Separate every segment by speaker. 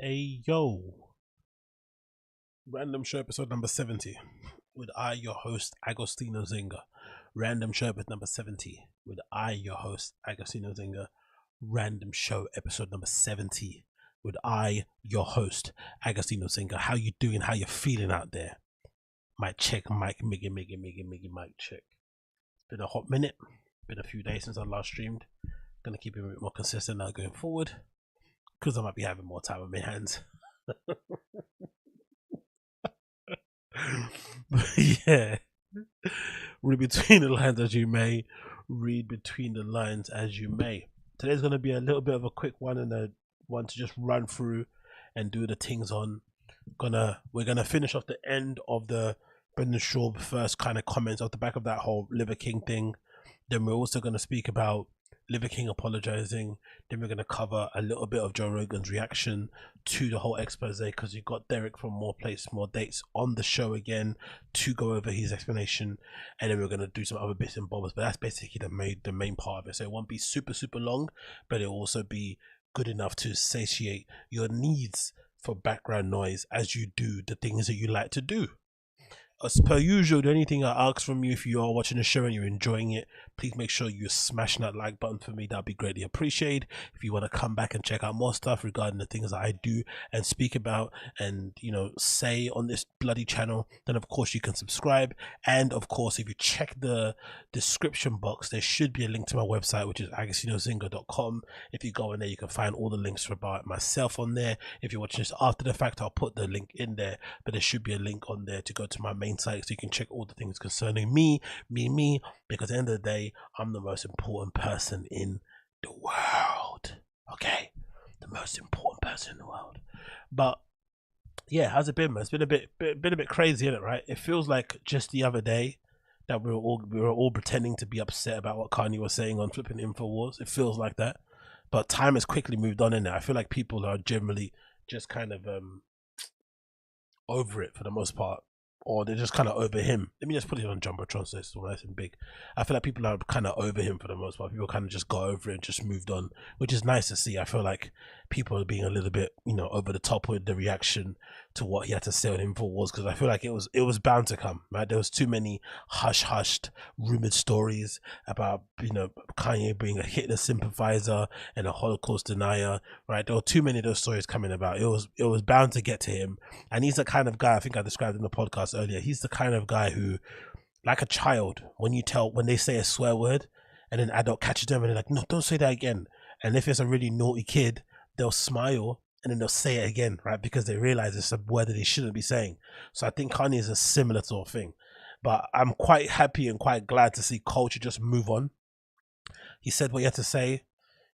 Speaker 1: Yo, random show episode number 70 with your host, AgostinhoZinga. Random show episode number 70 with your host, AgostinhoZinga. Random show episode number 70 with your host, AgostinhoZinga. How you doing? How you feeling out there? Mic check, mic, Miggy, mic check. It's been a hot minute. Been a few days since I last streamed. Gonna keep it a bit more consistent now going forward because I might be having more time on my hands. But yeah, read between the lines as you may. Read between the lines as you may. Today's going to be a little bit of a quick one and a one to just run through and do the things on. We're gonna finish off the end of the Brendan Schaub first kind of comments off the back of that whole Liver King thing. Then we're also going to speak about Liver King apologizing. Then we're going to cover a little bit of Joe Rogan's reaction to the whole expose because you got Derek from More Place, More Dates on the show again to go over his explanation. And then we're going to do some other bits and bobs. But that's basically the main part of it. So it won't be super long, but it'll also be good enough to satiate your needs for background noise as you do the things that you like to do. As per usual, the only thing I ask from you, if you are watching the show and you're enjoying it, please make sure you smash that like button for me. That'd be greatly appreciated. If you want to come back and check out more stuff regarding the things that I do and speak about and, you know, say on this bloody channel, then of course you can subscribe. And of course, if you check the description box, there should be a link to my website, which is agostinhozinga.com. If you go in there, you can find all the links about myself on there. If you're watching this after the fact, I'll put the link in there, but there should be a link on there to go to my main site so you can check all the things concerning me, because at the end of the day, I'm the most important person in the world. Okay, the most important person in the world. But yeah, how's it been, man? It's been a bit crazy, isn't it? Right? It feels like just the other day that we were all pretending to be upset about what Kanye was saying on flipping InfoWars. It feels like that, but time has quickly moved on in it. I feel like people are generally just kind of over it for the most part, or they're just kind of over him. Let me just put it on Jumbotron so it's nice and big. I feel like people are kind of over him for the most part. People kind of just got over it and just moved on, which is nice to see. I feel like people are being a little bit, you know, over the top with the reaction to what he had to say on InfoWars, because I feel like it was bound to come, right? There was too many hushed rumored stories about, you know, Kanye being a Hitler sympathizer and a Holocaust denier, right? There were too many of those stories coming about. It was bound to get to him, and he's the kind of guy, I think I described in the podcast earlier, he's the kind of guy who, like a child, when they say a swear word and an adult catches them and they're like, no, don't say that again. And if it's a really naughty kid, they'll smile and then they'll say it again, right? Because they realize it's a word that they shouldn't be saying. So I think Kanye is a similar sort of thing. But I'm quite happy and quite glad to see culture just move on. He said what he had to say.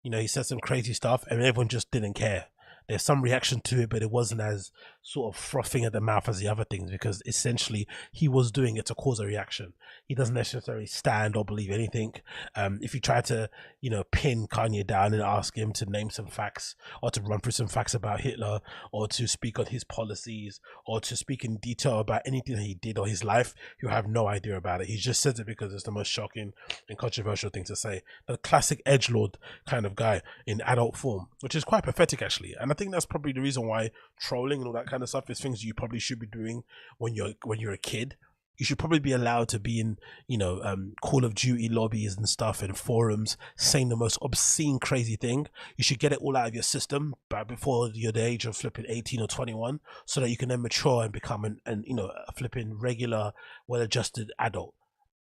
Speaker 1: You know, he said some crazy stuff and everyone just didn't care. There's some reaction to it, but it wasn't as sort of frothing at the mouth as the other things, because essentially he was doing it to cause a reaction. He doesn't necessarily stand or believe anything. If you try to, you know, pin Kanye down and ask him to name some facts or to run through some facts about Hitler or to speak on his policies or to speak in detail about anything that he did or his life, he'll have no idea about it. He just says it because it's the most shocking and controversial thing to say. The classic edgelord kind of guy in adult form, which is quite pathetic actually. And I think that's probably the reason why trolling and all that kind of stuff is things you probably should be doing when you're a kid. You should probably be allowed to be in, you know, Call of Duty lobbies and stuff and forums saying the most obscene, crazy thing. You should get it all out of your system before you're the age of flipping 18 or 21, so that you can then mature and become an you know, a flipping regular, well-adjusted adult.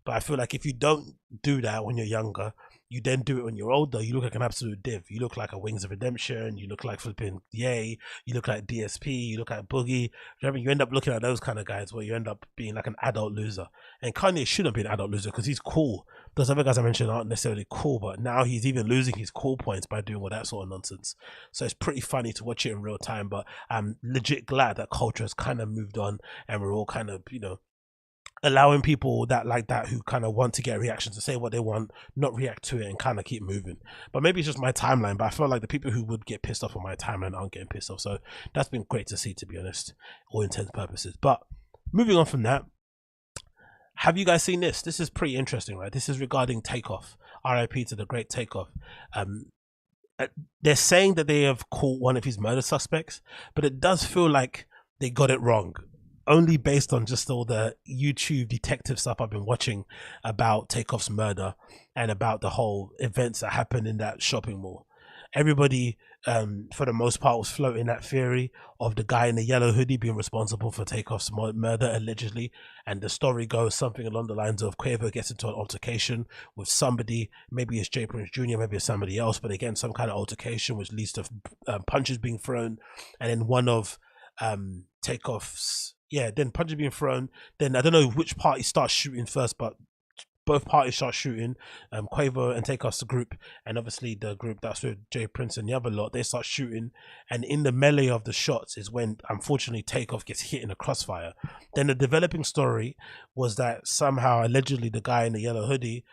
Speaker 1: But I feel like if you don't do that when you're younger, you then do it when you're older, you look like an absolute div. You look like a Wings of Redemption, you look like flipping Ye, you look like DSP, you look like Boogie. You end up looking at those kind of guys where you end up being like an adult loser. And Kanye shouldn't be an adult loser because he's cool. Those other guys I mentioned aren't necessarily cool, but now he's even losing his cool points by doing all that sort of nonsense. So it's pretty funny to watch it in real time, but I'm legit glad that culture has kind of moved on and we're all kind of, you know, allowing people that like that who kind of want to get reactions to say what they want, not react to it and kind of keep moving. But maybe it's just my timeline, but I feel like the people who would get pissed off on my timeline aren't getting pissed off. So that's been great to see, to be honest, all intents and purposes. But moving on from that, have you guys seen this? This is pretty interesting, right? This is regarding Takeoff. RIP to the great Takeoff. they're saying that they have caught one of his murder suspects, but it does feel like they got it wrong. Only based on just all the YouTube detective stuff I've been watching about Takeoff's murder and about the whole events that happened in that shopping mall. Everybody, for the most part, was floating that theory of the guy in the yellow hoodie being responsible for Takeoff's murder, allegedly. And the story goes something along the lines of Quavo gets into an altercation with somebody, maybe it's J Prince Jr., maybe it's somebody else, but again, some kind of altercation which leads to punches being thrown. And then one of Takeoff's, then punches being thrown. Then I don't know which party starts shooting first, but both parties start shooting. Quavo and Takeoff's group, and obviously the group that's with J Prince and the other lot, they start shooting. And in the melee of the shots is when, unfortunately, Takeoff gets hit in a crossfire. Then the developing story was that somehow, allegedly, the guy in the yellow hoodie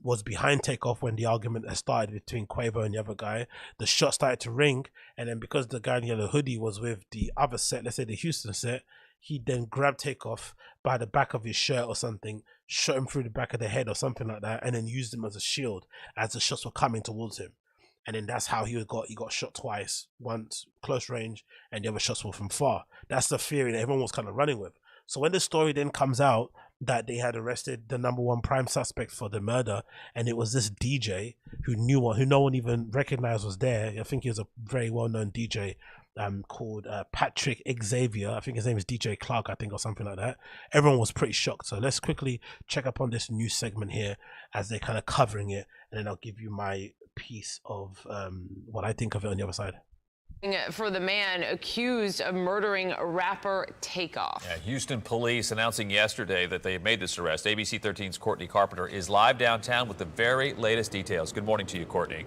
Speaker 1: was behind Takeoff when the argument had started between Quavo and the other guy. The shot started to ring, and then because the guy in the yellow hoodie was with the other set, let's say the Houston set, he then grabbed Takeoff by the back of his shirt or something, shot him through the back of the head or something like that, and then used him as a shield as the shots were coming towards him. And then that's how he got shot twice, once close range, and the other shots were from far. That's the theory that everyone was kind of running with. So when the story then comes out that they had arrested the #1 prime suspect for the murder, and it was this DJ who no one even recognized was there. I think he was a very well-known DJ called Patrick Xavier. I think his name is DJ Clark, I think, or something like that. Everyone was pretty shocked. So let's quickly check up on this new segment here as they're kind of covering it, and then I'll give you my piece of what I think of it on the other side.
Speaker 2: For the man accused of murdering rapper Takeoff.
Speaker 3: Yeah, Houston police announcing yesterday that they made this arrest. ABC 13's Courtney Carpenter is live downtown with the very latest details. Good morning to you, Courtney.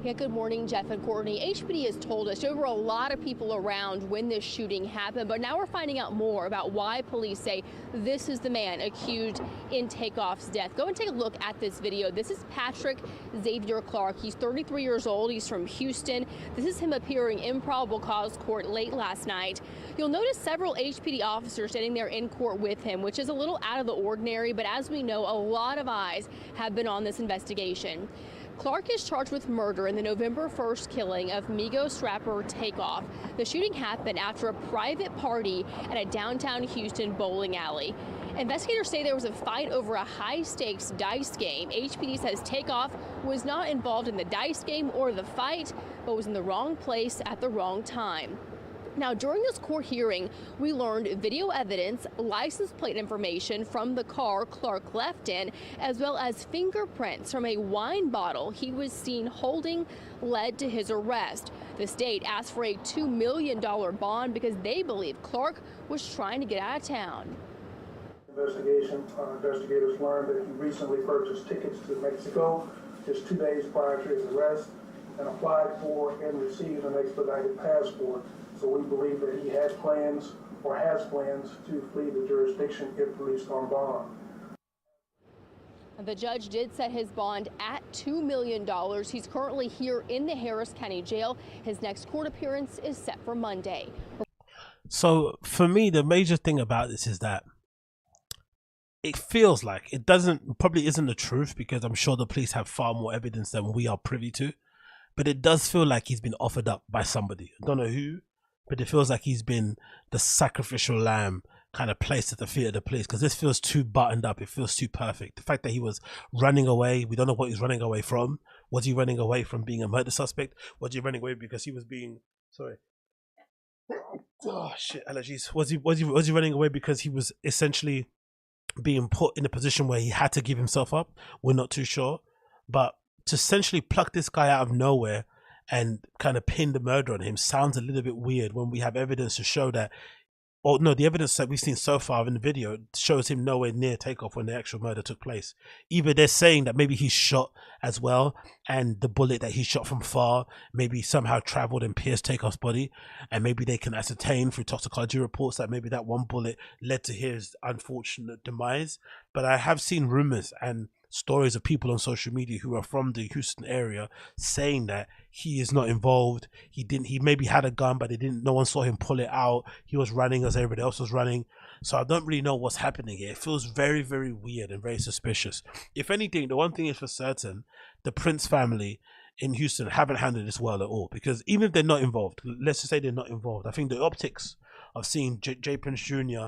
Speaker 4: Yeah, good morning, Jeff and Courtney. HPD has told us there were a lot of people around when this shooting happened, but now we're finding out more about why police say this is the man accused in Takeoff's death. Go and take a look at this video. This is Patrick Xavier Clark. He's 33 years old. He's from Houston. This is him appearing in probable cause court late last night. You'll notice several HPD officers standing there in court with him, which is a little out of the ordinary, but as we know, a lot of eyes have been on this investigation. Clark is charged with murder in the November 1st killing of Migos rapper Takeoff. The shooting happened after a private party at a downtown Houston bowling alley. Investigators say there was a fight over a high-stakes dice game. HPD says Takeoff was not involved in the dice game or the fight, but was in the wrong place at the wrong time. Now, during this court hearing, we learned video evidence, license plate information from the car Clark left in, as well as fingerprints from a wine bottle he was seen holding led to his arrest. The state asked for a $2 million bond because they believe Clark was trying to get out of town.
Speaker 5: Investigators learned that he recently purchased tickets to Mexico just 2 days prior to his arrest and applied for and received an expedited passport. So we believe that he had plans or has plans to flee the jurisdiction if released on bond.
Speaker 4: The judge did set his bond at $2 million. He's currently here in the Harris County Jail. His next court appearance is set for Monday.
Speaker 1: So for me, the major thing about this is that it feels like it probably isn't the truth, because I'm sure the police have far more evidence than we are privy to. But it does feel like he's been offered up by somebody. I don't know who, but it feels like he's been the sacrificial lamb kind of placed at the feet of the police, because this feels too buttoned up. It feels too perfect. The fact that he was running away, we don't know what he's running away from. Was he running away from being a murder suspect? Was he running away because he was being, oh shit, allergies. Was he running away because he was essentially being put in a position where he had to give himself up? We're not too sure. But to essentially pluck this guy out of nowhere and kind of pin the murder on him sounds a little bit weird when we have evidence to show that, well, no, the evidence that we've seen so far in the video shows him nowhere near Takeoff when the actual murder took place. Either they're saying that maybe he's shot as well, and the bullet that he shot from far maybe somehow traveled and pierced Takeoff's body, and maybe they can ascertain through toxicology reports that maybe that one bullet led to his unfortunate demise. But I have seen rumors and stories of people on social media who are from the Houston area saying that he is not involved. He maybe had a gun, but no one saw him pull it out. He was running as everybody else was running. So I don't really know what's happening here. It feels very, very weird and very suspicious. If anything, the one thing is for certain, the Prince family in Houston haven't handled this well at all, because even if they're not involved, let's just say they're not involved, I think the optics of seeing Jay Prince Jr.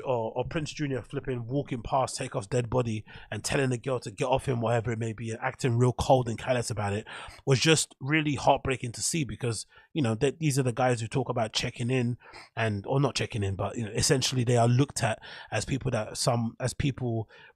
Speaker 1: or Prince Jr. flipping walking past Takeoff's dead body and telling the girl to get off him, whatever it may be, and acting real cold and callous about it, was just really heartbreaking to see, because you know these are the guys who talk about checking in, and or not checking in, but you know, essentially they are looked at as people that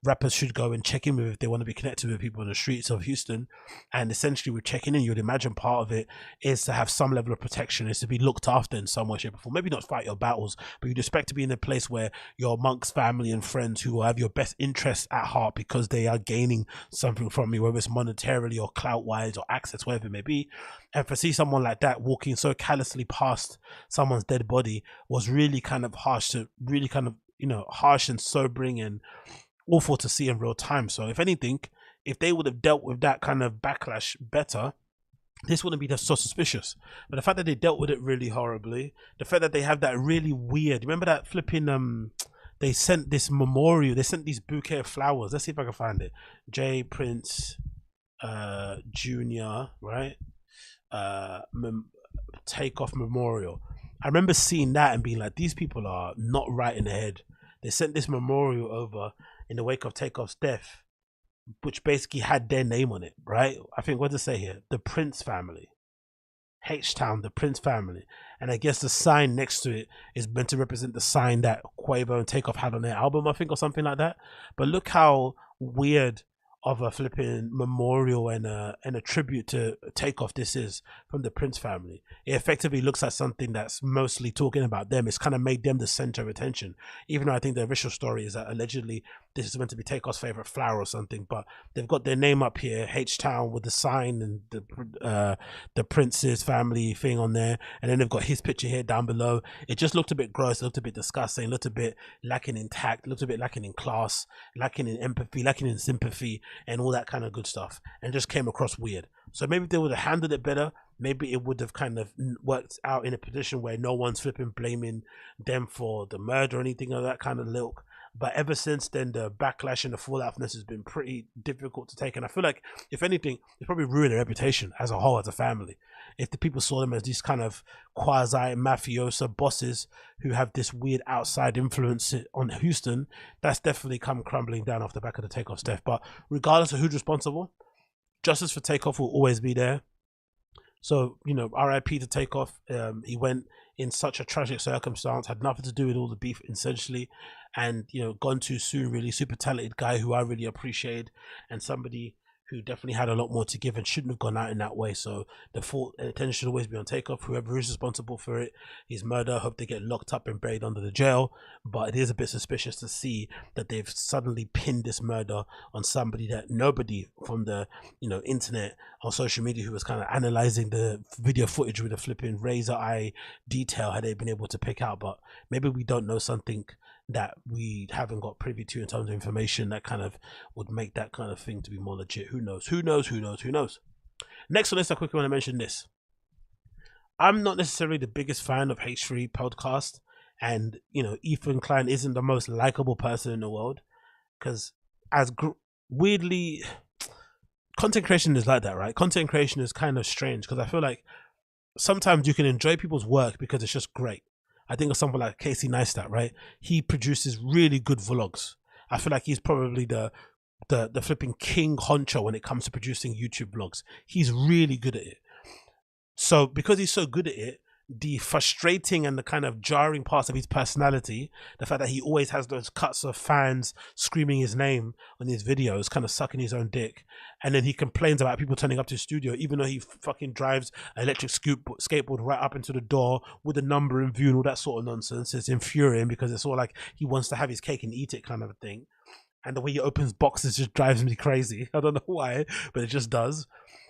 Speaker 1: rappers should go and check in with if they want to be connected with people in the streets of Houston. And essentially with checking in, you'd imagine part of it is to have some level of protection, is to be looked after in some way, shape or form. Maybe not fight your battles, but you'd expect to be in a place where you're amongst family and friends who will have your best interests at heart, because they are gaining something from you, whether it's monetarily or clout wise or access, whatever it may be. And to see someone like that walking so callously past someone's dead body was really kind of harsh harsh and sobering and awful to see in real time. So if anything, if they would have dealt with that kind of backlash better, this wouldn't be so suspicious. But the fact that they dealt with it really horribly, the fact that they have that really weird, remember that flipping they sent this memorial, they sent these bouquet of flowers, let's see if I can find it, J Prince Jr., right, Takeoff memorial. I remember seeing that and being like, these people are not right in the head. They sent this memorial over in the wake of Takeoff's death, which basically had their name on it, right? I think, what does it say here? The Prince family. H-Town, the Prince family. And I guess the sign next to it is meant to represent the sign that Quavo and Takeoff had on their album, I think, or something like that. But look how weird of a flipping memorial and a tribute to Takeoff this is from the Prince family. It effectively looks like something that's mostly talking about them. It's kind of made them the center of attention, even though I think the official story is that allegedly this is meant to be Takeoff's favorite flower or something. But they've got their name up here, H-Town, with the sign and the Prince's family thing on there, and then they've got his picture here down below. It just looked a bit gross, looked a bit disgusting, looked a bit lacking in tact, looked a bit lacking in class, lacking in empathy, lacking in sympathy, and all that kind of good stuff, and just came across weird. So maybe they would have handled it better. Maybe it would have kind of worked out in a position where no one's flipping blaming them for the murder or anything of that kind of ilk. But ever since then, the backlash and the fallout from this has been pretty difficult to take. And I feel like, if anything, it's probably ruined their reputation as a whole, as a family. If the people saw them as these kind of quasi-mafioso bosses who have this weird outside influence on Houston, that's definitely come crumbling down off the back of the Takeoff's death. But regardless of who's responsible, justice for Takeoff will always be there. So, you know, RIP to Takeoff. He went in such a tragic circumstance, had nothing to do with all the beef essentially, and, you know, gone too soon really. Super talented guy who I really appreciated, and somebody who definitely had a lot more to give and shouldn't have gone out in that way. So the fault and attention should always be on Takeoff, whoever is responsible for it, his murder. Hope they get locked up and buried under the jail. But it is a bit suspicious to see that they've suddenly pinned this murder on somebody that nobody from the, you know, internet or social media who was kind of analyzing the video footage with a flipping razor eye detail had they been able to pick out. But maybe we don't know something that we haven't got privy to in terms of information that kind of would make that kind of thing to be more legit. Who knows? Who knows? Who knows? Who knows? Next on this, I quickly want to mention this. I'm not necessarily the biggest fan of H3 podcast, and, you know, Ethan Klein isn't the most likable person in the world, because weirdly, content creation is like that, right? Content creation is kind of strange, because I feel like sometimes you can enjoy people's work because it's just great. I think of someone like Casey Neistat, right? He produces really good vlogs. I feel like he's probably the flipping king honcho when it comes to producing YouTube vlogs. He's really good at it. So because he's so good at it, the frustrating and the kind of jarring parts of his personality, the fact that he always has those cuts of fans screaming his name on his videos, kind of sucking his own dick, and then he complains about people turning up to his studio even though he fucking drives an electric skateboard right up into the door with a number in view and all that sort of nonsense. It's infuriating because it's all like he wants to have his cake and eat it kind of a thing. And the way he opens boxes just drives me crazy. I don't know why, but it just does.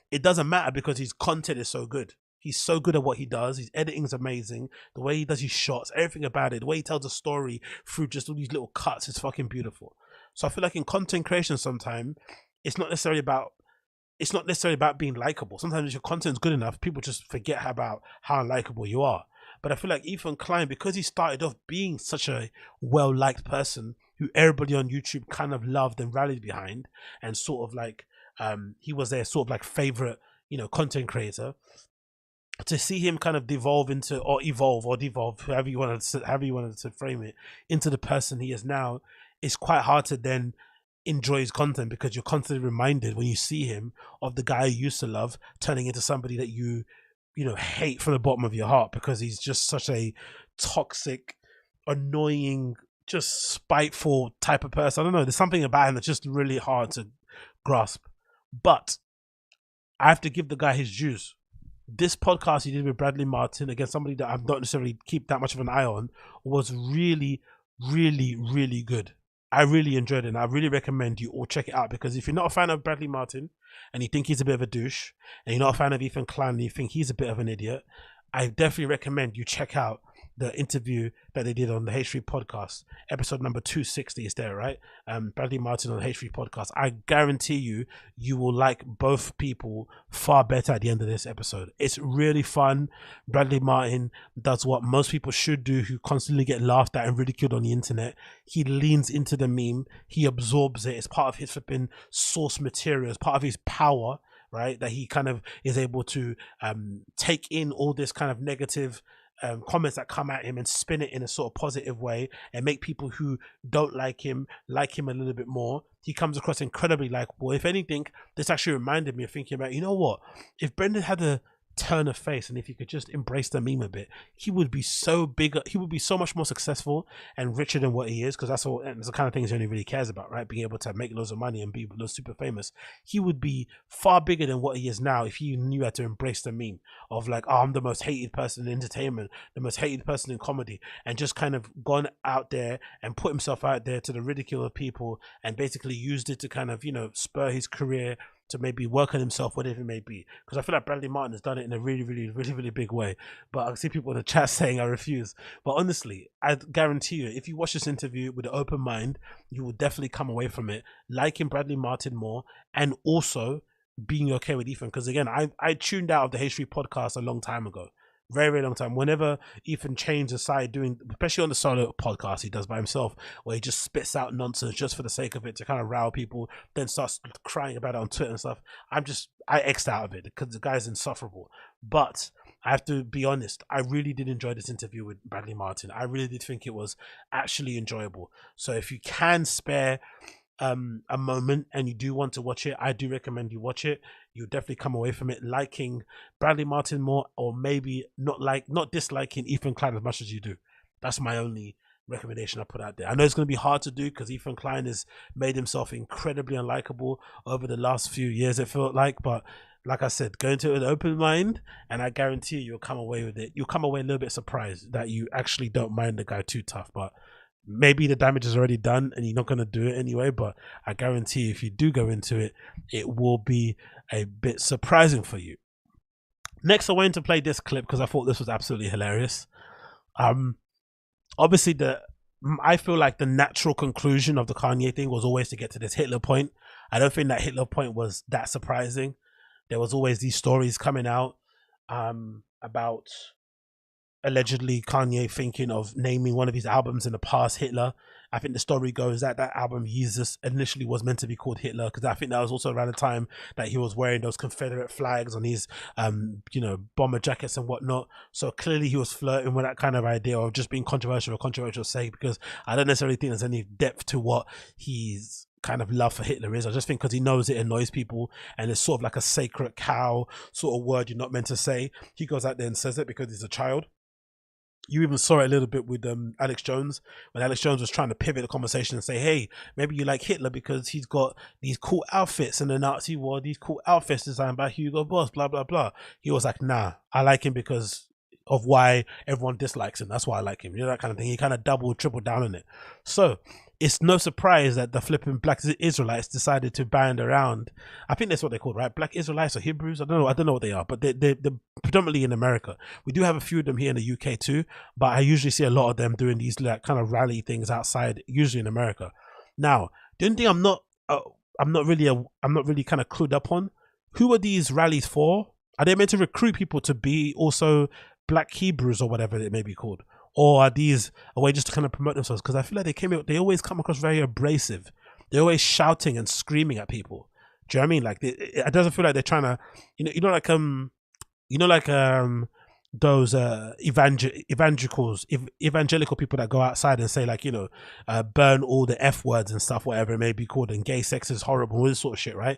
Speaker 1: It doesn't matter because his content is so good. He's so good at what he does. His editing's amazing. The way he does his shots, everything about it, the way he tells a story through just all these little cuts is fucking beautiful. So I feel like in content creation sometimes it's not necessarily about being likable. Sometimes if your content's good enough, people just forget about how likable you are. But I feel like Ethan Klein, because he started off being such a well-liked person who everybody on YouTube kind of loved and rallied behind, and sort of like he was their sort of like favorite, content creator, to see him kind of devolve into, or evolve, however you wanted to frame it, into the person he is now, it's quite hard to then enjoy his content, because you're constantly reminded when you see him of the guy you used to love turning into somebody that you hate from the bottom of your heart, because he's just such a toxic, annoying, just spiteful type of person. I don't know, there's something about him that's just really hard to grasp. But I have to give the guy his dues. This podcast he did with Bradley Martyn, against somebody that I don't necessarily keep that much of an eye on, was really, really, really good. I really enjoyed it, and I really recommend you all check it out, because if you're not a fan of Bradley Martyn and you think he's a bit of a douche, and you're not a fan of Ethan Klein and you think he's a bit of an idiot, I definitely recommend you check out the interview that they did on the H3 podcast, episode number 260 is there, right? Bradley Martyn on the H3 podcast. I guarantee you will like both people far better at the end of this episode. It's really fun. Bradley Martyn does what most people should do who constantly get laughed at and ridiculed on the internet. He leans into the meme, he absorbs it. It's part of his flipping source material, it's part of his power, right? That he kind of is able to take in all this kind of negative comments that come at him and spin it in a sort of positive way and make people who don't like him a little bit more. He comes across incredibly likable. If anything, this actually reminded me of thinking about, you know what, if Brendan had a turn of face and if he could just embrace the meme a bit, he would be so bigger, he would be so much more successful and richer than what he is, because that's all, and it's the kind of things he only really cares about, right? Being able to make loads of money and be super famous. He would be far bigger than what he is now if he knew how to embrace the meme of like, oh, I'm the most hated person in entertainment, the most hated person in comedy, and just kind of gone out there and put himself out there to the ridicule of people and basically used it to kind of spur his career, to maybe work on himself, whatever it may be. Because I feel like Bradley Martyn has done it in a really, really, really, really big way. But I see people in the chat saying I refuse. But honestly, I guarantee you, if you watch this interview with an open mind, you will definitely come away from it liking Bradley Martyn more, and also being okay with Ethan. Because again, I tuned out of the H3 podcast a long time ago. Very, very long time. Whenever Ethan changed aside doing, especially on the solo podcast he does by himself, where he just spits out nonsense just for the sake of it to kind of rile people, then starts crying about it on Twitter and stuff, I X'd out of it because the guy's insufferable. But I have to be honest, I really did enjoy this interview with Bradley Martyn. I really did think it was actually enjoyable. So if you can spare a moment and you do want to watch it, I do recommend you watch it. You'll definitely come away from it liking Bradley Martyn more, or maybe not disliking Ethan Klein as much as you do. That's my only recommendation I put out there. I know it's going to be hard to do because Ethan Klein has made himself incredibly unlikable over the last few years, it felt like, but like I said, go into it with an open mind, and I guarantee you'll come away with it. You'll come away a little bit surprised that you actually don't mind the guy too tough, but maybe the damage is already done and you're not going to do it anyway. But I guarantee if you do go into it, it will be a bit surprising for you. Next, I wanted to play this clip because I thought this was absolutely hilarious. Obviously, I feel like the natural conclusion of the Kanye thing was always to get to this Hitler point. I don't think that Hitler point was that surprising. There was always these stories coming out about allegedly Kanye thinking of naming one of his albums in the past Hitler. I think the story goes that album Jesus initially was meant to be called Hitler, because I think that was also around the time that he was wearing those Confederate flags on his bomber jackets and whatnot. So clearly he was flirting with that kind of idea of just being controversial for controversial sake, because I don't necessarily think there's any depth to what he's kind of love for Hitler is. I just think because he knows it annoys people and it's sort of like a sacred cow sort of word you're not meant to say, he goes out there and says it because he's a child. You even saw it a little bit with Alex Jones, when Alex Jones was trying to pivot the conversation and say, hey, maybe you like Hitler because he's got these cool outfits and the Nazi wore these cool outfits designed by Hugo Boss, blah, blah, blah. He was like, nah, I like him because of why everyone dislikes him. That's why I like him. You know, that kind of thing. He kind of tripled down on it. So it's no surprise that the flipping black Israelites decided to band around. I think that's what they're called, right? Black Israelites or Hebrews. I don't know what they are, but they're predominantly in America. We do have a few of them here in the UK too, but I usually see a lot of them doing these like kind of rally things outside, usually in America. Now, the only thing I'm not really kind of clued up on, who are these rallies for? Are they meant to recruit people to be also Black Hebrews or whatever it may be called? Or are these a way just to kind of promote themselves? Because I feel like they always come across very abrasive. They're always shouting and screaming at people. Do you know what I mean? Like it doesn't feel like they're trying to, those evangelical people that go outside and say like, burn all the F words and stuff, whatever it may be called, and gay sex is horrible, all this sort of shit, right?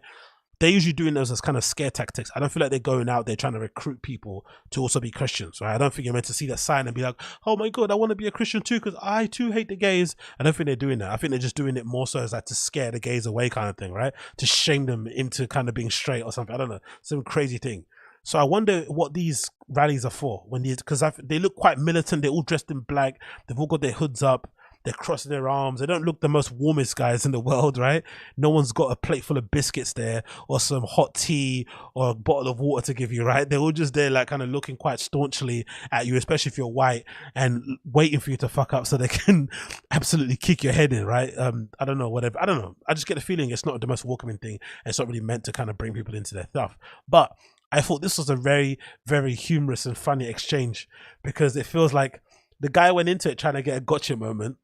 Speaker 1: They're usually doing those as kind of scare tactics. I don't feel like they're going out there trying to recruit people to also be Christians, right? I don't think you're meant to see that sign and be like, oh my God, I want to be a Christian too because I too hate the gays. I don't think they're doing that. I think they're just doing it more so as like to scare the gays away kind of thing, right? To shame them into kind of being straight or something. I don't know, some crazy thing. So I wonder what these rallies are for, because they look quite militant. They're all dressed in black. They've all got their hoods up. They're crossing their arms. They don't look the most warmest guys in the world, right? No one's got a plate full of biscuits there or some hot tea or a bottle of water to give you, right? They're all just there like kind of looking quite staunchly at you, especially if you're white, and waiting for you to fuck up so they can absolutely kick your head in, right? I don't know, whatever. I don't know. I just get the feeling it's not the most welcoming thing. It's not really meant to kind of bring people into their stuff. But I thought this was a very, very humorous and funny exchange because it feels like the guy went into it trying to get a gotcha moment,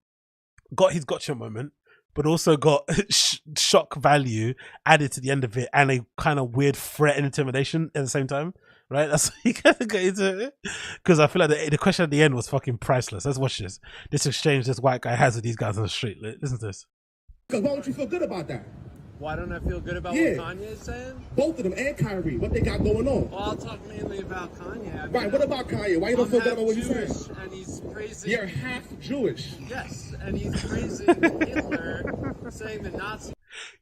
Speaker 1: got his gotcha moment, but also got shock value added to the end of it and a kind of weird threat and intimidation at the same time, right? That's what you gotta get into it. Because I feel like the question at the end was fucking priceless. Let's watch this exchange this white guy has with these guys on the street. Listen to this.
Speaker 6: Because why don't you feel good about that?
Speaker 7: Why don't I feel good about what Kanye is saying?
Speaker 6: Both of them and Kyrie, what they got going on.
Speaker 7: Well, I'll talk mainly about Kanye. I mean,
Speaker 6: right, what about Kanye? Why you don't feel good about what he's saying?
Speaker 7: And he's praising...
Speaker 6: You're half Jewish.
Speaker 7: Yes, and he's praising Hitler, saying the Nazis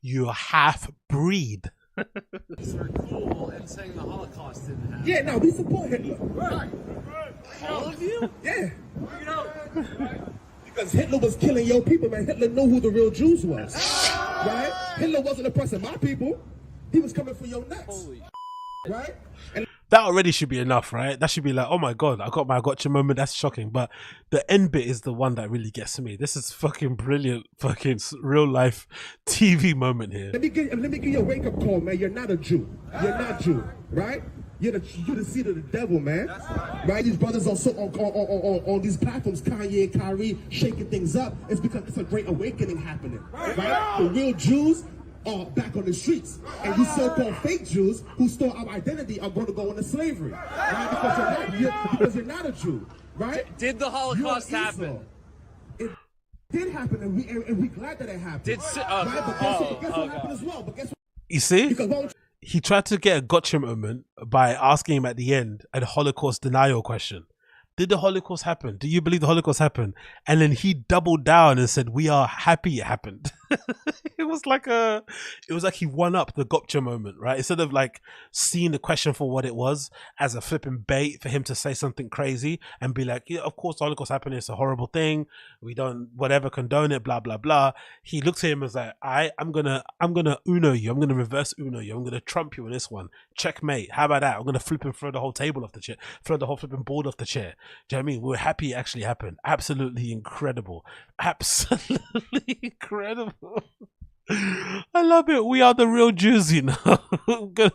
Speaker 1: You're half breed.
Speaker 7: were cool, and saying the Holocaust didn't happen.
Speaker 6: Yeah, no, we support Hitler.
Speaker 7: Right. All of you?
Speaker 6: Yeah. Because Hitler was killing your people, man. Hitler knew who the real Jews was. Right? Hitler wasn't oppressing my people. He was coming for your nuts. Right? And
Speaker 1: that already should be enough, right? That should be like, oh my God, I got my gotcha moment. That's shocking. But the end bit is the one that really gets me. This is fucking brilliant, fucking real life TV moment here.
Speaker 6: Let me give you a wake up call, man. You're not a Jew. You're not Jew, right? You're the seed of the devil, man. Right? These brothers on these platforms, Kanye and Kyrie, shaking things up. It's because it's a great awakening happening, right? The real Jews are back on the streets, and you so-called fake Jews who stole our identity are going to go into slavery, right? Because you're not a Jew, right?
Speaker 7: Did the Holocaust happen?
Speaker 6: It did happen, and we're glad that it happened. Right? But guess what happened as well? But guess what?
Speaker 1: You see?
Speaker 6: Because
Speaker 1: he tried to get a gotcha moment by asking him at the end a Holocaust denial question. Did the Holocaust happen? Do you believe the Holocaust happened? And then he doubled down and said, we are happy it happened. It was like he won up the gotcha moment, right? Instead of like seeing the question for what it was as a flipping bait for him to say something crazy and be like, yeah, of course the Holocaust happened. It's a horrible thing. We don't whatever condone it, blah, blah, blah. He looked at him and was like, I'm gonna Uno you. I'm gonna reverse Uno you. I'm gonna trump you in this one. Checkmate. How about that? I'm gonna flip and throw the whole table off the chair, throw the whole flipping board off the chair. Do you know what I mean? We're happy it actually happened. Absolutely incredible. Absolutely incredible. I love it. We are the real Jews, you know. We're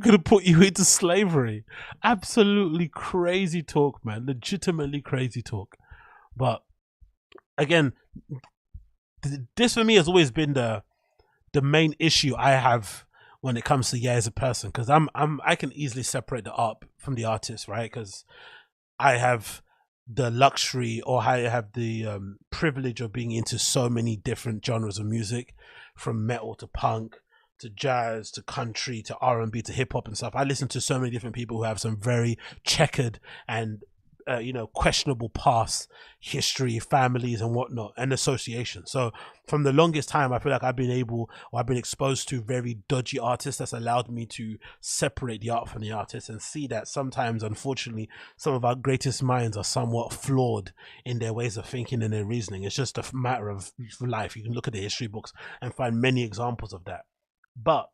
Speaker 1: gonna put you into slavery. Absolutely crazy talk, man. Legitimately crazy talk. But again, this for me has always been the main issue I have when it comes to Ye as a person, because I can easily separate the art from the artist, right? Because I have the luxury, or I have the privilege of being into so many different genres of music, from metal to punk to jazz to country to R&B to hip hop and stuff. I listen to so many different people who have some very checkered and questionable past history, families and whatnot, and association. So from the longest time, I feel like I've been exposed to very dodgy artists. That's allowed me to separate the art from the artist and see that sometimes, unfortunately, some of our greatest minds are somewhat flawed in their ways of thinking and their reasoning. It's just a matter of life. You can look at the history books and find many examples of that. But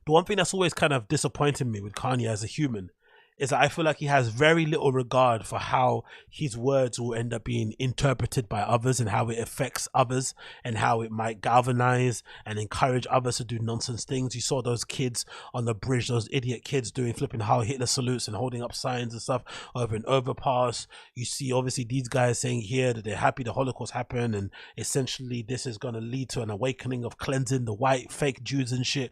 Speaker 1: the one thing that's always kind of disappointed me with Kanye as a human is that I feel like he has very little regard for how his words will end up being interpreted by others and how it affects others and how it might galvanize and encourage others to do nonsense things. You saw those kids on the bridge, those idiot kids doing flipping Heil Hitler salutes and holding up signs and stuff over an overpass. You see obviously these guys saying here that they're happy the Holocaust happened and essentially this is going to lead to an awakening of cleansing the white fake Jews and shit.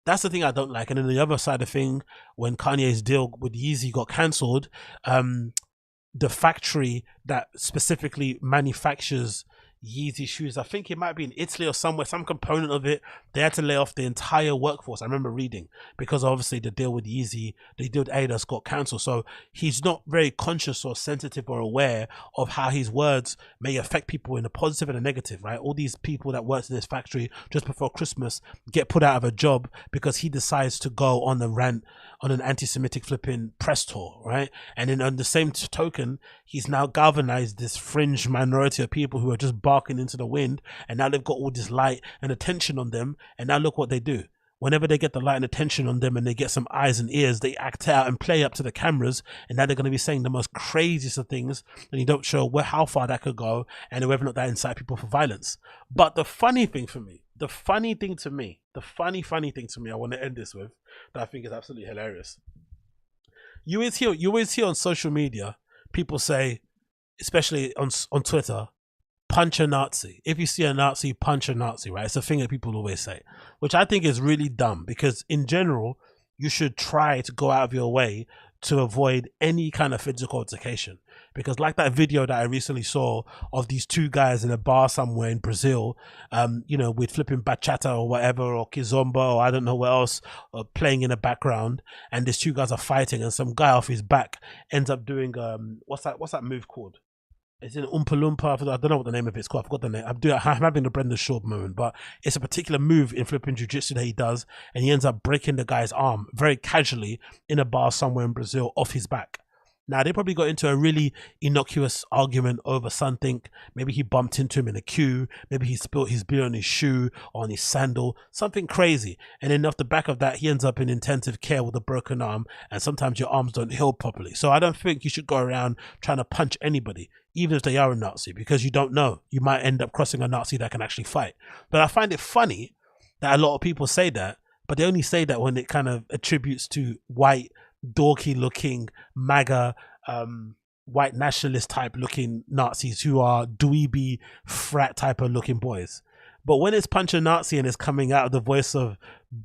Speaker 1: That's the thing I don't like. And then the other side of the thing, when Kanye's deal with Yeezy got cancelled, the factory that specifically manufactures Yeezy shoes, I think it might be in Italy or somewhere, some component of it, they had to lay off the entire workforce. I remember reading, because obviously the deal with Yeezy, the deal with Adidas got cancelled. So he's not very conscious or sensitive or aware of how his words may affect people in a positive and a negative, right? All these people that worked in this factory just before Christmas get put out of a job because he decides to go on the rant on an anti-Semitic flipping press tour, right? And then on the same token, he's now galvanized this fringe minority of people who are just barking into the wind, and now they've got all this light and attention on them, and now look what they do. Whenever they get the light and attention on them and they get some eyes and ears, they act out and play up to the cameras, and now they're going to be saying the most craziest of things, and you don't show how far that could go and whether or not that incite people for violence. But the funny thing to me, I want to end this with, that I think is absolutely hilarious. You always hear on social media people say, especially on Twitter, punch a Nazi. If you see a Nazi, punch a Nazi, right? It's a thing that people always say, which I think is really dumb, because in general, you should try to go out of your way to avoid any kind of physical altercation. Because like that video that I recently saw of these two guys in a bar somewhere in Brazil, with flipping bachata or whatever, or kizomba, or I don't know what else, playing in the background, and these two guys are fighting, and some guy off his back ends up doing what's that move called? It's an Oompa Loompa. I don't know what the name of it's called. I forgot the name. I'm having the Brendan Schaub moment, but it's a particular move in flipping jiu-jitsu that he does, and he ends up breaking the guy's arm very casually in a bar somewhere in Brazil off his back. Now, they probably got into a really innocuous argument over something. Maybe he bumped into him in a queue. Maybe he spilled his beer on his shoe or on his sandal. Something crazy. And then off the back of that, he ends up in intensive care with a broken arm. And sometimes your arms don't heal properly. So I don't think you should go around trying to punch anybody, even if they are a Nazi, because you don't know. You might end up crossing a Nazi that can actually fight. But I find it funny that a lot of people say that, but they only say that when it kind of attributes to white, dorky looking MAGA white nationalist type looking Nazis who are dweeby frat type of looking boys. But when it's punch a Nazi and it's coming out of the voice of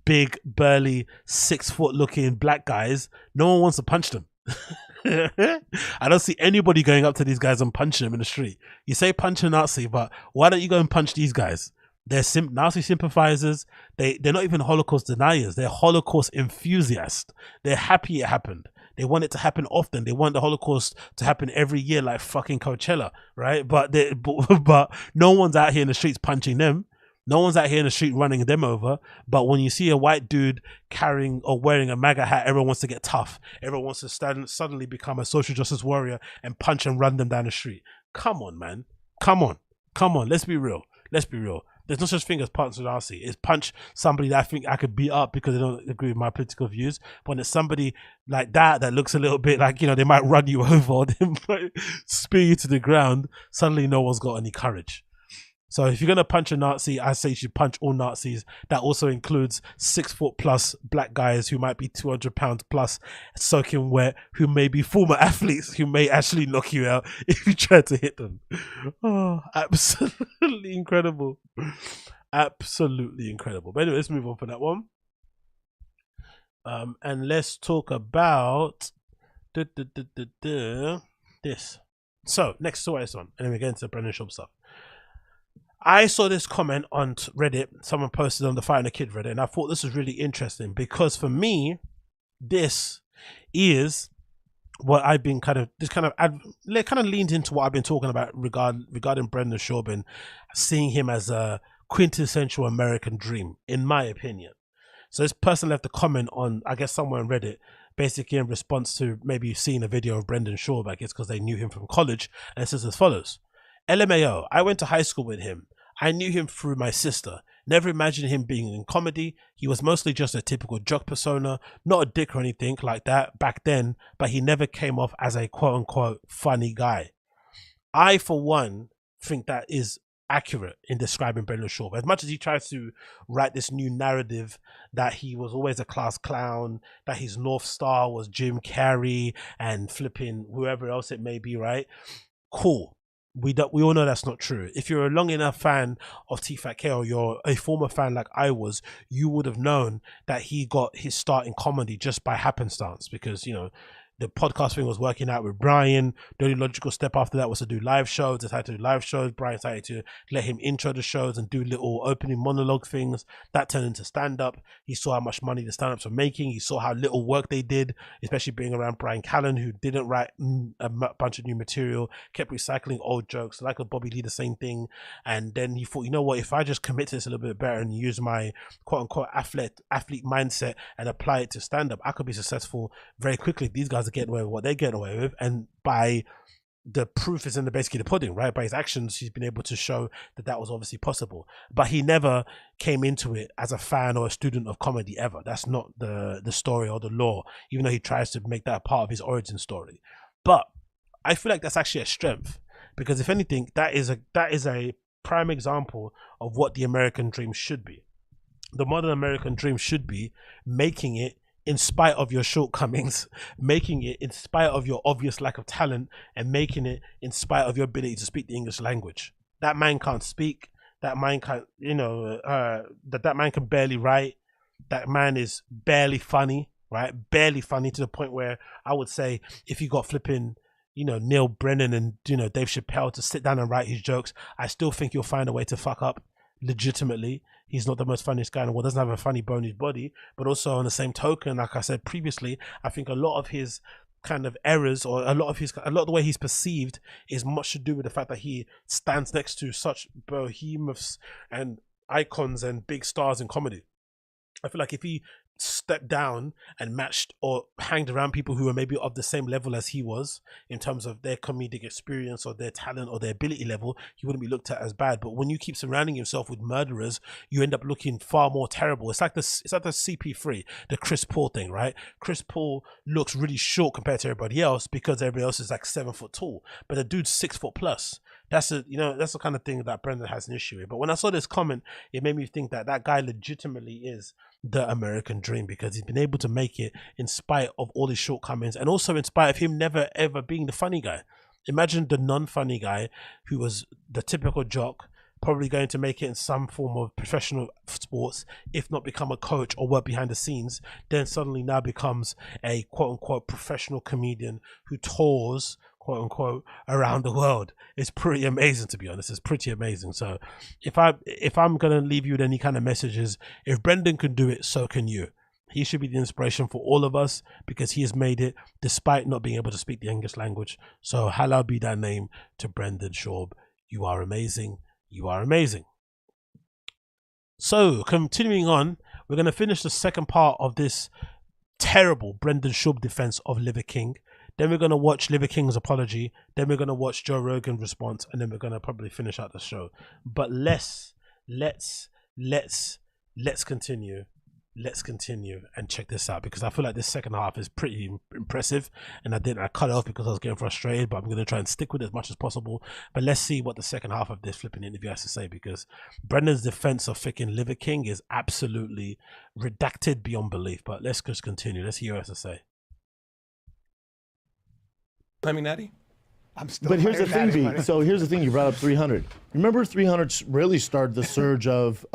Speaker 1: big burly 6 foot looking black guys, no one wants to punch them. I don't see anybody going up to these guys and punching them in the street. You say punch a Nazi, but why don't you go and punch these guys? They're Nazi sympathizers. They're not even Holocaust deniers. They're Holocaust enthusiasts. They're happy it happened. They want it to happen often. They want the Holocaust to happen every year, like fucking Coachella, right? But no one's out here in the streets punching them. No one's out here in the street running them over. But when you see a white dude carrying or wearing a MAGA hat, everyone wants to get tough. Everyone wants to suddenly become a social justice warrior and punch and run them down the street. Come on, man. Come on. Let's be real. There's no such thing as punch a Nazi. It's punch somebody that I think I could beat up because they don't agree with my political views. But when it's somebody like that looks a little bit like, they might run you over or they might spear you to the ground, suddenly no one's got any courage. So if you're going to punch a Nazi, I say you should punch all Nazis. That also includes 6 foot plus black guys who might be 200 pounds plus, soaking wet, who may be former athletes who may actually knock you out if you try to hit them. Oh, absolutely incredible. Absolutely incredible. But anyway, let's move on from that one. And let's talk about this. So next story is on, and then we get into the Brendan Schaub stuff. I saw this comment on Reddit. Someone posted on the Fighting the Kid Reddit, and I thought this was really interesting because for me, this is what I've been kind of leaned into what I've been talking about regarding Brendan Schaub and seeing him as a quintessential American dream, in my opinion. So this person left a comment on, I guess, somewhere on Reddit, basically in response to maybe seeing a video of Brendan Schaub, I guess because they knew him from college, and it says as follows. LMAO, I went to high school with him. I knew him through my sister. Never imagined him being in comedy. He was mostly just a typical jock persona, not a dick or anything like that back then, but he never came off as a quote-unquote funny guy. I, for one, think that is accurate in describing Brendan Schaub. As much as he tries to write this new narrative that he was always a class clown, that his North Star was Jim Carrey and flipping whoever else it may be, right? Cool. We all know that's not true. If you're a long enough fan of T-Fat-K, or you're a former fan like I was, you would have known that he got his start in comedy just by happenstance, because, you know, the podcast thing was working out with Brian. The only logical step after that was to do live shows. Decided to do live shows. Brian decided to let him intro the shows and do little opening monologue things. That turned into stand-up. He saw how much money the stand-ups were making. He saw how little work they did, especially being around Brian Callen, who didn't write a bunch of new material, kept recycling old jokes. Like a Bobby Lee, the same thing. And then he thought, you know what, if I just commit to this a little bit better and use my quote-unquote athlete mindset and apply it to stand-up, I could be successful very quickly. These guys are getting away with what they're getting away with, and by the proof is in basically the pudding, right? By his actions, he's been able to show that that was obviously possible. But he never came into it as a fan or a student of comedy ever. That's not the story or the law, even though he tries to make that a part of his origin story. But I feel like that's actually a strength, because if anything, that is a prime example of what the American dream should be. The modern American dream should be making it in spite of your shortcomings, making it in spite of your obvious lack of talent, and making it in spite of your ability to speak the English language. That man can't speak. That man can't, that man can barely write. That man is barely funny, right? Barely funny, to the point where I would say if you got flipping, Neil Brennan and, Dave Chappelle to sit down and write his jokes, I still think you'll find a way to fuck up. Legitimately, he's not the most funniest guy in the world, doesn't have a funny bone in his body, but also on the same token, like I said previously, I think a lot of his kind of errors, or a lot of the way he's perceived, is much to do with the fact that he stands next to such behemoths and icons and big stars in comedy. I feel like if he stepped down and matched or hanged around people who were maybe of the same level as he was in terms of their comedic experience or their talent or their ability level, he wouldn't be looked at as bad. But when you keep surrounding yourself with murderers, you end up looking far more terrible. It's like the CP3, the Chris Paul thing, right? Chris Paul looks really short compared to everybody else because everybody else is like 7 foot tall, but the dude's 6 foot plus. That's the kind of thing that Brendan has an issue with. But when I saw this comment, it made me think that that guy legitimately is the American dream, because he's been able to make it in spite of all his shortcomings, and also in spite of him never ever being the funny guy. Imagine the non-funny guy who was the typical jock, probably going to make it in some form of professional sports, if not become a coach or work behind the scenes, then suddenly now becomes a quote-unquote professional comedian who tours quote-unquote around the world. It's pretty amazing, to be honest. It's pretty amazing. So if I'm gonna leave you with any kind of messages, if Brendan can do it, so can you. He should be the inspiration for all of us, because he has made it despite not being able to speak the English language. So hallowed be that name to Brendan Schaub. You are amazing. You are amazing. So continuing on, we're going to finish the second part of this terrible Brendan Schaub defense of Liver King. Then we're going to watch Liver King's apology. Then we're going to watch Joe Rogan's response, and then we're going to probably finish out the show. But let's continue. Let's continue and check this out, because I feel like this second half is pretty impressive, and I cut it off because I was getting frustrated, but I'm going to try and stick with it as much as possible. But let's see what the second half of this flipping interview has to say, because Brendan's defense of freaking Liver King is absolutely redacted beyond belief. But let's just continue. Let's hear what he has to say.
Speaker 8: Climbing Natty?
Speaker 9: I'm still.
Speaker 10: But here's the thing, B.
Speaker 9: Natty.
Speaker 10: So here's the thing. You brought up 300. Remember 300 really started the surge of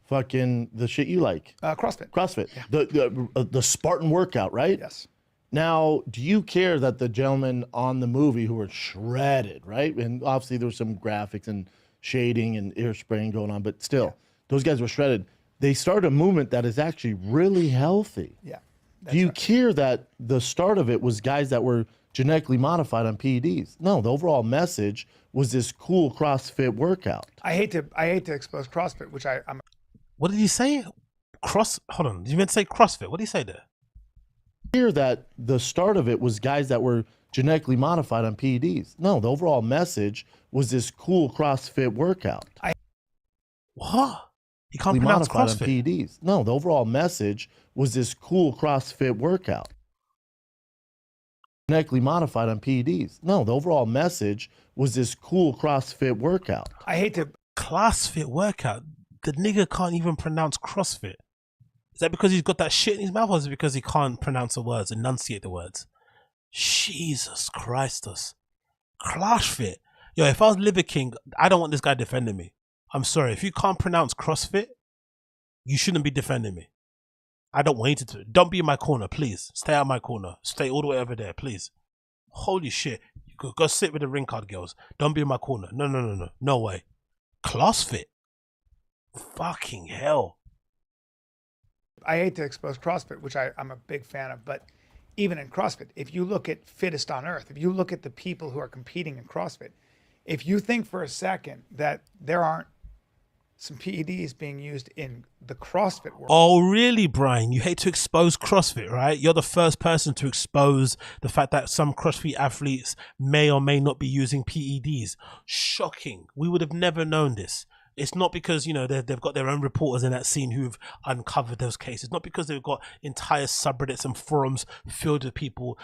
Speaker 10: fucking the shit you like.
Speaker 9: CrossFit.
Speaker 10: CrossFit. Yeah. The Spartan workout, right?
Speaker 9: Yes.
Speaker 10: Now, do you care that the gentlemen on the movie who were shredded, right? And obviously there was some graphics and shading and ear spraying going on, but still, those guys were shredded. They started a movement that is actually really healthy.
Speaker 9: Yeah.
Speaker 10: Do you care that the start of it was guys that were genetically modified on PEDs? No, the overall message was this cool CrossFit workout.
Speaker 9: I hate to expose CrossFit, which I'm.
Speaker 1: What did he say? Hold on. Did you meant to say CrossFit? What did he say there?
Speaker 10: Hear that the start of it was guys that were genetically modified on PEDs. No, the overall message was this cool CrossFit workout.
Speaker 1: What? He can't pronounce
Speaker 10: modified on
Speaker 1: CrossFit.
Speaker 10: PEDs. No, the overall message was this cool CrossFit workout. Genetically modified on PEDs. No, the overall message was this cool CrossFit workout.
Speaker 9: I hate to.
Speaker 1: CrossFit workout. The nigga can't even pronounce CrossFit. Is that because he's got that shit in his mouth, or is it because he can't pronounce the words, enunciate the words? Jesus Christus. CrossFit. Yo, if I was Liver King, I don't want this guy defending me. I'm sorry. If you can't pronounce CrossFit, you shouldn't be defending me. I don't want you to. Don't be in my corner, please. Stay out of my corner. Stay all the way over there, please. Holy shit. You go sit with the ring card girls. Don't be in my corner. No. No way. CrossFit. Fucking hell.
Speaker 9: I hate to expose CrossFit, which I'm a big fan of, but even in CrossFit, if you look at fittest on earth, if you look at the people who are competing in CrossFit, if you think for a second that there aren't some PEDs being used in the CrossFit world.
Speaker 1: Oh, really, Brian? You hate to expose CrossFit, right? You're the first person to expose the fact that some CrossFit athletes may or may not be using PEDs. Shocking. We would have never known this. It's not because, you know, they've got their own reporters in that scene who've uncovered those cases. Not because they've got entire subreddits and forums filled with people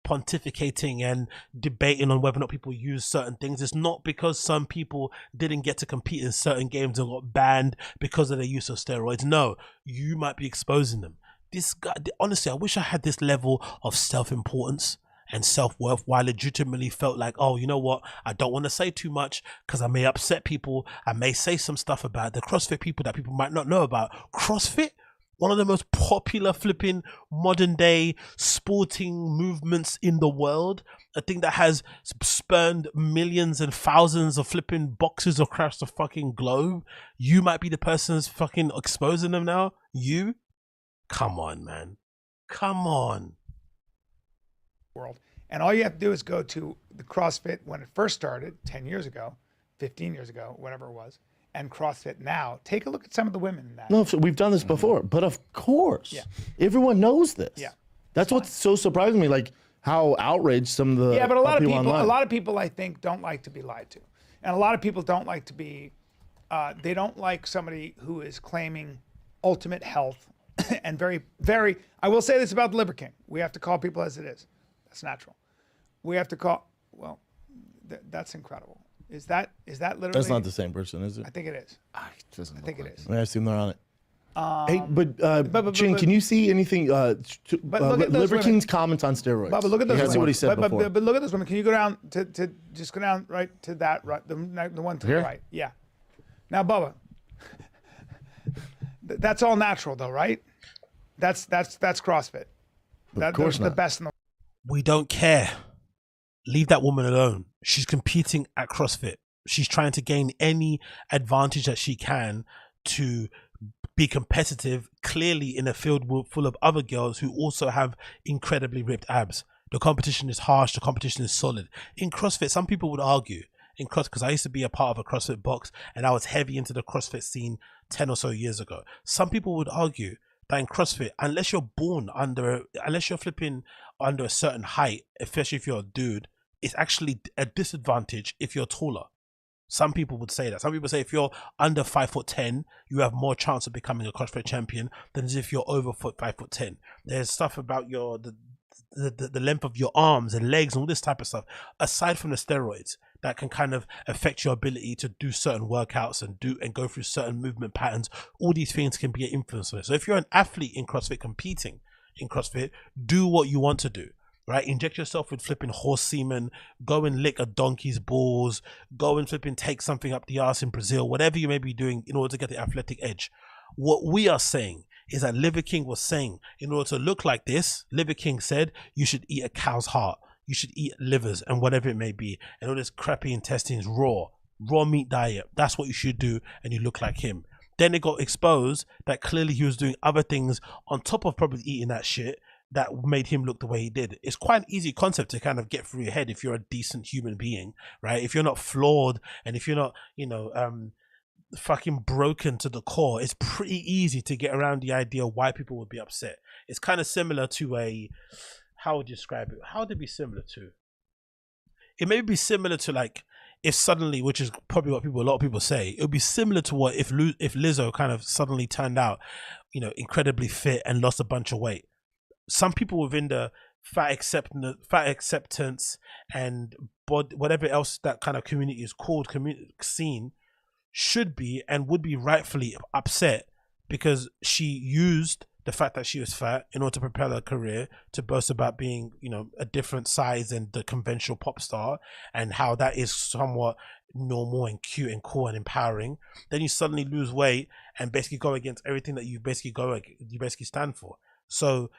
Speaker 1: pontificating and debating on whether or not people use certain things. It's not because some people didn't get to compete in certain games and got banned because of their use of steroids. No, you might be exposing them. This guy, honestly, I wish I had this level of self-importance and self-worth, where I legitimately felt like, oh, you know what, I don't want to say too much because I may upset people. I may say some stuff about the CrossFit people that people might not know about. CrossFit, one of the most popular flipping modern day sporting movements in the world. A thing that has spurned millions and thousands of flipping boxes across the fucking globe. You might be the person who's fucking exposing them now. You? Come on, man. Come on.
Speaker 9: World. And all you have to do is go to the CrossFit when it first started 10 years ago, 15 years ago, whatever it was, and CrossFit now. Take a look at some of the women in that.
Speaker 10: No, we've done this before, but of course, everyone knows this.
Speaker 9: Yeah,
Speaker 10: that's what's so surprising me, like how outraged some of the
Speaker 9: but a lot of
Speaker 10: people,
Speaker 9: I think, don't like to be lied to, and a lot of people don't like to be. They don't like somebody who is claiming ultimate health and very, very. I will say this about the Liver King: we have to call people as it is. That's natural. We have to call. Well, that's incredible. Is that literally?
Speaker 10: That's not the same person, is it?
Speaker 9: I think it is.
Speaker 10: I
Speaker 9: think it is.
Speaker 10: I assume they're on it. Hey, but Chin, can you see anything? Liver King's comments on steroids.
Speaker 9: But look at those.
Speaker 10: That's what he said before.
Speaker 9: But look at this woman. Can you go down to just go down right to that right the one to the right? Yeah. Now, Bubba, that's all natural though, right? That's CrossFit.
Speaker 10: Of course not.
Speaker 9: The best in the.
Speaker 1: We don't care. Leave that woman alone. She's competing at CrossFit. She's trying to gain any advantage that she can to be competitive, clearly in a field full of other girls who also have incredibly ripped abs. The competition is harsh. The competition is solid. In CrossFit, some people would argue, because I used to be a part of a CrossFit box and I was heavy into the CrossFit scene 10 or so years ago. Some people would argue that in CrossFit, unless you're flipping under a certain height, especially if you're a dude, it's actually a disadvantage if you're taller. Some people would say that. Some people say if you're under 5'10", you have more chance of becoming a CrossFit champion than as if you're over 5'10". There's stuff about the length of your arms and legs and all this type of stuff, aside from the steroids, that can kind of affect your ability to do certain workouts and go through certain movement patterns. All these things can be an influence on it. So if you're an athlete in CrossFit competing in CrossFit, do what you want to do. Right, inject yourself with flipping horse semen, go and lick a donkey's balls, go and flipping take something up the arse in Brazil, whatever you may be doing in order to get the athletic edge. What we are saying is that Liver King was saying, in order to look like this, Liver King said, you should eat a cow's heart, you should eat livers and whatever it may be, and all this crappy intestines, raw meat diet. That's what you should do, and you look like him. Then it got exposed that clearly he was doing other things on top of probably eating that shit that made him look the way he did. It's quite an easy concept to kind of get through your head if you're a decent human being, right? If you're not flawed and if you're not, fucking broken to the core, it's pretty easy to get around the idea why people would be upset. It's kind of similar to how would you describe it? How would it be similar to? It may be similar to like if suddenly, which is probably what a lot of people say, it would be similar to what if Lizzo kind of suddenly turned out, you know, incredibly fit and lost a bunch of weight. Some people within the fat acceptance and whatever else that kind of community is called, scene, should be and would be rightfully upset because she used the fact that she was fat in order to propel her career, to boast about being, you know, a different size than the conventional pop star, and how that is somewhat normal and cute and cool and empowering. Then you suddenly lose weight and basically go against everything that you basically stand for. So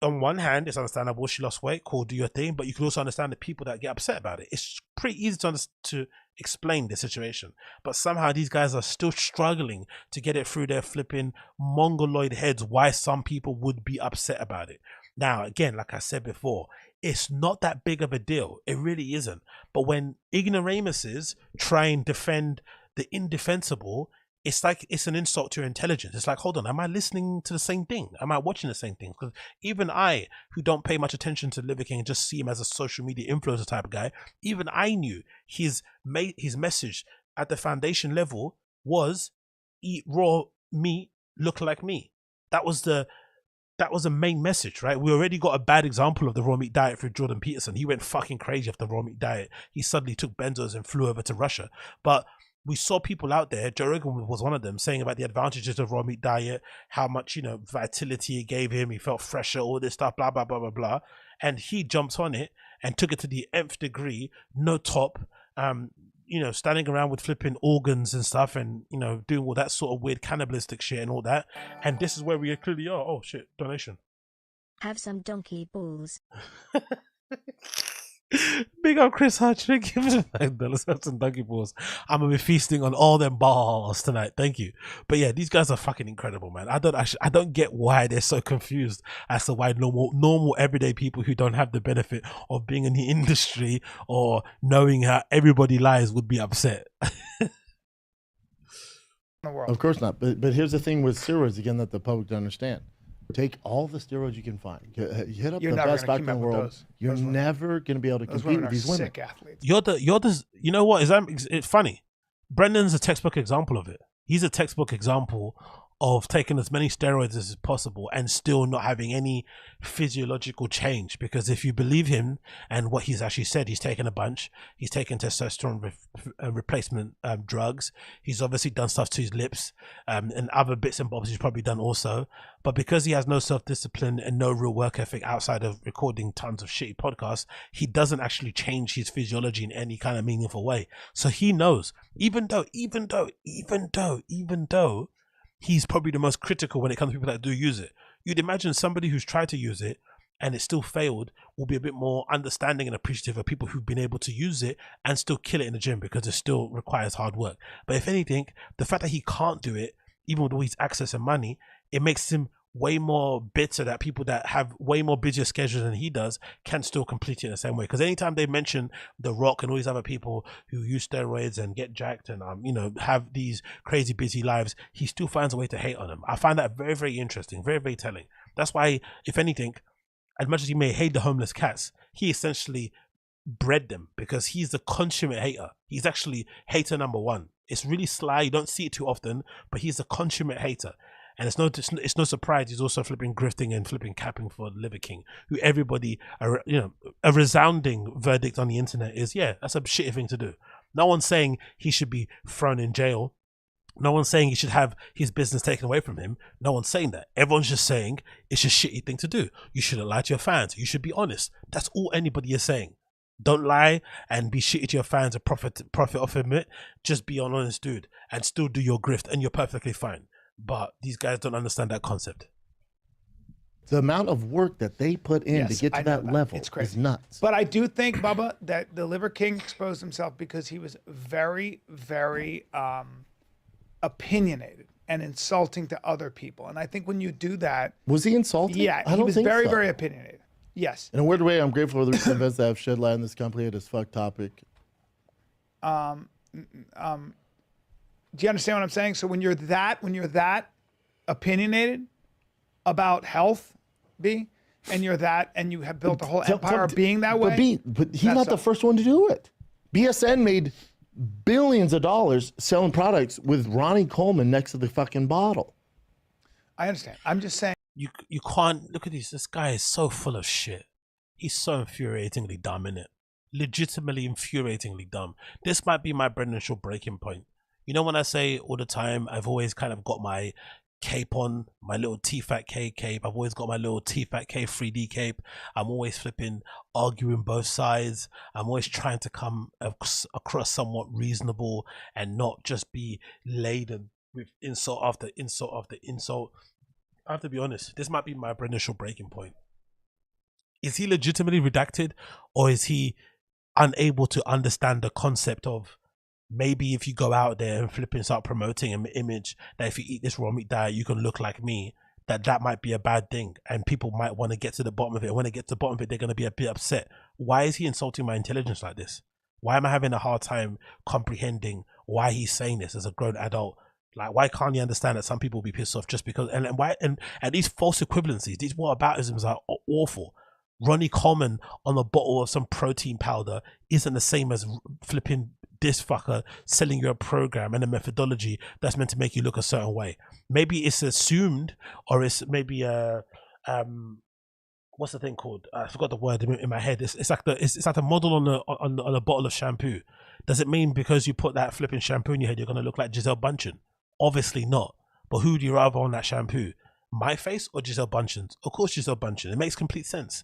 Speaker 1: on one hand, it's understandable she lost weight, cool, do your thing, but you can also understand the people that get upset about it. It's pretty easy to explain the situation, but somehow these guys are still struggling to get it through their flipping mongoloid heads why some people would be upset about it. Now, again, like I said before, it's not that big of a deal. It really isn't. But when ignoramuses try and defend the indefensible, it's like it's an insult to your intelligence. It's like, hold on, am I listening to the same thing? Am I watching the same thing? Because even I, who don't pay much attention to Liver King and just see him as a social media influencer type of guy, even I knew his message at the foundation level was eat raw meat, look like me. That was the main message, right? We already got a bad example of the raw meat diet for Jordan Peterson. He went fucking crazy after the raw meat diet. He suddenly took benzos and flew over to Russia. But we saw people out there, Joe Rogan was one of them, saying about the advantages of raw meat diet, how much, you know, vitality it gave him, he felt fresher, all this stuff, blah, blah, blah, blah, blah. And he jumped on it and took it to the nth degree, no top, you know, standing around with flipping organs and stuff and, you know, doing all that sort of weird cannibalistic shit and all that. And this is where we clearly are. Oh, shit, donation.
Speaker 8: Have some donkey balls.
Speaker 1: Big up Chris Hutch, thank you for $5. Have some donkey balls. I'm gonna be feasting on all them balls tonight. Thank you. But yeah, these guys are fucking incredible, man. I don't get why they're so confused as to why normal everyday people who don't have the benefit of being in the industry or knowing how everybody lies would be upset.
Speaker 10: Of course not. But here's the thing with steroids, again, that the public don't understand. Take all the steroids you can find. Hit up the best doctor in the world. You're never going to be able to compete with these women.
Speaker 9: Athletes.
Speaker 1: You know what? It's funny. Brendan's a textbook example of it. He's a textbook example of taking as many steroids as possible and still not having any physiological change. Because if you believe him and what he's actually said, he's taken a bunch. He's taken testosterone replacement drugs. He's obviously done stuff to his lips and other bits and bobs he's probably done also. But because he has no self-discipline and no real work ethic outside of recording tons of shitty podcasts, he doesn't actually change his physiology in any kind of meaningful way. So he knows, even though he's probably the most critical when it comes to people that do use it. You'd imagine somebody who's tried to use it and it still failed will be a bit more understanding and appreciative of people who've been able to use it and still kill it in the gym, because it still requires hard work. But if anything, the fact that he can't do it, even with all his access and money, it makes him way more bitter that people that have way more busier schedules than he does can still complete it in the same way. Because anytime they mention The Rock and all these other people who use steroids and get jacked and you know, have these crazy busy lives, he still finds a way to hate on them. I find that very, very interesting, very, very telling. That's why, if anything, as much as he may hate the homeless cats, he essentially bred them, because he's the consummate hater. He's actually hater number one. It's really sly, you don't see it too often, but he's a consummate hater. And it's no surprise he's also flipping grifting and flipping capping for Liver King, who everybody, you know, a resounding verdict on the internet is, yeah, that's a shitty thing to do. No one's saying he should be thrown in jail. No one's saying he should have his business taken away from him. No one's saying that. Everyone's just saying it's a shitty thing to do. You shouldn't lie to your fans. You should be honest. That's all anybody is saying. Don't lie and be shitty to your fans and profit off of it. Just be an honest dude and still do your grift, and you're perfectly fine. But these guys don't understand that concept.
Speaker 10: The amount of work that they put in to get to that level is nuts.
Speaker 9: But I do think, Bubba, that the Liver King exposed himself because he was very, very opinionated and insulting to other people. And I think when you do that...
Speaker 10: Was he insulting?
Speaker 9: Yeah, he was very, very opinionated. Yes.
Speaker 10: In a weird way, I'm grateful for the recent events that have shed light on this complicated as fuck topic.
Speaker 9: Do you understand what I'm saying? So when you're that opinionated about health, B, and you have built a whole empire of being that way.
Speaker 10: But he's not the first one to do it. BSN made billions of dollars selling products with Ronnie Coleman next to the fucking bottle.
Speaker 9: I understand. I'm just saying.
Speaker 1: You can't look at this guy is so full of shit. He's so infuriatingly dumb, innit? Legitimately infuriatingly dumb. This might be my Brendan Shaw breaking point. You know, when I say all the time, I've always kind of got my cape on, my little T-Fat-K cape. I've always got my little T-Fat-K 3D cape. I'm always flipping, arguing both sides. I'm always trying to come across somewhat reasonable and not just be laden with insult after insult after insult. I have to be honest, this might be my Brendan Shaw breaking point. Is he legitimately redacted, or is he unable to understand the concept of maybe if you go out there and flipping start promoting an image that if you eat this raw meat diet, you can look like me, that might be a bad thing and people might want to get to the bottom of it. When they get to the bottom of it, they're going to be a bit upset. Why is he insulting my intelligence like this? Why am I having a hard time comprehending why he's saying this as a grown adult? Like, why can't you understand that some people will be pissed off just because, and why, and these false equivalencies, these whataboutisms are awful. Ronnie Coleman on a bottle of some protein powder isn't the same as flipping this fucker selling you a program and a methodology that's meant to make you look a certain way. Maybe it's assumed, or it's maybe what's the thing called? I forgot the word in my head. It's like the model on a bottle of shampoo. Does it mean because you put that flipping shampoo in your head, you're gonna look like Giselle Bundchen? Obviously not. But who do you rather on that shampoo? My face or Giselle Bundchen's? Of course Giselle Bundchen. It makes complete sense.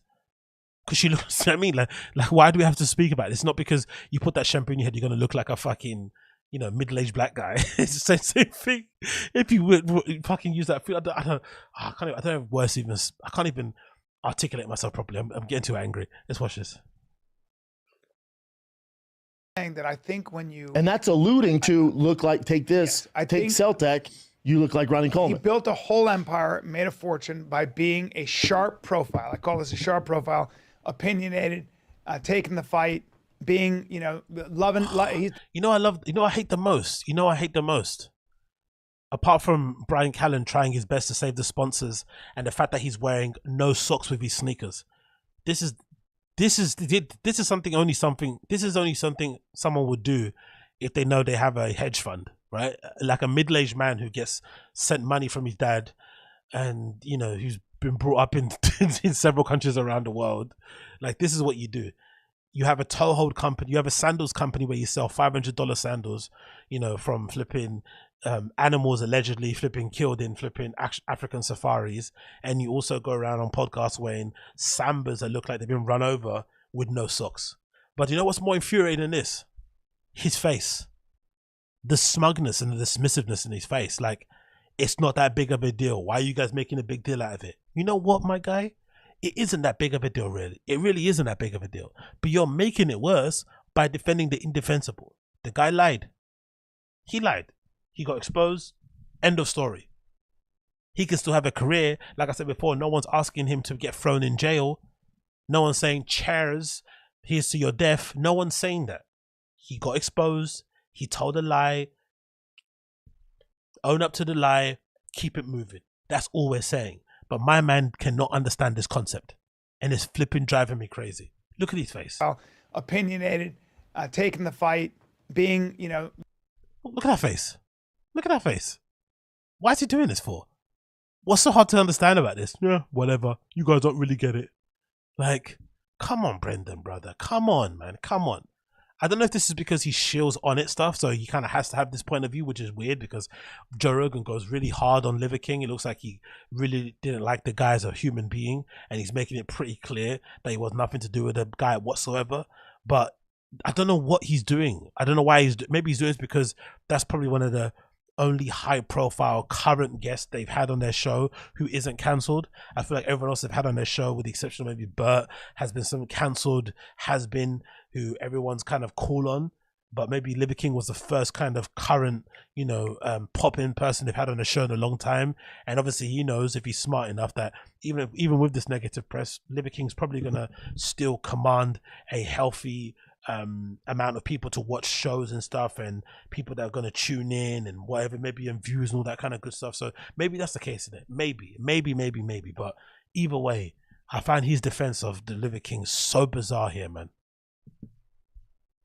Speaker 1: Because she looks, I mean, like why do we have to speak about it? It's not because you put that shampoo in your head, you're going to look like a fucking, you know, middle-aged black guy. It's the same thing. If you would fucking use that, I don't have words even, I can't even articulate myself properly. I'm getting too angry. Let's watch this.
Speaker 9: That I think when you,
Speaker 10: and that's alluding to look like, take this,
Speaker 9: yes,
Speaker 10: take Celtec, you look like Ronnie Coleman.
Speaker 9: He built a whole empire, made a fortune by being a sharp profile. I call this a sharp profile, opinionated, taking the fight, being, you know, loving.
Speaker 1: You know, I hate the most. You know, I hate the most. Apart from Brian Callen trying his best to save the sponsors and the fact that he's wearing no socks with his sneakers. This is only something someone would do if they know they have a hedge fund, right? Like a middle-aged man who gets sent money from his dad, and you know, who's been brought up in in several countries around the world. Like, this is what you do. You have a toehold company, you have a sandals company where you sell $500 sandals, you know, from flipping animals allegedly flipping killed in flipping African safaris, and you also go around on podcasts wearing sambas that look like they've been run over with no socks. But you know what's more infuriating than this? His face. The smugness and the dismissiveness in his face. Like, it's not that big of a deal. Why are you guys making a big deal out of it? You know what, my guy? It isn't that big of a deal, really. It really isn't that big of a deal. But you're making it worse by defending the indefensible. The guy lied. He lied. He got exposed. End of story. He can still have a career. Like I said before, no one's asking him to get thrown in jail. No one's saying, chairs, here's to your death. No one's saying that. He got exposed. He told a lie. Own up to the lie. Keep it moving. That's all we're saying. But my man cannot understand this concept. And it's flipping driving me crazy. Look at his face.
Speaker 9: Opinionated, taking the fight, being, you know.
Speaker 1: Look at that face. Look at that face. Why is he doing this for? What's so hard to understand about this? Yeah, whatever. You guys don't really get it. Like, come on, Brendan, brother. Come on, man. Come on. I don't know if this is because he shills on it stuff, so he kind of has to have this point of view, which is weird because Joe Rogan goes really hard on Liver King. It looks like he really didn't like the guy as a human being, and he's making it pretty clear that he was nothing to do with the guy whatsoever. But I don't know what he's doing. I don't know why maybe he's doing this because that's probably one of the only high profile current guest they've had on their show who isn't cancelled. I feel like everyone else they've had on their show, with the exception of maybe Bert, has been some cancelled, has been, who everyone's kind of cool on. But maybe Liver King was the first kind of current, you know, pop-in person they've had on the show in a long time. And obviously he knows, if he's smart enough, that even with this negative press, Liver King's probably gonna still command a healthy amount of people to watch shows and stuff, and people that are going to tune in and whatever, maybe, and views and all that kind of good stuff. So maybe that's the case in it. Maybe. But either way, I find his defense of the Liver King so bizarre here, man.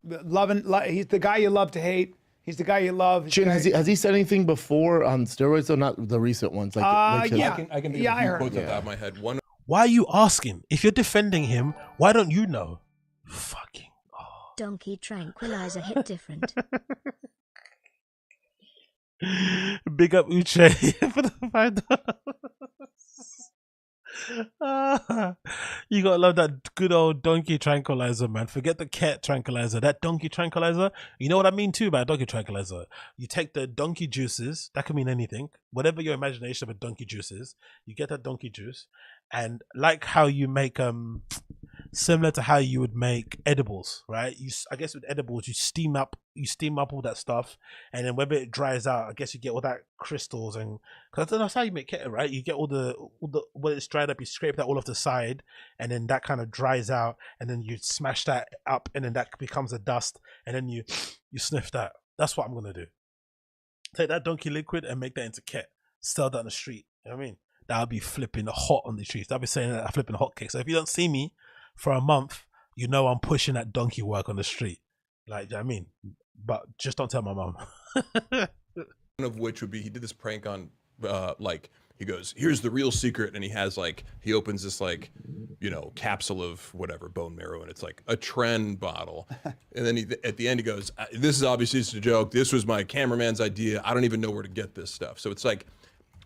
Speaker 9: He's the guy you love to hate. He's the guy you love.
Speaker 10: Chin, has he said anything before on steroids though? Not the recent ones. Like
Speaker 9: yeah,
Speaker 11: I can think of a few quotes off the top of my head. One.
Speaker 1: Why are you asking? If you're defending him, why don't you know? Fucking.
Speaker 8: Donkey tranquilizer hit different.
Speaker 1: Big up Uche for the $5. You gotta love that good old donkey tranquilizer, man. Forget the cat tranquilizer. That donkey tranquilizer. You know what I mean too by donkey tranquilizer. You take the donkey juices. That can mean anything. Whatever your imagination of a donkey juice is, you get that donkey juice, and like how you make similar to how you would make edibles, right? I guess with edibles, you steam up all that stuff, and then whether it dries out, I guess you get all that crystals, and because that's how you make ketamine, right? You get all the when it's dried up, you scrape that all off the side, and then that kind of dries out, and then you smash that up, and then that becomes a dust, and then you sniff that. That's what I'm gonna do. Take that donkey liquid and make that into ket. Sell that on the street. You know what I mean? That'll be flipping hot on the streets. I'll be saying that I'm flipping hotcakes. So if you don't see me for a month, you know I'm pushing that donkey work on the street. Like, you know what I mean? But just don't tell my mom.
Speaker 11: One of which would be, he did this prank on, like, he goes, here's the real secret. And he has like, he opens this like, you know, capsule of whatever, bone marrow. And it's like a Tren bottle. And then at the end he goes, this is obviously just a joke. This was my cameraman's idea. I don't even know where to get this stuff. So it's like,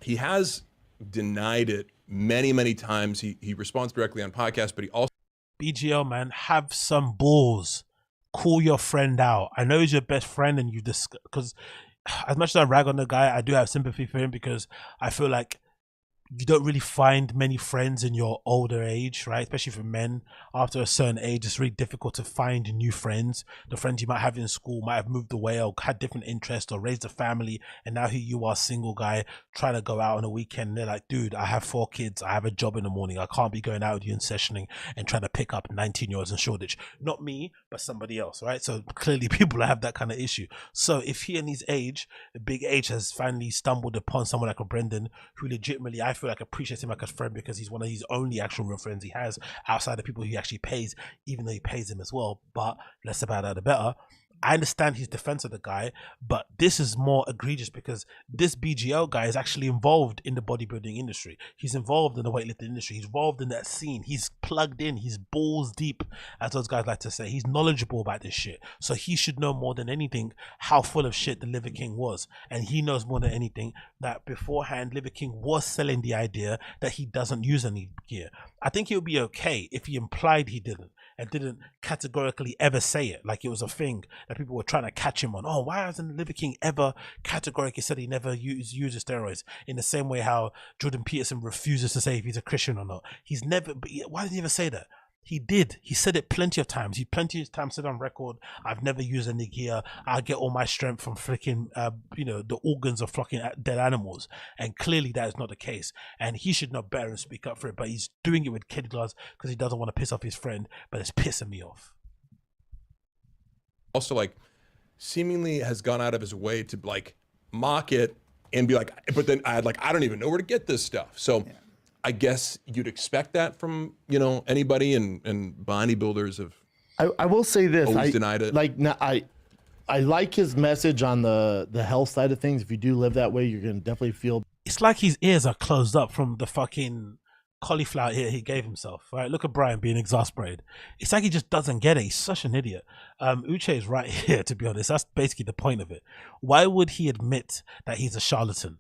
Speaker 11: he has denied it many, many times. He responds directly on podcasts, but he also.
Speaker 1: BGL, man, have some balls. Call your friend out. I know he's your best friend, and you just, because as much as I rag on the guy, I do have sympathy for him, because I feel like you don't really find many friends in your older age, right? Especially for men. After a certain age, it's really difficult to find new friends. The friends you might have in school might have moved away or had different interests or raised a family, and now here you are, single guy, trying to go out on a weekend, and they're like, dude, I have 4 kids, I have a job in the morning, I can't be going out with you and sessioning and trying to pick up 19-year-olds in Shoreditch. Not me, but somebody else, right? So clearly people have that kind of issue. So if he and his age, the big age, has finally stumbled upon someone like a Brendan, who legitimately, I feel like, appreciates him like a friend, because he's one of his only actual real friends he has outside of people he actually pays, even though he pays him as well. But less about that, the better. I understand his defense of the guy, but this is more egregious because this BGL guy is actually involved in the bodybuilding industry. He's involved in the weightlifting industry. He's involved in that scene. He's plugged in. He's balls deep, as those guys like to say. He's knowledgeable about this shit. So he should know more than anything how full of shit the Liver King was. And he knows more than anything that beforehand, Liver King was selling the idea that he doesn't use any gear. I think it would be okay if he implied he didn't, and didn't categorically ever say it, like it was a thing that people were trying to catch him on. Oh, why hasn't the Liver King ever categorically said he never uses steroids? In the same way how Jordan Peterson refuses to say if he's a Christian or not. He's never, but why did he ever say that? He did. He said it plenty of times. He plenty of times said on record, I've never used any gear. I get all my strength from freaking, the organs of fucking dead animals. And clearly that is not the case. And he should know better and speak up for it. But he's doing it with kid gloves because he doesn't want to piss off his friend. But it's pissing me off.
Speaker 11: Also, like, seemingly has gone out of his way to like mock it and be like, but then I don't even know where to get this stuff. So. Yeah. I guess you'd expect that from, anybody, and bodybuilders have.
Speaker 10: I will say this.
Speaker 11: Always denied it.
Speaker 10: I like his message on the health side of things. If you do live that way, you're going to definitely feel.
Speaker 1: It's like his ears are closed up from the fucking cauliflower ear he gave himself, right? Look at Brian being exasperated. It's like he just doesn't get it. He's such an idiot. Uche is right here, to be honest. That's basically the point of it. Why would he admit that he's a charlatan?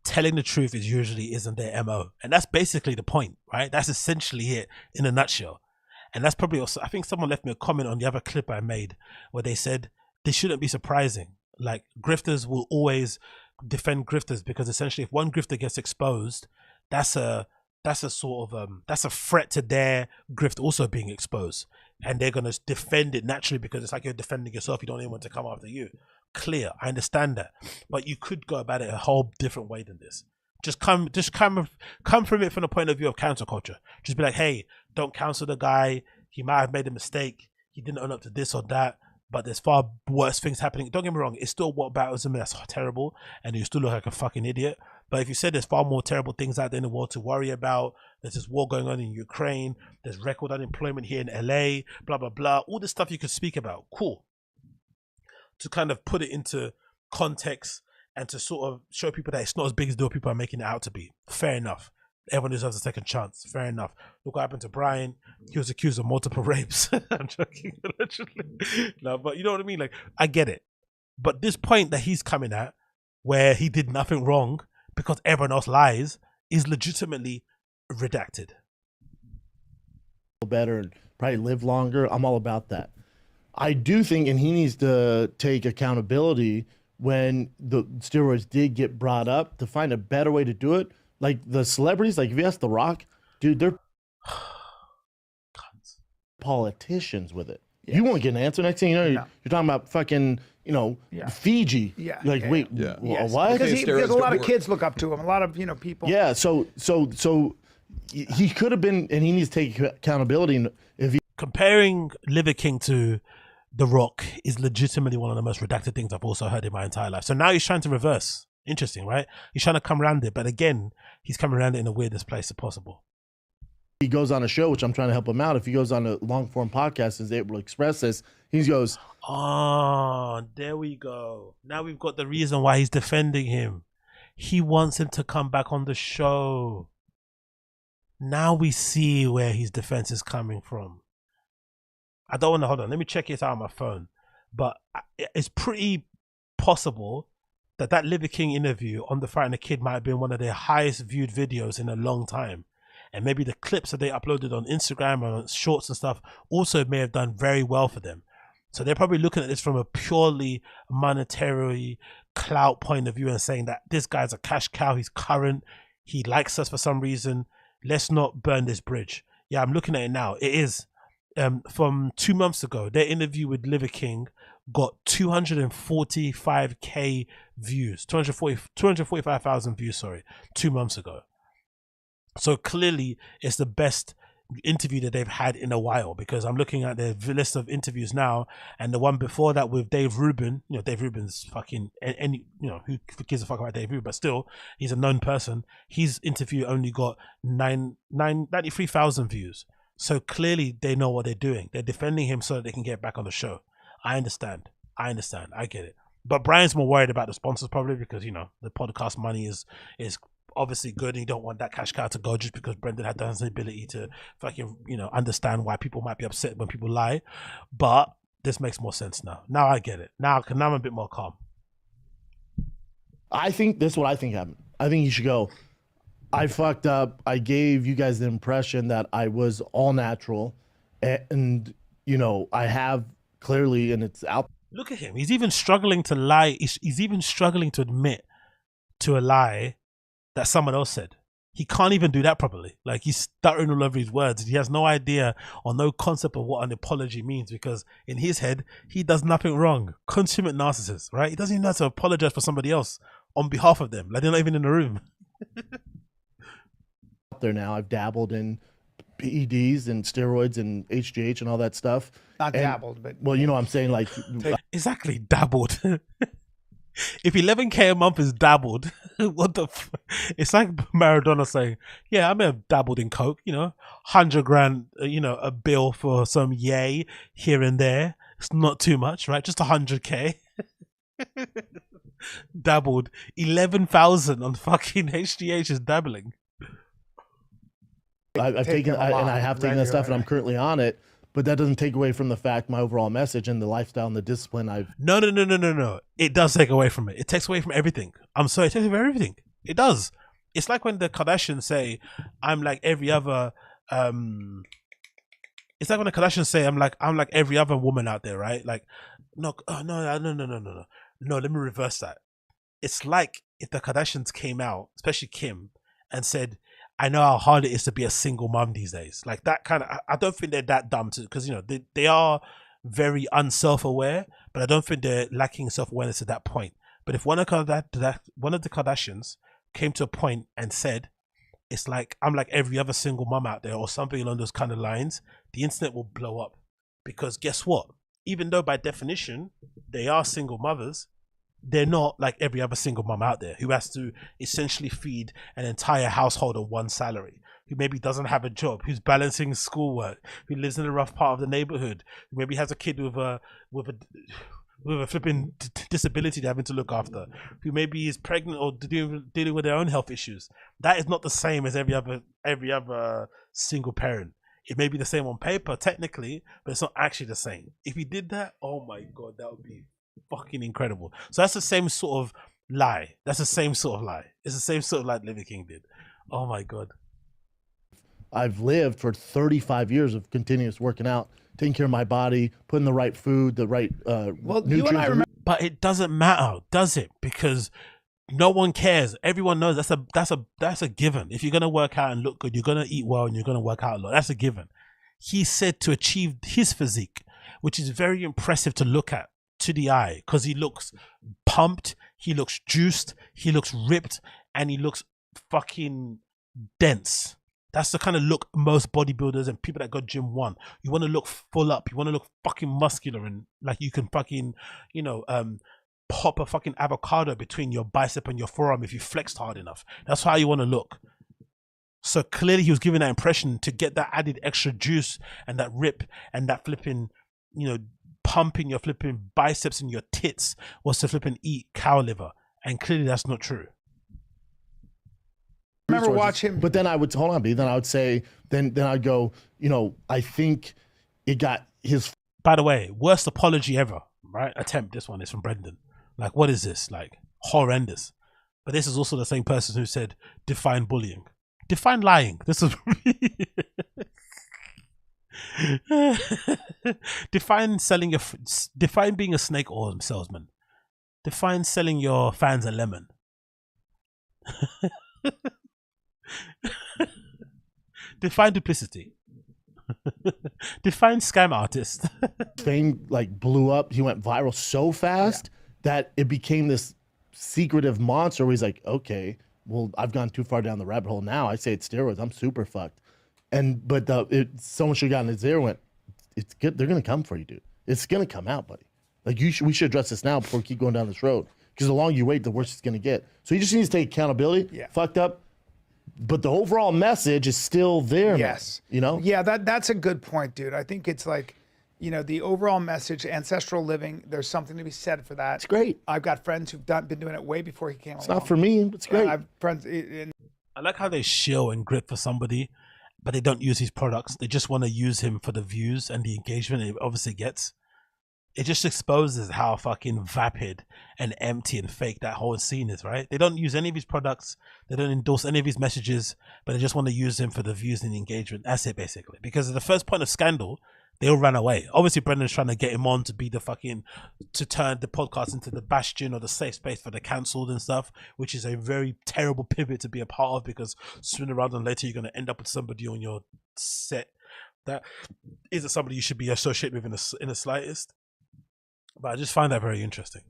Speaker 1: Telling the truth is usually isn't their MO. And that's basically the point, right? That's essentially it in a nutshell. And that's probably also, I think someone left me a comment on the other clip I made where they said, this shouldn't be surprising. Like, grifters will always defend grifters, because essentially if one grifter gets exposed, that's a sort of, that's a threat to their grift also being exposed. And they're going to defend it naturally, because it's like you're defending yourself. You don't even want to come after you. Clear, I understand that, but you could go about it a whole different way than this. Just come from it from the point of view of cancel culture. Just be like, hey, don't cancel the guy. He might have made a mistake. He didn't own up to this or that. but there's far worse things happening. Don't get me wrong, it's still what battles him, that's terrible, and you still look like a fucking idiot. But if you said there's far more terrible things out there in the world to worry about, there's this war going on in Ukraine, there's record unemployment here in LA, blah, blah, blah, all this stuff you could speak about, cool. To kind of put it into context and to sort of show people that it's not as big as the people are making it out to be. Fair enough. Everyone deserves a second chance. Fair enough. Look what happened to Brian. He was accused of multiple rapes. I'm joking, allegedly. No, but you know what I mean? Like, I get it. But this point that he's coming at, where he did nothing wrong because everyone else lies, is legitimately redacted.
Speaker 10: Better and probably live longer. I'm all about that. I do think, and he needs to take accountability when the steroids did get brought up to find a better way to do it. Like the celebrities, like if you ask The Rock, dude, they're politicians with it. Yes. You won't get an answer. Next thing you know, you're talking about fucking, Fiji.
Speaker 9: Yeah.
Speaker 10: Like, wait,
Speaker 9: Yes.
Speaker 10: what?
Speaker 9: Because a lot of kids look up to him. A lot of, people.
Speaker 10: Yeah. So he could have been, and he needs to take accountability. If he
Speaker 1: comparing Liver King to The Rock is legitimately one of the most redacted things I've also heard in my entire life. So now he's trying to reverse. Interesting, right? He's trying to come around it, but again, he's coming around it in the weirdest place possible.
Speaker 10: He goes on a show, which I'm trying to help him out. If he goes on a long form podcast and is able to express this, he goes,
Speaker 1: "Oh, there we go. Now we've got the reason why he's defending him. He wants him to come back on the show. Now we see where his defense is coming from." I don't want to, hold on, let me check it out on my phone. But it's pretty possible that Liver King interview on The Fight and the Kid might have been one of their highest viewed videos in a long time. And maybe the clips that they uploaded on Instagram and on shorts and stuff also may have done very well for them. So they're probably looking at this from a purely monetary clout point of view and saying that this guy's a cash cow, he's current, he likes us for some reason, let's not burn this bridge. Yeah, I'm looking at it now. It is. From 2 months ago, their interview with Liver King got 245k views, 245,000 views, sorry, 2 months ago. So clearly it's the best interview that they've had in a while, because I'm looking at their list of interviews now, and the one before that with Dave Rubin, Dave Rubin's fucking, who gives a fuck about Dave Rubin, but still, he's a known person. His interview only got 93,000 views. So clearly they know what they're doing. They're defending him so that they can get back on the show. I understand. I get it. But Brian's more worried about the sponsors probably because, the podcast money is obviously good, and you don't want that cash cow to go just because Brendan had the ability to fucking, understand why people might be upset when people lie. But this makes more sense now. Now I get it. Now I'm a bit more calm.
Speaker 10: I think this is what I think happened. I think you should go, I fucked up. I gave you guys the impression that I was all natural, and I have clearly, and it's out.
Speaker 1: Look at him. He's even struggling to lie. He's even struggling to admit to a lie that someone else said. He can't even do that properly. Like, he's stuttering all over his words. He has no idea or no concept of what an apology means, because in his head, he does nothing wrong. Consummate narcissist, right? He doesn't even know how to apologize for somebody else on behalf of them. Like, they're not even in the room.
Speaker 10: There now, I've dabbled in PEDs and steroids and HGH and all that stuff.
Speaker 9: Not dabbled, but
Speaker 10: well, I'm saying, like,
Speaker 1: exactly, dabbled. If 11k a month is dabbled, what the it's like Maradona saying, yeah, I may have dabbled in coke, 100 grand, a bill for some yay here and there. It's not too much, right? Just 100k. Dabbled. 11,000 on fucking HGH is dabbling.
Speaker 10: I've taken, and I have taken that stuff, and I'm currently on it, but that doesn't take away from the fact, my overall message and the lifestyle and the discipline I've.
Speaker 1: No. It does take away from it. It takes away from everything. I'm sorry, it takes away from everything. It does. It's like when the Kardashians say, I'm like every other. It's like when the Kardashians say, I'm like every other woman out there, right? Like, no. No, let me reverse that. It's like if the Kardashians came out, especially Kim, and said, I know how hard it is to be a single mom these days. Like that kind of, I don't think they're that dumb to, because they are very unself-aware, but I don't think they're lacking self-awareness to that point. But if one of the Kardashians came to a point and said, it's like I'm like every other single mom out there, or something along those kind of lines, the internet will blow up. Because guess what? even though by definition they are single mothers, they're not like every other single mom out there who has to essentially feed an entire household on one salary, who maybe doesn't have a job, who's balancing schoolwork, who lives in a rough part of the neighborhood, who maybe has a kid with a flipping disability they're having to look after, who maybe is pregnant or dealing with their own health issues. That is not the same as every other single parent. It may be the same on paper technically, but it's not actually the same. If he did that, oh my god, that would be fucking incredible. So that's the same sort of lie. That's the same sort of lie. It's the same sort of lie Liver King did. Oh my god.
Speaker 10: I've lived for 35 years of continuous working out, taking care of my body, putting the right food, the right nutrients.
Speaker 9: You and I remember.
Speaker 1: But it doesn't matter, does it? Because no one cares. Everyone knows that's a given. If you're gonna work out and look good, you're gonna eat well and you're gonna work out a lot. That's a given. He said to achieve his physique, which is very impressive to look at to the eye, because he looks pumped, he looks juiced, he looks ripped, and he looks fucking dense. That's the kind of look most bodybuilders and people that got gym want. You want to look full up. You want to look fucking muscular and like you can fucking, pop a fucking avocado between your bicep and your forearm if you flexed hard enough. That's how you want to look. So clearly he was giving that impression to get that added extra juice and that rip and that flipping, pumping your flipping biceps and your tits was to flipping eat cow liver. And clearly that's not true.
Speaker 9: Remember watching,
Speaker 10: but then I would hold on, B. Then I would say, then I'd go, I think it got his.
Speaker 1: By the way, worst apology ever, right? Attempt. This one is from Brendan. Like, what is this? Like, horrendous. But this is also the same person who said, define bullying, define lying. This is define define being a snake oil salesman. Define selling your fans a lemon. Define duplicity. Define scam artist.
Speaker 10: Fame blew up. He went viral so fast that it became this secretive monster where he's like, okay, well, I've gone too far down the rabbit hole now. I say it's steroids. I'm super fucked. But someone should have gotten his ear and went, it's good. They're gonna come for you, dude. It's gonna come out, buddy. We should address this now before we keep going down this road. Because the longer you wait, the worse it's gonna get. So he just needs to take accountability.
Speaker 9: Yeah.
Speaker 10: Fucked up. But the overall message is still there,
Speaker 9: yes.
Speaker 10: man.
Speaker 9: Yeah, that's a good point, dude. I think it's the overall message, ancestral living, there's something to be said for that.
Speaker 10: It's great.
Speaker 9: I've got friends who've been doing it way before he came along.
Speaker 10: It's not for me, but it's great.
Speaker 9: I have friends.
Speaker 1: I like how they shill and grip for somebody, but they don't use his products. They just want to use him for the views and the engagement it obviously gets. It just exposes how fucking vapid and empty and fake that whole scene is, right? They don't use any of his products. They don't endorse any of his messages, but they just want to use him for the views and the engagement. That's it, basically. Because at the first point of scandal, they all ran away. Obviously, Brendan's trying to get him on to be to turn the podcast into the bastion or the safe space for the cancelled and stuff, which is a very terrible pivot to be a part of, because sooner rather than later, you're going to end up with somebody on your set that isn't somebody you should be associated with in the slightest. But I just find that very interesting.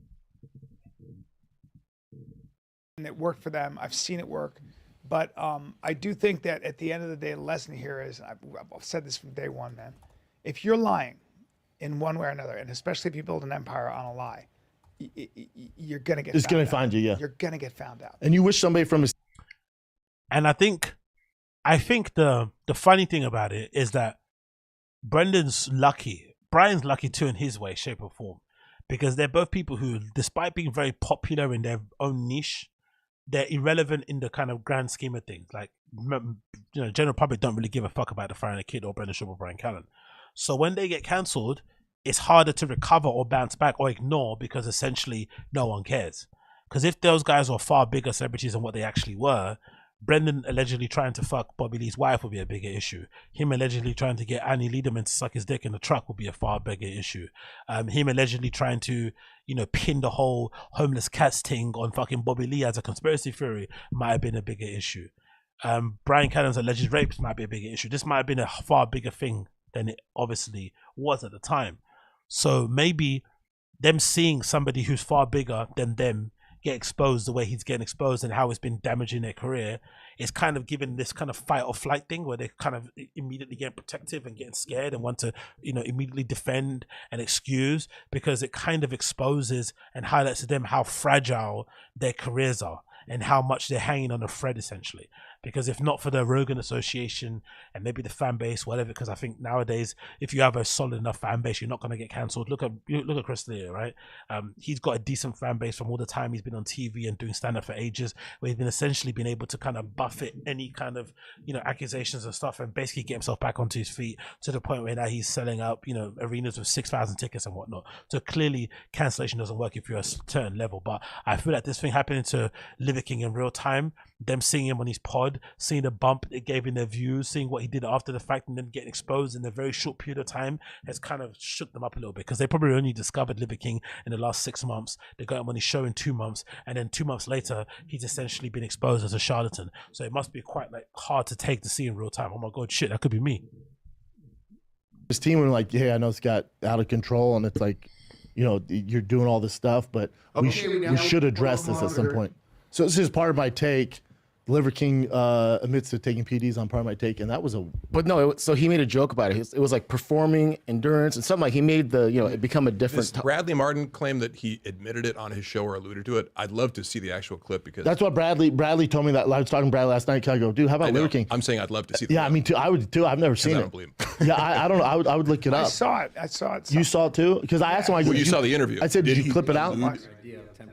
Speaker 9: And it worked for them. I've seen it work. But I do think that at the end of the day, the lesson here is, I've said this from day one, man. If you're lying in one way or another, and especially if you build an empire on a lie, you're going to get
Speaker 10: It's going to find you, yeah.
Speaker 9: You're going to get found out.
Speaker 10: And you wish somebody from his...
Speaker 1: And I think the funny thing about it is that Brian's lucky too in his way, shape or form. Because they're both people who, despite being very popular in their own niche, they're irrelevant in the kind of grand scheme of things. Like, general public don't really give a fuck about the Firing a Kid or Brendan Schaub or Brian Callen. So when they get cancelled, it's harder to recover or bounce back or ignore, because essentially no one cares. Because if those guys were far bigger celebrities than what they actually were, Brendan allegedly trying to fuck Bobby Lee's wife would be a bigger issue. Him allegedly trying to get Annie Lederman to suck his dick in the truck would be a far bigger issue. Him allegedly trying to, pin the whole homeless cats thing on fucking Bobby Lee as a conspiracy theory might have been a bigger issue. Brian Callen's alleged rapes might be a bigger issue. This might have been a far bigger thing than it obviously was at the time. So maybe them seeing somebody who's far bigger than them get exposed the way he's getting exposed and how it's been damaging their career it's kind of given this kind of fight or flight thing where they kind of immediately get protective and getting scared and want to, you know, immediately defend and excuse, because it kind of exposes and highlights to them how fragile their careers are and how much they're hanging on a thread, essentially. Because if not for the Rogan Association and maybe the fan base, whatever, because I think nowadays, if you have a solid enough fan base, you're not going to get cancelled. Look at Chris D'Elia, right? He's got a decent fan base from all the time he's been on TV and doing stand-up for ages, where he's been essentially been able to kind of buffet any kind of, you know, accusations and stuff, and basically get himself back onto his feet to the point where now he's selling out, you know, arenas with 6,000 tickets and whatnot. So clearly cancellation doesn't work if you're a certain level. But I feel like this thing happening to Liver King in real time, them seeing him on his pod, seeing the bump it gave in their views, seeing what he did after the fact, and then getting exposed in a very short period of time has kind of shook them up a little bit, because they probably only discovered Liver King in the last 6 months. They got him on his show in 2 months, and then 2 months later he's essentially been exposed as a charlatan. So it must be quite like hard to take to see in real time. Oh my god, shit, that could be me.
Speaker 10: His team were like, hey, I know it's got out of control, and it's like, you know, you're doing all this stuff, but we should address this at some point. So this is part of my take. Liver King admits to taking PDs on Part of My Take, and that was a...
Speaker 12: But no, so he made a joke about it. It was like performing endurance and something like he made the, you know, it become a different...
Speaker 11: Bradley Martyn claimed that he admitted it on his show or alluded to it. I'd love to see the actual clip, because...
Speaker 10: That's what Bradley told me. That I was talking to Bradley last night. I go, dude, how about Liver King?
Speaker 11: I'm saying I'd love to see the
Speaker 10: Yeah, I mean, too. I would too. I've never seen it.
Speaker 11: I don't believe him.
Speaker 10: Yeah, I don't know. I would look it up.
Speaker 9: I saw it.
Speaker 10: You saw it too? Because I asked him,
Speaker 11: Well, you saw the interview.
Speaker 10: I said, did you clip it out?
Speaker 13: Idea of 10%,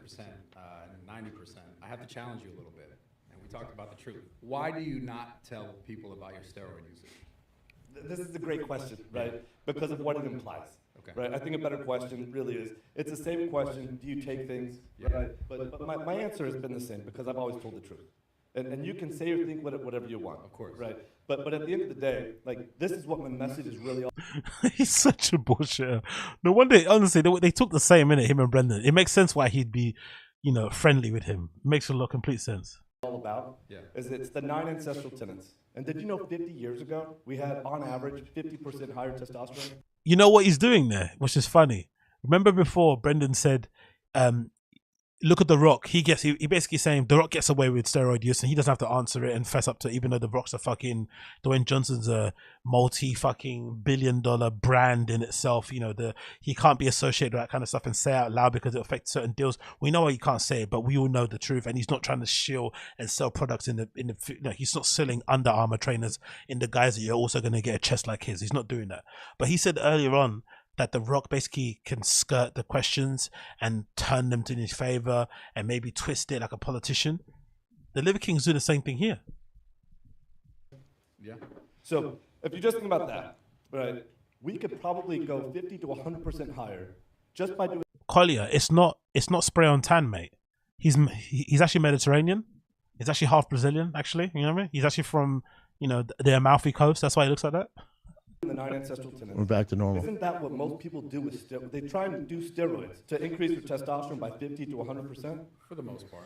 Speaker 13: 90%. I have to challenge you a little bit, and we talked about the truth. Why do you not tell people about your steroid usage?
Speaker 14: This is a great question, right? Because of what it implies. Okay. Right? I think a better question really is, it's the same question, do you take things? Yeah. Right? But my answer has been the same, because I've always told the truth. And you can say or think whatever you want, of course. Right? But at the end of the day, like, this is what my message is really all
Speaker 1: He's such a bullshitter. No wonder, honestly, they took the same in it, him and Brendan. It makes sense why he'd be, you know, friendly with him. It makes a lot of complete sense.
Speaker 14: about is it's the 9 ancestral tenets. And did you know 50 years ago, we had on average 50% higher testosterone?
Speaker 1: You know what he's doing there, which is funny. Remember before Brendan said, look at The Rock. He basically saying The Rock gets away with steroid use and he doesn't have to answer it and fess up to it, even though The Rock's a fucking, Dwayne Johnson's a multi-fucking billion-dollar brand in itself. You know, he can't be associated with that kind of stuff and say out loud because it affects certain deals. We know he can't say it, but we all know the truth. And he's not trying to shield and sell products in the you know, he's not selling Under Armour trainers in the guys that you're also going to get a chest like his. He's not doing that. But he said earlier on that The Rock basically can skirt the questions and turn them to his favor and maybe twist it like a politician. The Liver Kings do the same thing here.
Speaker 14: Yeah. So if you just think about that, right, we could probably go 50 to 100% higher just by doing.
Speaker 1: Collier, it's not spray on tan, mate. He's actually Mediterranean. He's actually half Brazilian, actually. You know what I mean? He's actually from, you know, the Amalfi Coast. That's why he looks like that.
Speaker 14: The 9 ancestral tenets.
Speaker 10: We're back to normal.
Speaker 14: Isn't that what most people do with steroids? They try and do steroids to increase their testosterone by 50 to 100%?
Speaker 13: For the most part.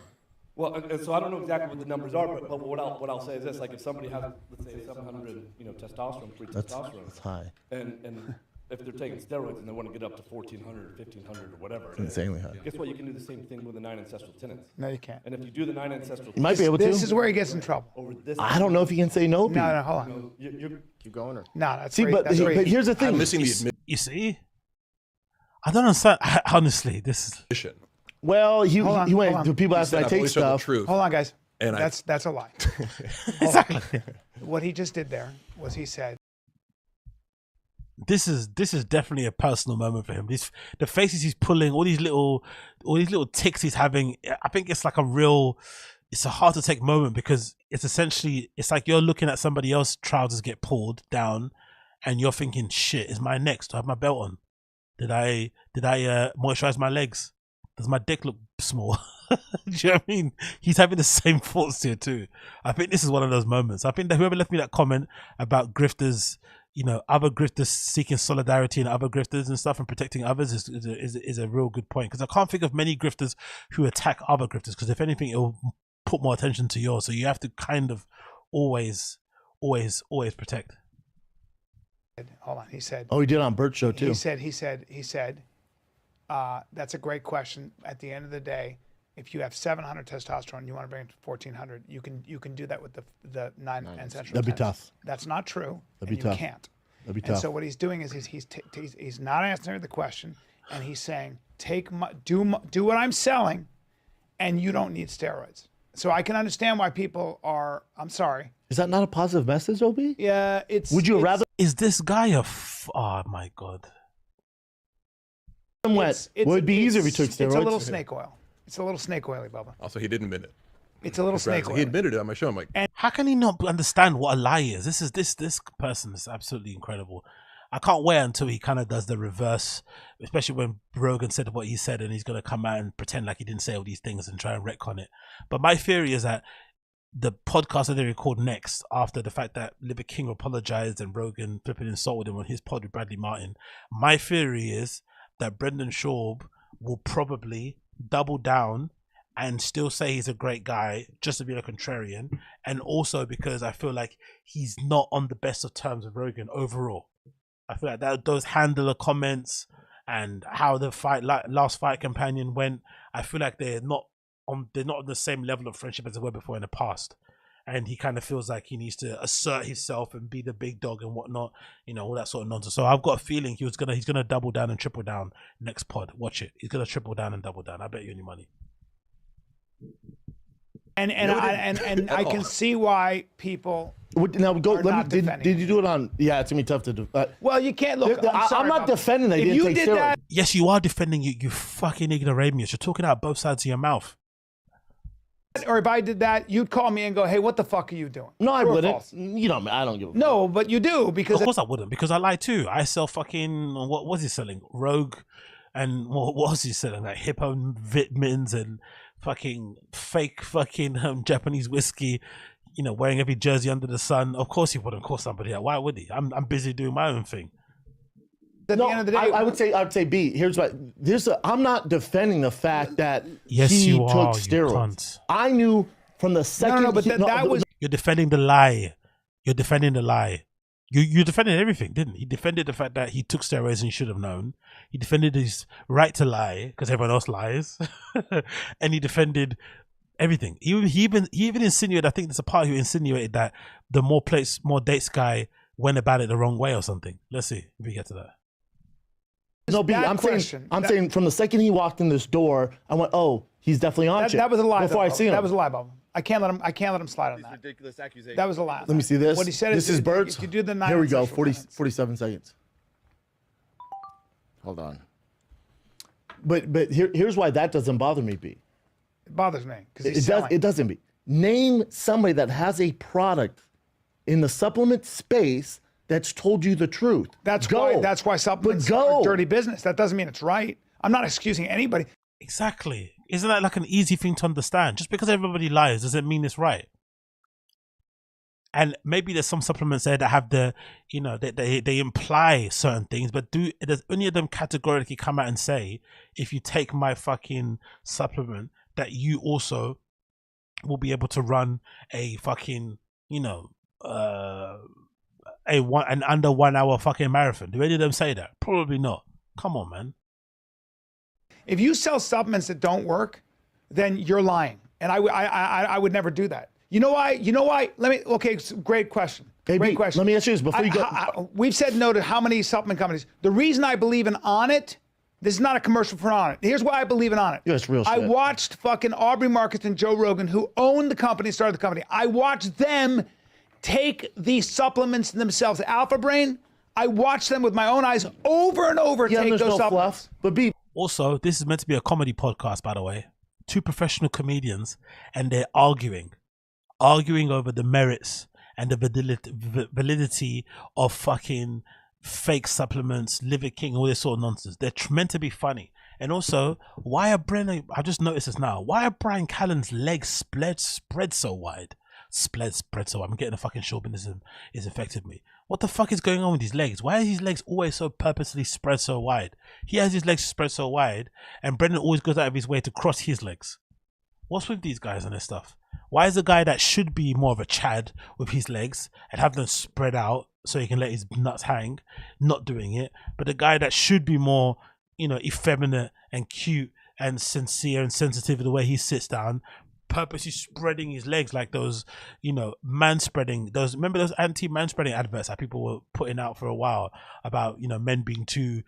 Speaker 14: Well, and so I don't know exactly what the numbers are, but what I'll say is this: like if somebody has, let's say, 700, you know, testosterone, free testosterone,
Speaker 10: that's high.
Speaker 14: And if they're taking steroids and they want to get up to 1,400, 1,500, or whatever,
Speaker 10: It's insanely high.
Speaker 14: Guess what? You can do the same thing with the 9 ancestral tenets.
Speaker 9: No, you can't.
Speaker 14: And if you do the 9 ancestral,
Speaker 10: You might be able to.
Speaker 9: This is where he gets in trouble.
Speaker 14: over this.
Speaker 10: I don't know if you can say no. Pete.
Speaker 9: No, hold on.
Speaker 14: Keep going, or
Speaker 9: No, that's
Speaker 10: See,
Speaker 9: great.
Speaker 10: but
Speaker 9: That's great.
Speaker 10: here's the thing.
Speaker 11: I'm missing the admission.
Speaker 1: You see? I don't understand. Honestly, this is...
Speaker 10: Well, he
Speaker 9: hold
Speaker 10: went
Speaker 9: on.
Speaker 10: to people ask I take stuff.
Speaker 14: truth.
Speaker 9: Hold on, guys.
Speaker 11: And
Speaker 9: that's a lie.
Speaker 1: Exactly.
Speaker 9: What he just did there was he said,
Speaker 1: This is definitely a personal moment for him. The faces he's pulling, all these little ticks he's having. I think it's like it's a hard to take moment because it's essentially, it's like you're looking at somebody else's trousers get pulled down, and you're thinking, shit, is mine next? Do I have my belt on? Did I moisturize my legs? Does my dick look small? Do you know what I mean? He's having the same thoughts here too. I think this is one of those moments. I think that whoever left me that comment about grifters, you know, other grifters seeking solidarity and other grifters and stuff and protecting others is a real good point, because I can't think of many grifters who attack other grifters, because if anything, it will put more attention to yours. So you have to kind of always protect.
Speaker 9: hold on, he said,
Speaker 10: Oh, he did on Bert's show too.
Speaker 9: he said, that's a great question. At the end of the day, if you have 700 testosterone, you want to bring it to 1400. You can do that with the 9 ancestral.
Speaker 10: That'd be
Speaker 9: tenets.
Speaker 10: tough.
Speaker 9: That's not true.
Speaker 10: That'd be
Speaker 9: and
Speaker 10: tough.
Speaker 9: You can't.
Speaker 10: That'd be
Speaker 9: And
Speaker 10: tough.
Speaker 9: so what he's doing is he's not answering the question, and he's saying do what I'm selling, and you don't need steroids. So I can understand why people are. I'm sorry.
Speaker 10: Is that not a positive message, Ob?
Speaker 9: Yeah, it's.
Speaker 10: Would you rather?
Speaker 1: Is this guy oh my god.
Speaker 10: Would it be easier if he took steroids?
Speaker 9: It's a little snake oil. It's a little snake oily, Bubba.
Speaker 11: Also, he didn't admit it.
Speaker 9: It's a little snake oil.
Speaker 11: He admitted it on my show. I'm like,
Speaker 1: How can he not understand what a lie is? This person is absolutely incredible. I can't wait until he kind of does the reverse, especially when Rogan said what he said, and he's going to come out and pretend like he didn't say all these things and try and retcon it. But my theory is that the podcast that they record next, after the fact that Liver King apologized and Rogan flipping insulted him on his pod with Bradley Martyn, my theory is that Brendan Schaub will probably double down and still say he's a great guy just to be a contrarian, and also because I feel like he's not on the best of terms with Rogan overall. I feel like those handler comments and how the last fight companion went, I feel like they're not on the same level of friendship as they were before in the past. And he kind of feels like he needs to assert himself and be the big dog and whatnot, all that sort of nonsense. So I've got a feeling he's gonna double down and triple down next pod. Watch it. He's gonna triple down and double down. I bet you any money.
Speaker 9: And I can see why people.
Speaker 10: Now go.
Speaker 9: Not
Speaker 10: Did you do it on? Yeah, it's gonna be tough to do.
Speaker 9: Well, you can't look.
Speaker 10: I'm not defending that.
Speaker 9: If you did that,
Speaker 1: yes, you are defending you fucking ignoramus. You're talking out both sides of your mouth.
Speaker 9: or if I did that, you'd call me and go, "Hey, what the fuck are you doing?"
Speaker 10: No, I
Speaker 9: True or
Speaker 10: wouldn't.
Speaker 9: false?
Speaker 10: You know, I don't give a.
Speaker 9: No, but you do because.
Speaker 1: Of course I wouldn't, because I lie too. I sell fucking, what was he selling? Rogue, and what was he selling? Like hippo vitamins and fucking fake fucking Japanese whiskey. You know, wearing every jersey under the sun. Of course he wouldn't call somebody out. Why would he? I'm busy doing my own thing.
Speaker 9: At the end of the day,
Speaker 10: I would say B. Here's what. I'm not defending the fact that
Speaker 1: Yes,
Speaker 10: he
Speaker 1: you
Speaker 10: took
Speaker 1: are, you
Speaker 10: steroids.
Speaker 1: cunt.
Speaker 10: I knew from the second.
Speaker 1: You're defending the lie. You're defending the lie. You defended everything, didn't he? He defended the fact that he took steroids and he should have known. He defended his right to lie because everyone else lies, and he defended everything. He even insinuated. I think there's a part who insinuated that the more dates guy went about it the wrong way or something. Let's see if we get to that.
Speaker 10: No, B. I'm saying from the second he walked in this door, I went, oh, he's definitely on shit.
Speaker 9: That was a lie.
Speaker 10: Before I see him.
Speaker 9: That was a lie, Bob. I can't let him slide on that.
Speaker 11: Ridiculous accusation.
Speaker 9: That was a lie.
Speaker 10: Let me see this.
Speaker 9: What he said
Speaker 10: this is Birds.
Speaker 9: If you do the 9
Speaker 10: Here we go.
Speaker 9: ancestral
Speaker 10: 47 seconds. Hold on. But here's why that doesn't bother me, B.
Speaker 9: It bothers me because
Speaker 10: It doesn't, B. Name somebody that has a product in the supplement space that's told you the truth.
Speaker 9: That's why supplements are dirty business. That doesn't mean it's right. I'm not excusing anybody.
Speaker 1: Exactly. Isn't that like an easy thing to understand? Just because everybody lies doesn't mean it's right. And maybe there's some supplements there that have they imply certain things, but does any of them categorically come out and say, if you take my fucking supplement, that you also will be able to run a fucking, an under 1 hour fucking marathon? Do any of them say that? Probably not. Come on, man.
Speaker 9: If you sell supplements that don't work, then you're lying, and I would never do that. You know why? Okay, great question. Great question.
Speaker 10: Let me ask you this before you go.
Speaker 9: We've said no to how many supplement companies. The reason I believe in Onnit, this is not a commercial for Onnit. Here's why I believe in Onnit.
Speaker 10: Yeah, it's real
Speaker 9: I
Speaker 10: shit.
Speaker 9: watched fucking Aubrey Marcus and Joe Rogan, who owned the company, started the company. I watched them take these supplements themselves. Alpha Brain, I watched them with my own eyes over and over take those supplements.
Speaker 10: Fluff, but B.
Speaker 1: Also, this is meant to be a comedy podcast, by the way. 2 professional comedians, and they're arguing over the merits and the validity of fucking fake supplements, Liver King, all this sort of nonsense. They're meant to be funny. And also, why are I just noticed this now. Why are Brian Callen's legs spread so wide? Spread so wide. I'm getting a fucking chauvinism. It's affected me. What the fuck is going on with his legs? Why are his legs always so purposely spread so wide? He has his legs spread so wide, and Brendan always goes out of his way to cross his legs. What's with these guys and their stuff? Why is the guy that should be more of a Chad with his legs and have them spread out so he can let his nuts hang, not doing it? But the guy that should be more, effeminate and cute and sincere and sensitive in the way he sits down, purposely spreading his legs like those, man spreading. Remember those anti-man spreading adverts that people were putting out for a while about, men being too,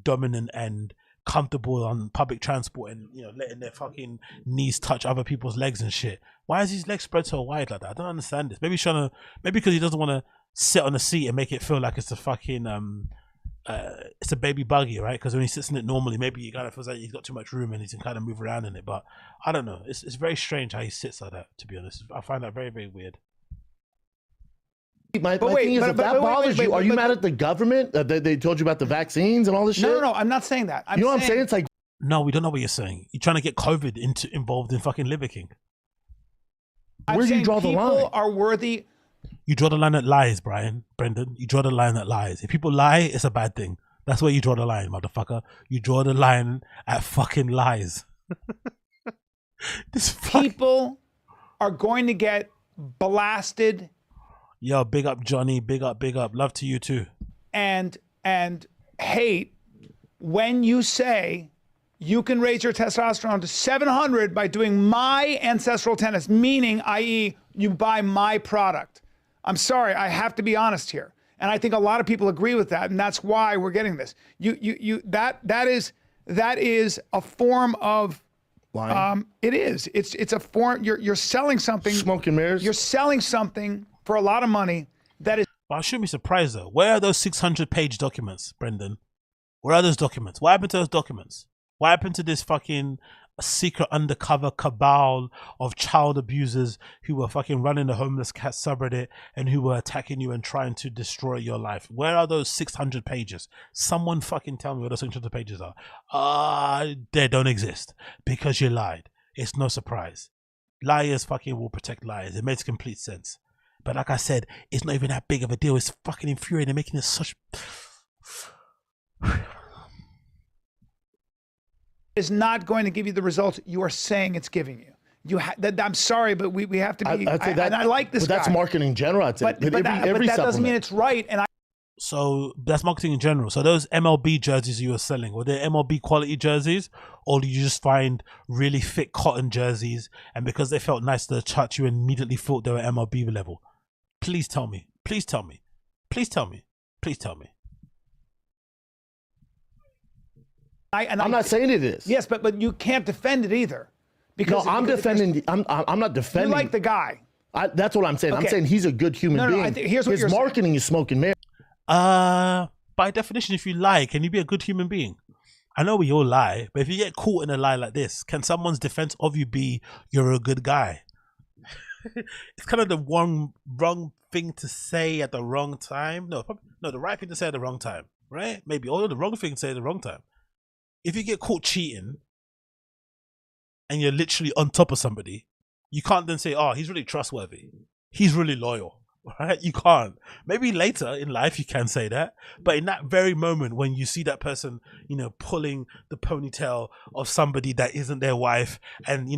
Speaker 1: dominant and comfortable on public transport and letting their fucking knees touch other people's legs and shit. Why is his legs spread so wide like that? I don't understand this. Maybe because he doesn't want to sit on a seat and make it feel like it's a fucking it's a baby buggy, right? Because when he sits in it normally, maybe he kind of feels like he's got too much room and he can kind of move around in it. But I don't know. It's very strange how he sits like that, to be honest. I find that very, very weird.
Speaker 10: My thing is, if that bothers you, are you mad at the government? They told you about the vaccines and all this shit?
Speaker 9: No, I'm not saying that.
Speaker 10: You know what I'm saying? It's like,
Speaker 1: no, we don't know what you're saying. You're trying to get COVID involved in fucking Liver King.
Speaker 10: Where do you draw the line?
Speaker 9: People are worthy.
Speaker 1: You draw the line at lies, Brendan. You draw the line at lies. If people lie, it's a bad thing. That's where you draw the line, motherfucker. You draw the line at fucking lies.
Speaker 9: People are going to get blasted.
Speaker 1: Yo, big up, Johnny. Big up. Love to you too.
Speaker 9: And hate when you say you can raise your testosterone to 700 by doing my ancestral tenets, meaning, i.e., you buy my product. I'm sorry, I have to be honest here. And I think a lot of people agree with that, and that's why we're getting this. That is a form of lying. It is. It's a form. You're selling something.
Speaker 10: Smoke and mirrors.
Speaker 9: You're selling something for a lot of money that is.
Speaker 1: Well, I shouldn't be surprised though. Where are those 600-page documents, Brendan? Where are those documents? What happened to those documents? What happened to this fucking secret undercover cabal of child abusers who were fucking running the homeless cat subreddit and who were attacking you and trying to destroy your life? Where are those 600 pages? Someone fucking tell me where those 600 pages are. They don't exist because you lied. It's no surprise. Liars fucking will protect liars. It makes complete sense. But like I said, it's not even that big of a deal. It's fucking infuriating. They're making it such...
Speaker 9: is not going to give you the results you are saying it's giving you. I'm sorry, but we have to be. I like this guy.
Speaker 10: That's marketing in general. I'd say.
Speaker 9: But that doesn't mean it's right. And
Speaker 1: So that's marketing in general. So those MLB jerseys you were selling, were they MLB quality jerseys, or did you just find really thick cotton jerseys, and because they felt nice to the touch, you immediately thought they were MLB level? Please tell me. Please tell me. Please tell me. Please tell me.
Speaker 10: I'm not saying it is.
Speaker 9: Yes, but you can't defend it either.
Speaker 10: Because I'm defending. I'm not defending.
Speaker 9: You like the guy.
Speaker 10: That's what I'm saying. Okay. I'm saying he's a good human being.
Speaker 9: Here's what
Speaker 10: his marketing is smoking mirrors.
Speaker 1: By definition, if you lie, can you be a good human being? I know we all lie, but if you get caught in a lie like this, can someone's defense of you be you're a good guy? It's kind of the wrong thing to say at the wrong time. No, the right thing to say at the wrong time, right? Maybe, or the wrong thing to say at the wrong time. If you get caught cheating and you're literally on top of somebody, you can't then say, oh, he's really trustworthy. He's really loyal, right? You can't. Maybe later in life you can say that. But in that very moment when you see that person, pulling the ponytail of somebody that isn't their wife and,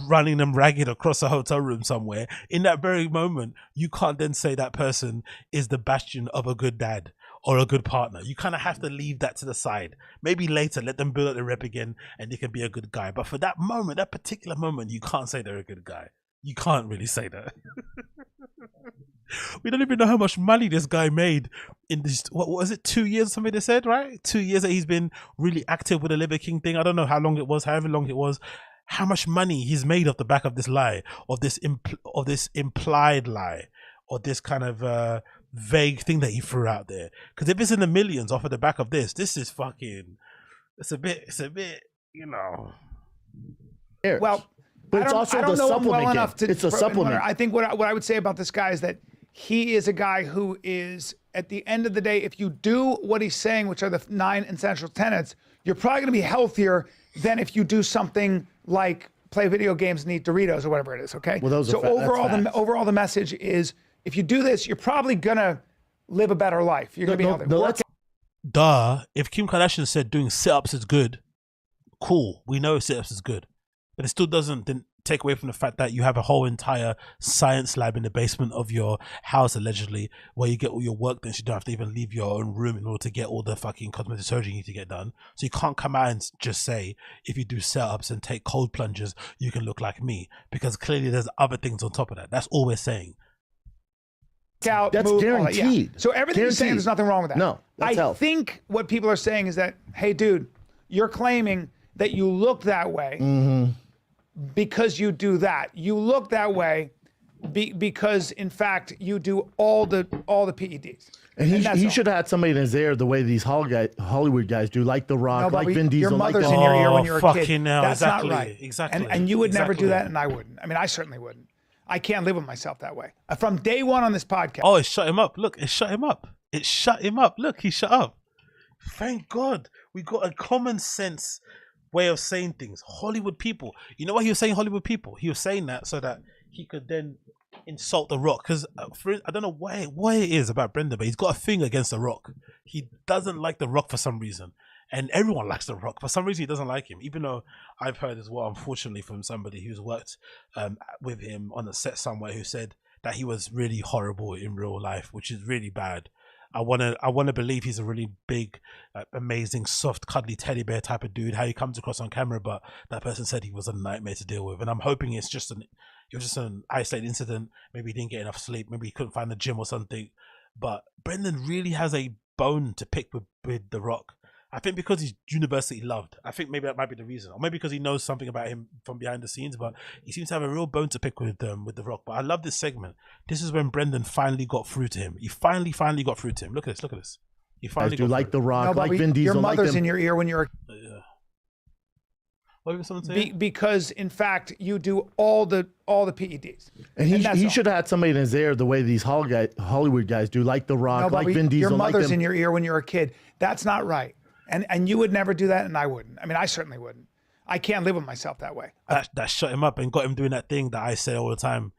Speaker 1: running them ragged across a hotel room somewhere, in that very moment, you can't then say that person is the bastion of a good dad or a good partner. You kind of have to leave that to the side. Maybe later, let them build up the rep again and they can be a good guy. But for that moment, that particular moment, you can't say they're a good guy. You can't really say that. We don't even know how much money this guy made in this, what was it, 2 years, something they said, right? 2 years that he's been really active with the Liver King thing. I don't know how long it was, however long it was. How much money he's made off the back of this lie, of this implied lie, or this kind of vague thing that he threw out there. Because if it's in the millions off of the back of this is fucking, it's a bit,
Speaker 9: Well,
Speaker 10: but it's also the supplement. It's a supplement.
Speaker 9: I think what I would say about this guy is that he is a guy who is, at the end of the day, if you do what he's saying, which are the 9 essential tenets, you're probably going to be healthier than if you do something like play video games and eat Doritos or whatever it is. Okay.
Speaker 10: Well, those
Speaker 9: so overall, the message is, if you do this, you're probably gonna live a better life. You're gonna be healthy.
Speaker 1: If Kim Kardashian said doing sit-ups is good, cool. We know sit-ups is good, but it still doesn't then take away from the fact that you have a whole entire science lab in the basement of your house, allegedly, where you get all your work done. So you don't have to even leave your own room in order to get all the fucking cosmetic surgery you need to get done. So you can't come out and just say, if you do setups and take cold plunges, you can look like me, because clearly there's other things on top of that. That's all we're saying.
Speaker 9: Out,
Speaker 10: that's
Speaker 9: move,
Speaker 10: guaranteed.
Speaker 9: So everything you're saying, there's nothing wrong with that.
Speaker 10: No, that's
Speaker 9: I
Speaker 10: health.
Speaker 9: think what people are saying is that, hey, dude, you're claiming that you look that way because you do that. You look that way because, in fact, you do all the PEDs.
Speaker 10: And he should have had somebody in his ear the way these Hollywood guys do, like The Rock, like Vin Diesel.
Speaker 9: Your mother's
Speaker 10: like
Speaker 9: in your ear when you're a kid.
Speaker 1: Hell,
Speaker 9: That's
Speaker 1: exactly,
Speaker 9: not right.
Speaker 1: Exactly.
Speaker 9: And you would never do that, and I wouldn't. I mean, I certainly wouldn't. I can't live with myself that way. From day one on this podcast.
Speaker 1: Oh, it shut him up. Look, it shut him up. It shut him up. Look, he shut up. Thank God. We got a common sense way of saying things. Hollywood people. You know why he was saying Hollywood people? He was saying that so that he could then insult The Rock. Because I don't know why it is about Brendan, but he's got a thing against The Rock. He doesn't like The Rock for some reason. And everyone likes The Rock. For some reason, he doesn't like him. Even though I've heard as well, unfortunately, from somebody who's worked with him on a set somewhere, who said that he was really horrible in real life, which is really bad. I wanna believe he's a really big, amazing, soft, cuddly teddy bear type of dude. How he comes across on camera, but that person said he was a nightmare to deal with. And I'm hoping it was just an isolated incident. Maybe he didn't get enough sleep. Maybe he couldn't find the gym or something. But Brendan really has a bone to pick with The Rock. I think because he's universally loved. I think maybe that might be the reason, or maybe because he knows something about him from behind the scenes. But he seems to have a real bone to pick with The Rock. But I love this segment. This is when Brendan finally got through to him. He finally got through to him. Look at this. Look at this. He finally got
Speaker 10: like
Speaker 1: through.
Speaker 10: The Rock,
Speaker 9: No,
Speaker 10: like Vin Diesel.
Speaker 9: Your mother's
Speaker 10: like
Speaker 9: in your ear when you're.
Speaker 1: What was someone saying?
Speaker 9: Because in fact you do all the PEDs.
Speaker 10: And he should have had somebody in his ear the way these Hollywood guys do, like The Rock, like Vin Diesel.
Speaker 9: Your mother's
Speaker 10: like
Speaker 9: in your ear when you're a kid. That's not right. And you would never do that, and I wouldn't. I mean, I certainly wouldn't. I can't live with myself that way.
Speaker 1: That shut him up and got him doing that thing that I say all the time.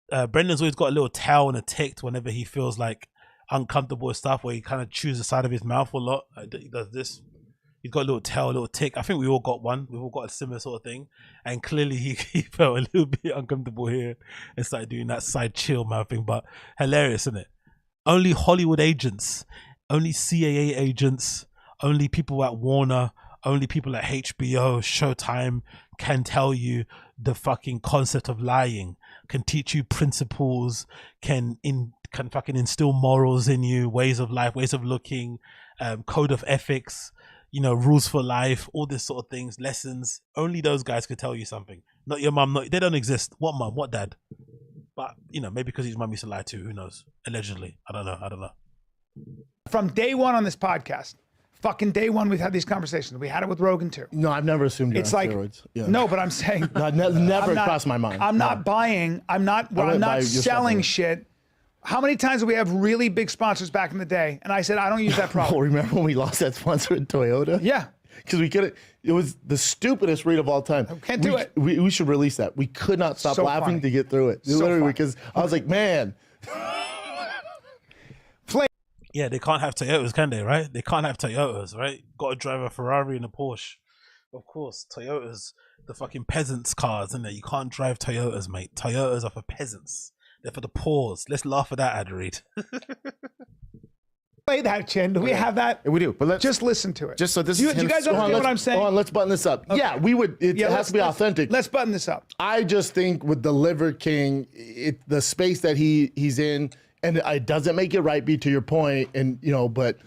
Speaker 1: Brendan's always got a little tail and a tick whenever he feels like uncomfortable with stuff, where he kind of chews the side of his mouth a lot. He does this. He's got a little tail, a little tick. I think we all got one. We've all got a similar sort of thing. And clearly he felt a little bit uncomfortable here and started doing that side chill mouth thing. But hilarious, isn't it? Only Hollywood agents, only CAA agents, only people at Warner, only people at HBO, Showtime can tell you the fucking concept of lying, can teach you principles, can fucking instill morals in you, ways of life, ways of looking, code of ethics, rules for life, all this sort of things, lessons. Only those guys could tell you something. Not your mum. They don't exist. What mum? What dad? But maybe because his mum used to lie too. Who knows? Allegedly. I don't know.
Speaker 9: From day one on this podcast. Fucking day one, we've had these conversations. We had it with Rogan too.
Speaker 10: No, I've never assumed you're
Speaker 9: it's
Speaker 10: on
Speaker 9: like
Speaker 10: steroids. Yeah.
Speaker 9: No, but I'm saying
Speaker 10: no, never crossed my mind.
Speaker 9: I'm not buying. I'm not selling shit. How many times did we have really big sponsors back in the day? And I said I don't use that product.
Speaker 10: Well, remember when we lost that sponsor in Toyota?
Speaker 9: Yeah.
Speaker 10: Because we couldn't. It was the stupidest read of all time.
Speaker 9: Can't do it.
Speaker 10: We should release that. We could not stop laughing to get through it. Literally, because I was like, man.
Speaker 1: Yeah, they can't have Toyotas, can they, right? They can't have Toyotas, right? Got to drive a Ferrari and a Porsche. Of course, Toyotas, the fucking peasants' cars, isn't there? You can't drive Toyotas, mate. Toyotas are for peasants. They're for the poor. Let's laugh at that, ad read.
Speaker 9: Play that, Chin. Do we have that?
Speaker 12: Yeah, we do, but let's
Speaker 9: just listen to it.
Speaker 12: Just so this
Speaker 9: do
Speaker 12: is
Speaker 9: you guys understand what I'm saying?
Speaker 10: Hold on, let's button this up. Okay. Yeah, we would. It has to be authentic.
Speaker 9: Let's button this up.
Speaker 10: I just think with the Liver King, the space that he's in, and it doesn't make it right, to your point, and but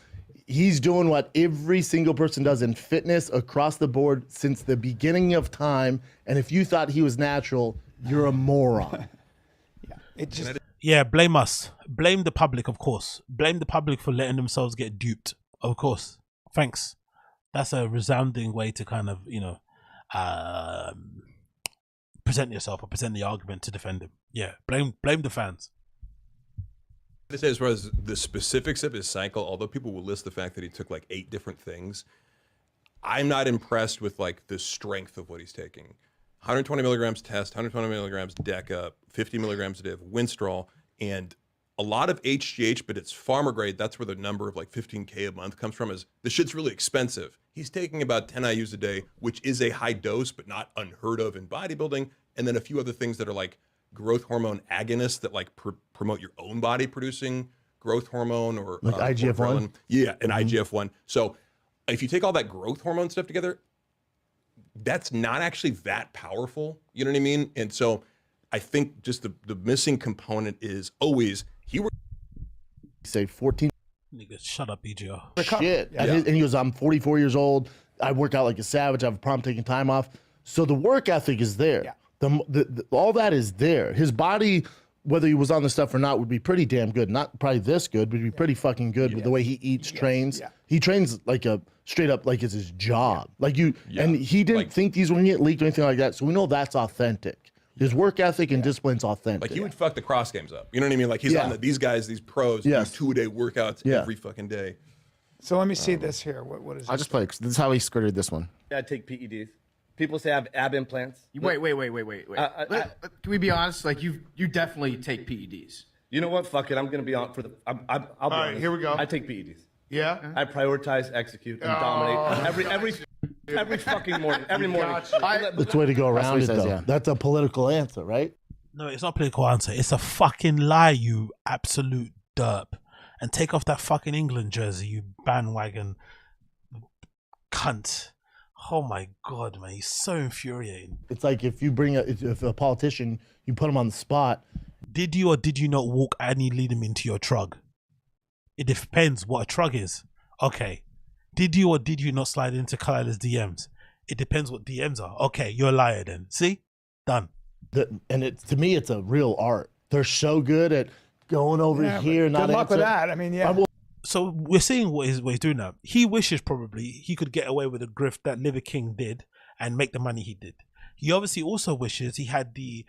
Speaker 10: he's doing what every single person does in fitness across the board since the beginning of time. And if you thought he was natural, you're a moron.
Speaker 1: Yeah, blame us. Blame the public, of course. Blame the public for letting themselves get duped, of course. Thanks. That's a resounding way to kind of, present yourself or present the argument to defend him. Yeah, blame the fans.
Speaker 11: To say, as far as the specifics of his cycle, although people will list the fact that he took like 8 different things, I'm not impressed with like the strength of what he's taking. 120 milligrams test, 120 milligrams DECA, 50 milligrams div, Winstrol, and a lot of HGH, but it's farmer grade. That's where the number of like 15K a month comes from. Is the shit's really expensive. He's taking about 10 IUs a day, which is a high dose, but not unheard of in bodybuilding. and then a few other things that are like growth hormone agonists that like promote your own body producing growth hormone or
Speaker 10: like IGF-1.
Speaker 11: Yeah, and IGF-1. So if you take all that growth hormone stuff together, that's not actually that powerful. You know what I mean? And so I think just the missing component is always
Speaker 10: say 14.
Speaker 1: Nigga, shut up, BGO.
Speaker 10: Shit. And he goes, I'm 44 years old. I work out like a savage. I have a problem taking time off. So the work ethic is there.
Speaker 9: Yeah.
Speaker 10: All that is there. His body, whether he was on the stuff or not, would be pretty damn good. Not probably this good, but would be pretty fucking good with the way he eats, trains.
Speaker 9: Yeah.
Speaker 10: He trains like a straight up like it's his job. Like you, and he didn't think these were gonna get leaked or anything like that. So we know that's authentic. His work ethic and discipline's authentic.
Speaker 11: like he would fuck the cross games up. You know what I mean? Like he's on these guys, these pros, do 2-a-day workouts every fucking day.
Speaker 9: So let me see this here. What is
Speaker 12: I'll
Speaker 9: this?
Speaker 12: just play. This is how he skirted this one.
Speaker 14: I take PEDs. People say I have ab implants.
Speaker 7: Wait. Can we be honest? Like you definitely take PEDs.
Speaker 14: You know what? Fuck it. I'm gonna be on for the. I'll be
Speaker 7: All right,
Speaker 14: honest.
Speaker 7: here we go.
Speaker 14: I take PEDs.
Speaker 7: Yeah.
Speaker 14: I prioritize, execute, and dominate every fucking morning. Every morning.
Speaker 10: That's the way to go around it, though. That's a political answer, right?
Speaker 1: No, it's not a political answer. It's a fucking lie, you absolute derp. And take off that fucking England jersey, you bandwagon cunt. Oh my God, man. He's so infuriating.
Speaker 10: It's like if you bring if a politician, you put him on the spot.
Speaker 1: Did you or did you not walk Annie Leadham into your trug? It depends what a trug is. Okay. Did you or did you not slide into Kalila's DMs? It depends what DMs are. Okay, you're a liar then. See? Done.
Speaker 10: And to me, it's a real art. They're so good at going over here. Not
Speaker 9: good luck with that. I mean, yeah.
Speaker 1: So we're seeing what he's doing now. He wishes probably he could get away with the grift that Liver King did and make the money he did. He obviously also wishes he had the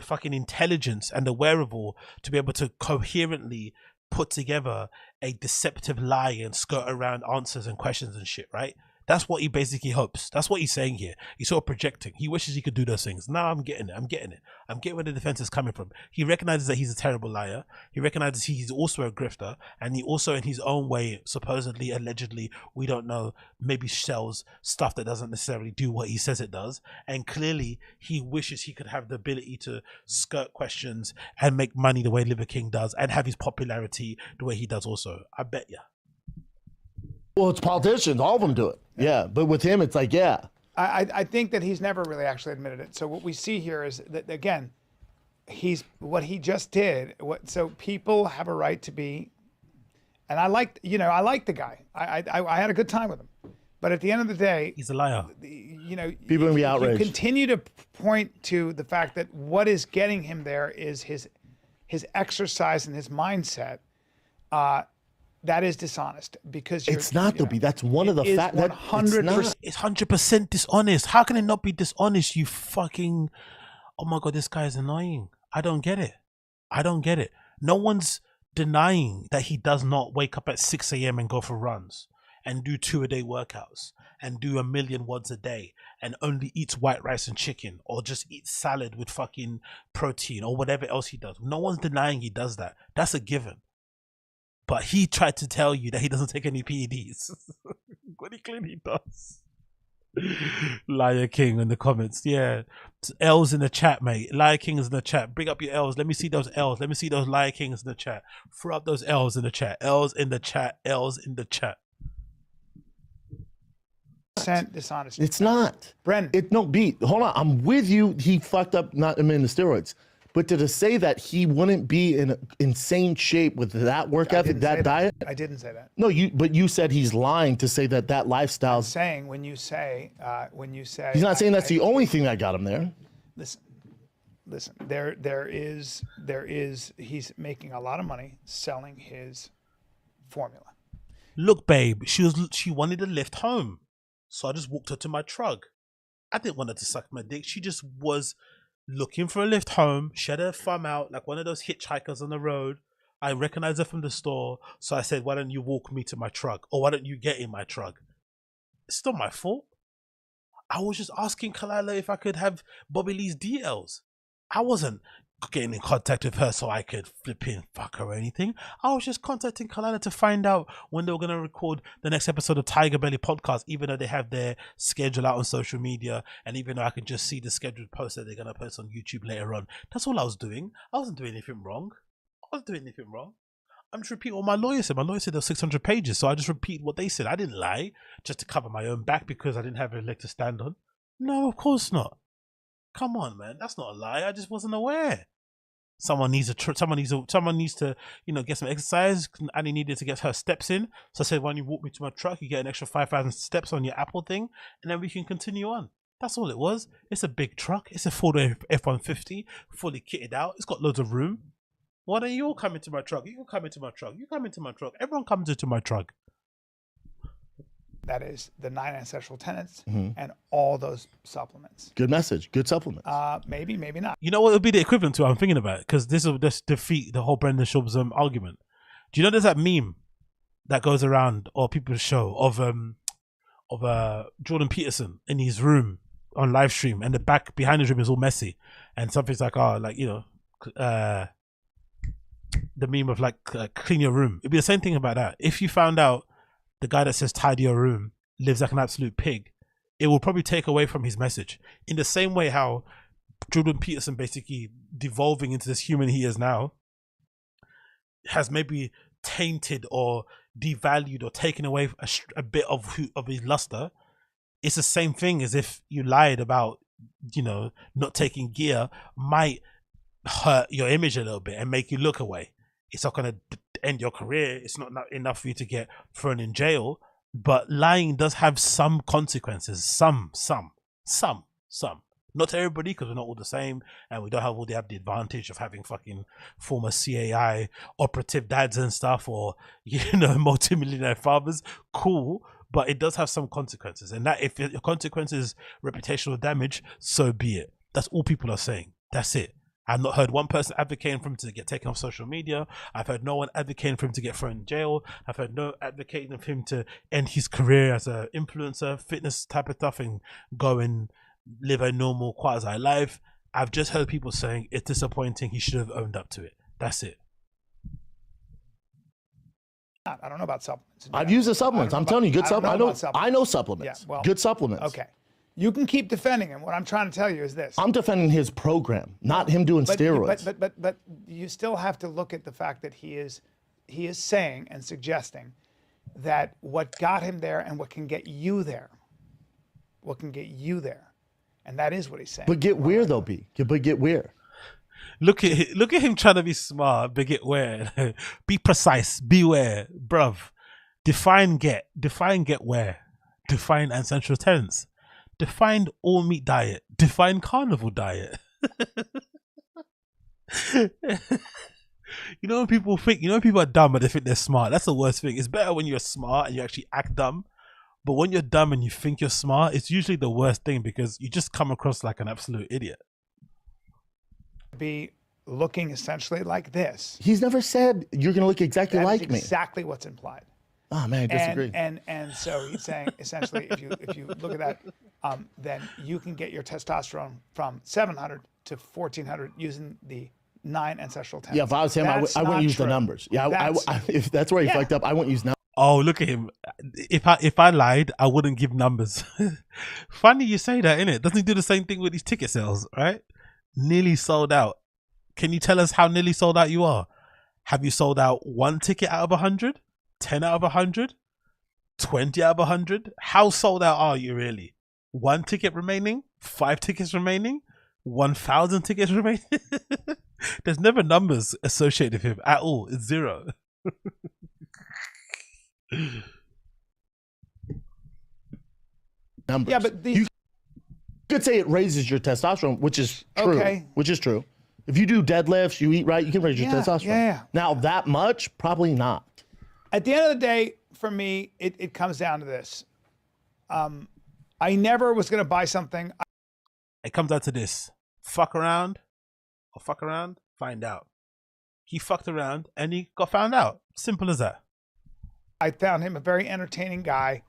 Speaker 1: fucking intelligence and the wherewithal to be able to coherently put together a deceptive lie and skirt around answers and questions and shit, right? That's what he basically hopes. That's what he's saying here. He's sort of projecting. He wishes he could do those things. Now I'm getting it. I'm getting where the defense is coming from. He recognizes that he's a terrible liar. He recognizes he's also a grifter. And he also, in his own way, supposedly, allegedly, we don't know, maybe sells stuff that doesn't necessarily do what he says it does. And clearly, he wishes he could have the ability to skirt questions and make money the way Liver King does and have his popularity the way he does also. I bet you.
Speaker 10: Well, it's politicians. All of them do it. Yeah. But with him, it's like,
Speaker 9: I think that he's never really actually admitted it. So what we see here is that, again, what he just did. So people have a right to be, and I like the guy. I had a good time with him. But at the end of the day,
Speaker 1: he's a liar.
Speaker 10: People gonna be outraged.
Speaker 9: You continue to point to the fact that what is getting him there is his exercise and his mindset. That is dishonest because
Speaker 10: it's not though. That's one of the facts.
Speaker 9: 100%.
Speaker 1: It's 100% dishonest. How can it not be dishonest? You fucking, oh my God, this guy is annoying. I don't get it. No one's denying that he does not wake up at 6 a.m. and go for runs and do 2-a-day workouts and do 1 million wads a day and only eats white rice and chicken or just eats salad with fucking protein or whatever else he does. No one's denying he does that. That's a given. But he tried to tell you that he doesn't take any PEDs. When he clearly does. Liar King in the comments. Yeah. L's in the chat, mate. Liar King is in the chat. Bring up your L's. Let me see those L's. Let me see those Liar Kings in the chat. Throw up those L's in the chat. L's in the chat. L's in the chat.
Speaker 9: Dishonest.
Speaker 10: It's not.
Speaker 9: Bren.
Speaker 10: Hold on. I'm with you. He fucked up not in the steroids. But to say that he wouldn't be in insane shape with that work ethic, that diet.
Speaker 9: I didn't say that.
Speaker 10: No, but you said he's lying to say that lifestyle.
Speaker 9: Saying when you say.
Speaker 10: He's not saying that's the only thing that got him there.
Speaker 9: Listen. There is. He's making a lot of money selling his formula.
Speaker 1: Look, babe, she wanted a lift home, so I just walked her to my truck. I didn't want her to suck my dick. She just was looking for a lift home. She had her thumb out like one of those hitchhikers on the road. I recognized her from the store, so I said, why don't you walk me to my truck? Or why don't you get in my truck? It's not my fault. I was just asking Kalila if I could have Bobby Lee's DLs. I wasn't getting in contact with her so I could flipping fuck her or anything. I was just contacting Kalana to find out when they were going to record the next episode of Tiger Belly podcast, even though they have their schedule out on social media, and even though I can just see the scheduled post that they're going to post on YouTube later on. That's all I was doing. I wasn't doing anything wrong. I'm just repeating what my lawyer said. My lawyer said there were 600 pages, so I just repeat what they said. I didn't lie just to cover my own back because I didn't have a leg to stand on. No, of course not. Come on, man. That's not a lie. I just wasn't aware. Someone needs to, you know, get some exercise. Annie needed to get her steps in. So I said, when you walk me to my truck, you get an extra 5,000 steps on your Apple thing, and then we can continue on. That's all it was. It's a big truck. It's a Ford F-150, fully kitted out. It's got loads of room. Why don't you all come into my truck? You can come into my truck. You come into my truck. Everyone comes into my truck.
Speaker 9: That is the 9 ancestral tenets and all those supplements.
Speaker 10: Good message. Good supplements.
Speaker 9: Maybe, maybe not.
Speaker 1: You know what would be the equivalent to what I'm thinking about? Because this will just defeat the whole Brendan Schaub's argument. Do you know there's that meme that goes around, or people show, of Jordan Peterson in his room on live stream, and the back behind his room is all messy, and something's like, the meme of like clean your room. It'd be the same thing about that. If you found out the guy that says tidy your room lives like an absolute pig, it will probably take away from his message. In the same way how Jordan Peterson basically devolving into this human he is now has maybe tainted or devalued or taken away a bit of his luster. It's the same thing as if you lied about, you know, not taking gear might hurt your image a little bit and make you look away. It's not going to end your career. It's not enough for you to get thrown in jail, but lying does have some consequences. Some. Not to everybody, because we're not all the same, and we don't have the advantage of having fucking former CAI operative dads and stuff, or, you know, multimillionaire fathers. Cool, but it does have some consequences, and that if your consequence is reputational damage, so be it. That's all people are saying. That's it. I've not heard one person advocating for him to get taken off social media. I've heard no one advocating for him to get thrown in jail. I've heard no advocating for him to end his career as an influencer, fitness type of stuff, and go and live a normal quasi life. I've just heard people saying it's disappointing. He should have owned up to it. That's it.
Speaker 9: I don't know about supplements.
Speaker 10: I've used the supplements. I'm telling you, good supplements. I know supplements.
Speaker 9: Yeah, well,
Speaker 10: good supplements.
Speaker 9: Okay. You can keep defending him. What I'm trying to tell you is this.
Speaker 10: I'm defending his program, not him doing steroids.
Speaker 9: But you still have to look at the fact that he is saying and suggesting that what got him there and what can get you there, and that is what he's saying.
Speaker 10: But get where though, B? But get where?
Speaker 1: Look at him trying to be smart, but get where? Be precise, beware, bruv. Define get where. Define ancestral tenets. Define all meat diet. Define carnivore diet. You know when people are dumb but they think they're smart. That's the worst thing. It's better when you're smart and you actually act dumb. But when you're dumb and you think you're smart, it's usually the worst thing because you just come across like an absolute idiot.
Speaker 9: Be looking essentially like this.
Speaker 10: He's never said you're going to look exactly like me.
Speaker 9: That's exactly what's implied.
Speaker 10: Oh man, I disagree.
Speaker 9: And so he's saying essentially, if you look at that, then you can get your testosterone from 700 to 1400 using the 9 ancestral tenets.
Speaker 10: Yeah, if I was him, I wouldn't use the numbers. Yeah, if that's where he fucked up, I wouldn't use numbers.
Speaker 1: Oh, look at him. If I lied, I wouldn't give numbers. Funny you say that, innit? Doesn't he do the same thing with his ticket sales, right? Nearly sold out. Can you tell us how nearly sold out you are? Have you sold out 1 ticket out of 100? 10 out of 100? 20 out of 100? How sold out are you really? 1 ticket remaining? 5 tickets remaining? 1,000 tickets remaining? There's never numbers associated with him at all. It's 0.
Speaker 10: Numbers.
Speaker 9: Yeah, but
Speaker 10: you could say it raises your testosterone, which is true.
Speaker 9: Okay.
Speaker 10: Which is true. If you do deadlifts, you eat right, you can raise your testosterone.
Speaker 9: Yeah.
Speaker 10: Now that much, probably not.
Speaker 9: At the end of the day, for me, it comes down to this. I never was going to buy something.
Speaker 1: It comes down to this. Fuck around, find out. He fucked around and he got found out. Simple as that.
Speaker 9: I found him a very entertaining guy.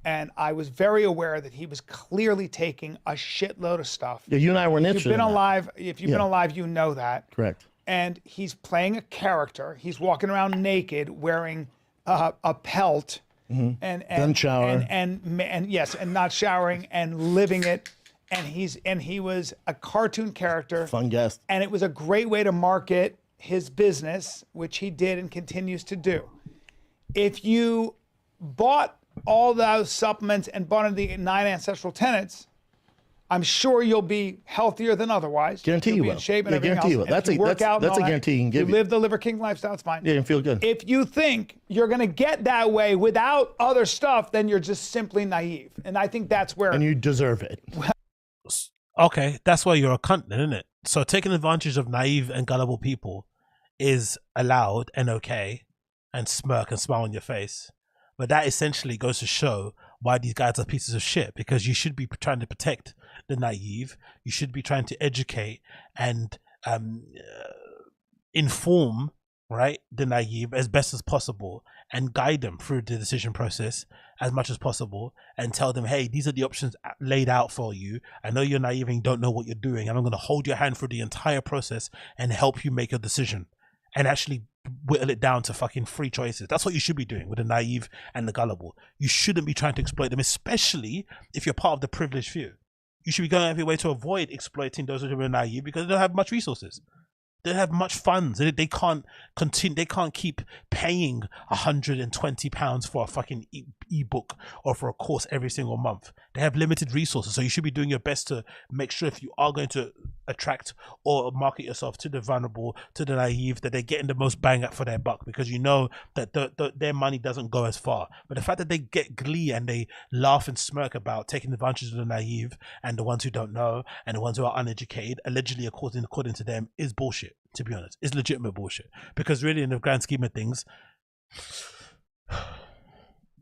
Speaker 9: And I was very aware that he was clearly taking a shitload of stuff.
Speaker 10: Yeah, you and I weren't interested in that.
Speaker 9: If you've been alive, you know that.
Speaker 10: Correct.
Speaker 9: And he's playing a character. He's walking around naked, wearing a pelt, and
Speaker 10: Doesn't shower.
Speaker 9: and yes, and not showering and living it. And he was a cartoon character.
Speaker 10: Fun guest.
Speaker 9: And it was a great way to market his business, which he did and continues to do. If you bought all those supplements and bought into the 9 ancestral tenets, I'm sure you'll be healthier than otherwise.
Speaker 10: Guarantee
Speaker 9: you'll
Speaker 10: you
Speaker 9: be
Speaker 10: will.
Speaker 9: in shape and
Speaker 10: Yeah,
Speaker 9: everything
Speaker 10: guarantee you
Speaker 9: else.
Speaker 10: will.
Speaker 9: And if you work out and
Speaker 10: that's a
Speaker 9: all that,
Speaker 10: guarantee he can give
Speaker 9: you
Speaker 10: you.
Speaker 9: live the Liver King lifestyle, it's fine.
Speaker 10: Yeah, you feel good.
Speaker 9: If you think you're going to get that way without other stuff, then you're just simply naive. And I think that's where...
Speaker 10: And you deserve it.
Speaker 1: Okay, that's why you're a cunt then, isn't it? So taking advantage of naive and gullible people is allowed and okay, and smirk and smile on your face. But that essentially goes to show why these guys are pieces of shit, because you should be trying to protect the naive. You should be trying to educate and inform, right, the naive as best as possible and guide them through the decision process as much as possible and tell them, hey, these are the options laid out for you. I know you're naive and don't know what you're doing, and I'm going to hold your hand through the entire process and help you make a decision and actually whittle it down to fucking 3 choices. That's what you should be doing with the naive and the gullible. You shouldn't be trying to exploit them, especially if you're part of the privileged few. You should be going out of your way to avoid exploiting those who are naive because they don't have much resources. They don't have much funds. They can't continue. They can't keep paying £120 for a fucking ebook or for a course every single month. They have limited resources, so you should be doing your best to make sure if you are going to attract or market yourself to the vulnerable, to the naive, that they're getting the most bang for their buck, because you know that their money doesn't go as far. But the fact that they get glee and they laugh and smirk about taking advantage of the naive and the ones who don't know and the ones who are uneducated, allegedly according to them, is bullshit. To be honest, it's legitimate bullshit, because really in the grand scheme of things,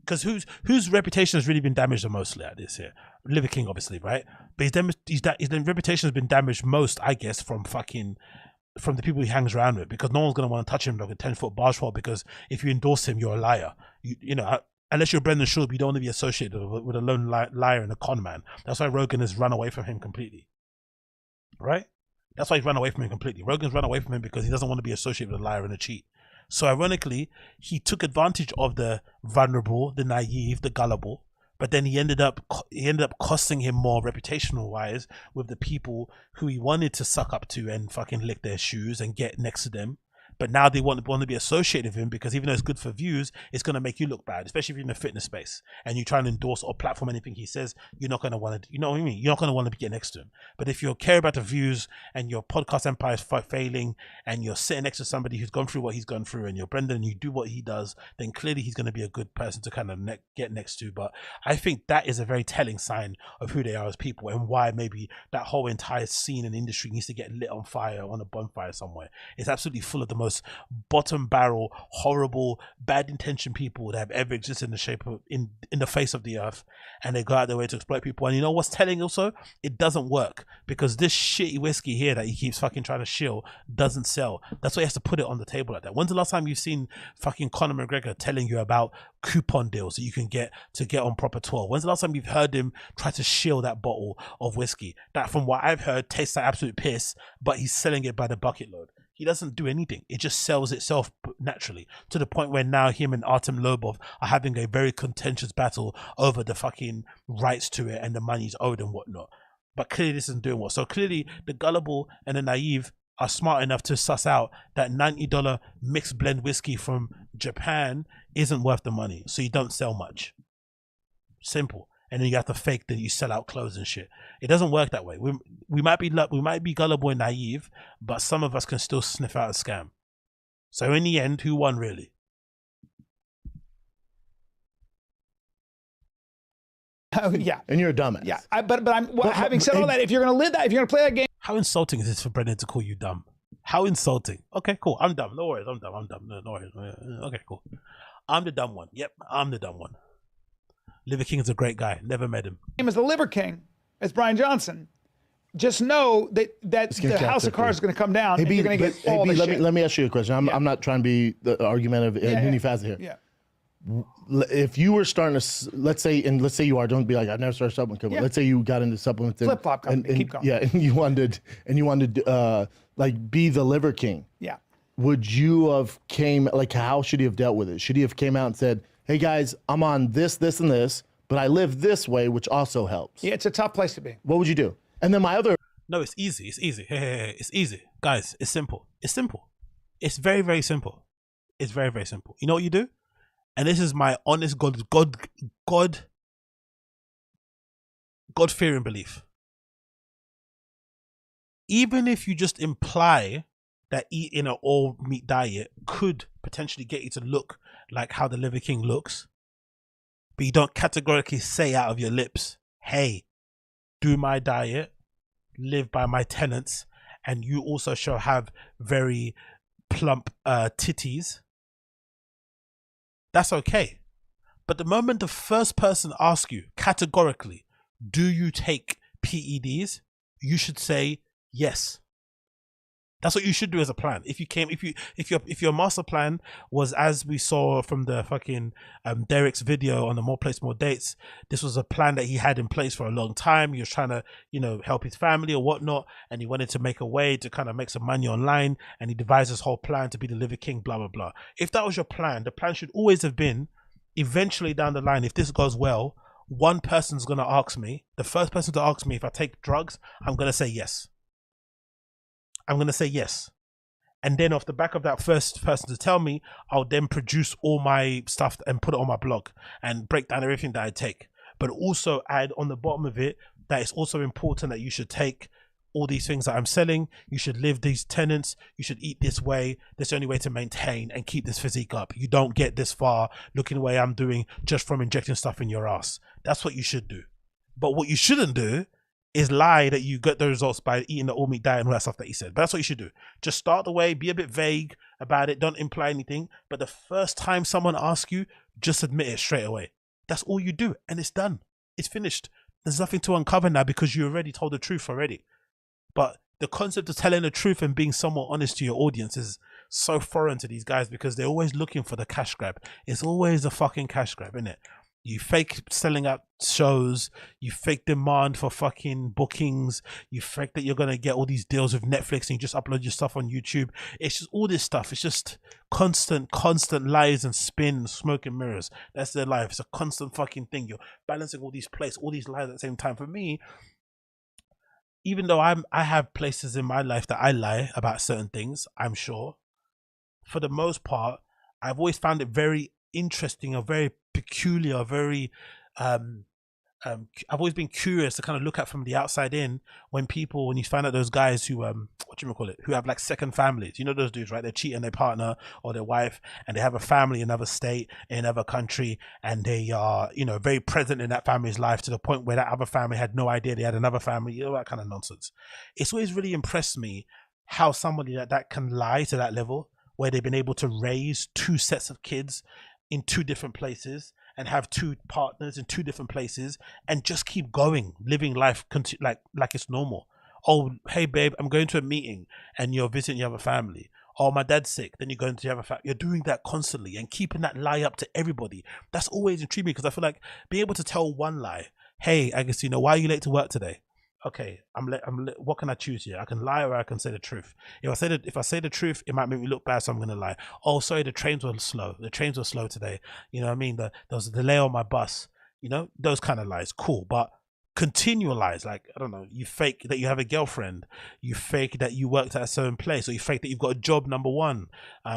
Speaker 1: because whose reputation has really been damaged the most at this here? Liver King, obviously, right? But his reputation has been damaged most, I guess, from the people he hangs around with, because no one's going to want to touch him like a 10-foot barge pole, because if you endorse him, you're a liar. You know, unless you're Brendan Schaub, you don't want to be associated with a lone liar and a con man. That's why Rogan has run away from him completely, right? That's why he's run away from him completely. Rogan's run away from him because he doesn't want to be associated with a liar and a cheat. So ironically, he took advantage of the vulnerable, the naive, the gullible, but then he ended up costing him more reputational wise with the people who he wanted to suck up to and fucking lick their shoes and get next to them. But now they want to be associated with him, because even though it's good for views, it's going to make you look bad, especially if you're in the fitness space and you try and endorse or platform anything he says. You're not going to want to, you know what I mean? You're not going to want to get next to him. But if you care about the views and your podcast empire is failing and you're sitting next to somebody who's gone through what he's gone through and you're Brendan and you do what he does, then clearly he's going to be a good person to kind of get next to. But I think that is a very telling sign of who they are as people and why maybe that whole entire scene and industry needs to get lit on fire, on a bonfire somewhere. It's absolutely full of the most bottom barrel, horrible, bad intention people that have ever existed in the shape of in the face of the earth, and they go out their way to exploit people. And you know what's telling also? It doesn't work, because this shitty whiskey here that he keeps fucking trying to shill doesn't sell. That's why he has to put it on the table like that. When's the last time you've seen fucking Conor McGregor telling you about coupon deals that you can get to get on proper tour? When's the last time you've heard him try to shill that bottle of whiskey that, from what I've heard, tastes like absolute piss, but he's selling it by the bucket load? He doesn't do anything. It just sells itself naturally, to the point where now him and Artem Lobov are having a very contentious battle over the fucking rights to it and the money's owed and whatnot. But clearly this isn't doing well. So clearly the gullible and the naive are smart enough to suss out that $90 mixed blend whiskey from Japan isn't worth the money. So you don't sell much. Simple. And then you have to fake that you sell out clothes and shit. It doesn't work that way. We might be gullible and naive, but some of us can still sniff out a scam. So in the end, who won really?
Speaker 9: Yeah.
Speaker 10: And you're a dumbass.
Speaker 9: Yeah. Having said all that, if you're going to live that, if you're going to play that game.
Speaker 1: How insulting is this for Brendan to call you dumb? How insulting. Okay, cool. I'm dumb. No worries. I'm dumb. No worries. Okay, cool. I'm the dumb one. Yep, I'm the dumb one. Liver King is a great guy. Never met him.
Speaker 9: Same as the Liver King, as Brian Johnson. Just know that the house of cards is going to come down, and you're going to get all the shit.
Speaker 10: Let me ask you a question. I'm not trying to be argumentative and unifacet here.
Speaker 9: Yeah.
Speaker 10: if you were starting to, let's say you are, don't be like, I've never started a supplement company.
Speaker 9: Yeah.
Speaker 10: Let's say you got into supplements.
Speaker 9: Flip-flop company,
Speaker 10: and,
Speaker 9: keep going.
Speaker 10: Yeah, and you wanted like be the liver king.
Speaker 9: Yeah.
Speaker 10: Would you have how should he have dealt with it? Should he have came out and said, hey guys, I'm on this, this, and this, but I live this way, which also helps?
Speaker 9: Yeah, it's a tough place to be.
Speaker 10: What would you do? And then my other...
Speaker 1: No, it's easy. It's easy. Hey, it's easy. Guys, it's simple. It's simple. It's very, very simple. It's very, very simple. You know what you do? And this is my honest God-fearing belief. Even if you just imply that eating an all-meat diet could potentially get you to look like how the Liver King looks, but you don't categorically say out of your lips, hey, do my diet, live by my tenets, and you also shall have very plump titties, that's okay. But the moment the first person asks you categorically, do you take PEDs, you should say yes. That's what you should do as a plan. If your master plan was, as we saw from the fucking Derek's video on the More Place More Dates, this was a plan that he had in place for a long time. He was trying to, help his family or whatnot, and he wanted to make a way to kind of make some money online, and he devised this whole plan to be the Liver King, blah blah blah. If that was your plan, the plan should always have been, eventually down the line, if this goes well, one person's gonna ask me, the first person to ask me if I take drugs, I'm gonna say yes. I'm going to say yes. And then off the back of that first person to tell me, I'll then produce all my stuff and put it on my blog and break down everything that I take. But also add on the bottom of it that it's also important that you should take all these things that I'm selling. You should live these tenets. You should eat this way. That's the only way to maintain and keep this physique up. You don't get this far looking the way I'm doing just from injecting stuff in your ass. That's what you should do. But what you shouldn't do is lie that you get the results by eating the all-meat diet and all that stuff that he said. But that's what you should do. Just start the way, be a bit vague about it, don't imply anything. But the first time someone asks you, just admit it straight away. That's all you do, and it's done. It's finished. There's nothing to uncover now because you already told the truth already. But the concept of telling the truth and being somewhat honest to your audience is so foreign to these guys because they're always looking for the cash grab. It's always a fucking cash grab, isn't it? You fake selling out shows, you fake demand for fucking bookings, you fake that you're going to get all these deals with Netflix and you just upload your stuff on YouTube. It's just all this stuff. It's just constant lies and spin and smoke and mirrors. That's their life. It's a constant fucking thing. You're balancing all these places, all these lies at the same time. For me, even though I have places in my life that I lie about certain things, I'm sure, for the most part, I've always found it very interesting or very peculiar, very I've always been curious to kind of look at from the outside in when you find out those guys who who have like second families. You know those dudes, right? They cheat on their partner or their wife and they have a family in another state, in another country, and they are very present in that family's life to the point where that other family had no idea they had another family, that kind of nonsense. It's always really impressed me how somebody like that can lie to that level, where they've been able to raise two sets of kids in two different places and have two partners in two different places and just keep going, living life like it's normal. Oh, hey babe, I'm going to a meeting and you're visiting your other family. Oh, my dad's sick, then you're going to your other family. You're doing that constantly and keeping that lie up to everybody. That's always intrigued me because I feel like being able to tell one lie. Hey, Agostino, why are you late to work today? Okay, what can I choose here? I can lie or I can say the truth. If I say the truth, it might make me look bad, so I'm gonna lie. Oh, sorry, the trains were slow. The trains were slow today. You know what I mean? There was a delay on my bus. Those kind of lies, cool. But continual lies, like, I don't know, you fake that you have a girlfriend, you fake that you worked at a certain place, or you fake that you've got a job, number one,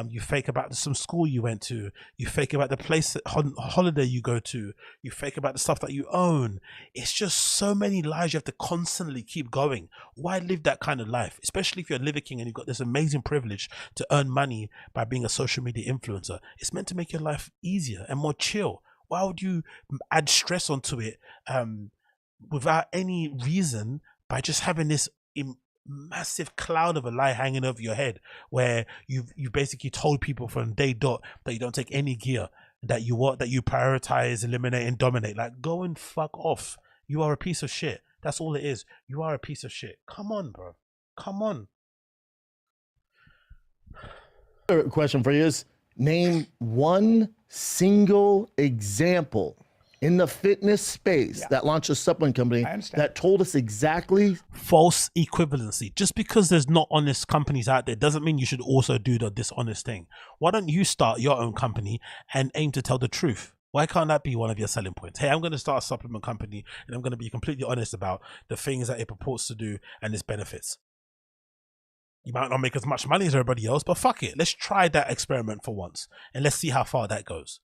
Speaker 1: you fake about some school you went to, you fake about the place holiday you go to, you fake about the stuff that you own. It's just so many lies you have to constantly keep going. Why live that kind of life, especially if you're a Liver King and you've got this amazing privilege to earn money by being a social media influencer? It's meant to make your life easier and more chill. Why would you add stress onto it without any reason by just having this massive cloud of a lie hanging over your head, where you basically told people from day dot that you don't take any gear, that you prioritize, eliminate, and dominate? Like, go and fuck off. You are a piece of shit. That's all it is. You are a piece of shit. Come on, bro. Come on.
Speaker 10: Question for you is, Name one single example in the fitness space that launched a supplement company that told us exactly
Speaker 1: false equivalency. Just because there's not honest companies out there doesn't mean you should also do the dishonest thing. Why don't you start your own company and aim to tell the truth? Why can't that be one of your selling points? Hey, I'm going to start a supplement company and I'm going to be completely honest about the things that it purports to do and its benefits. You might not make as much money as everybody else, but fuck it. Let's try that experiment for once and let's see how far that goes.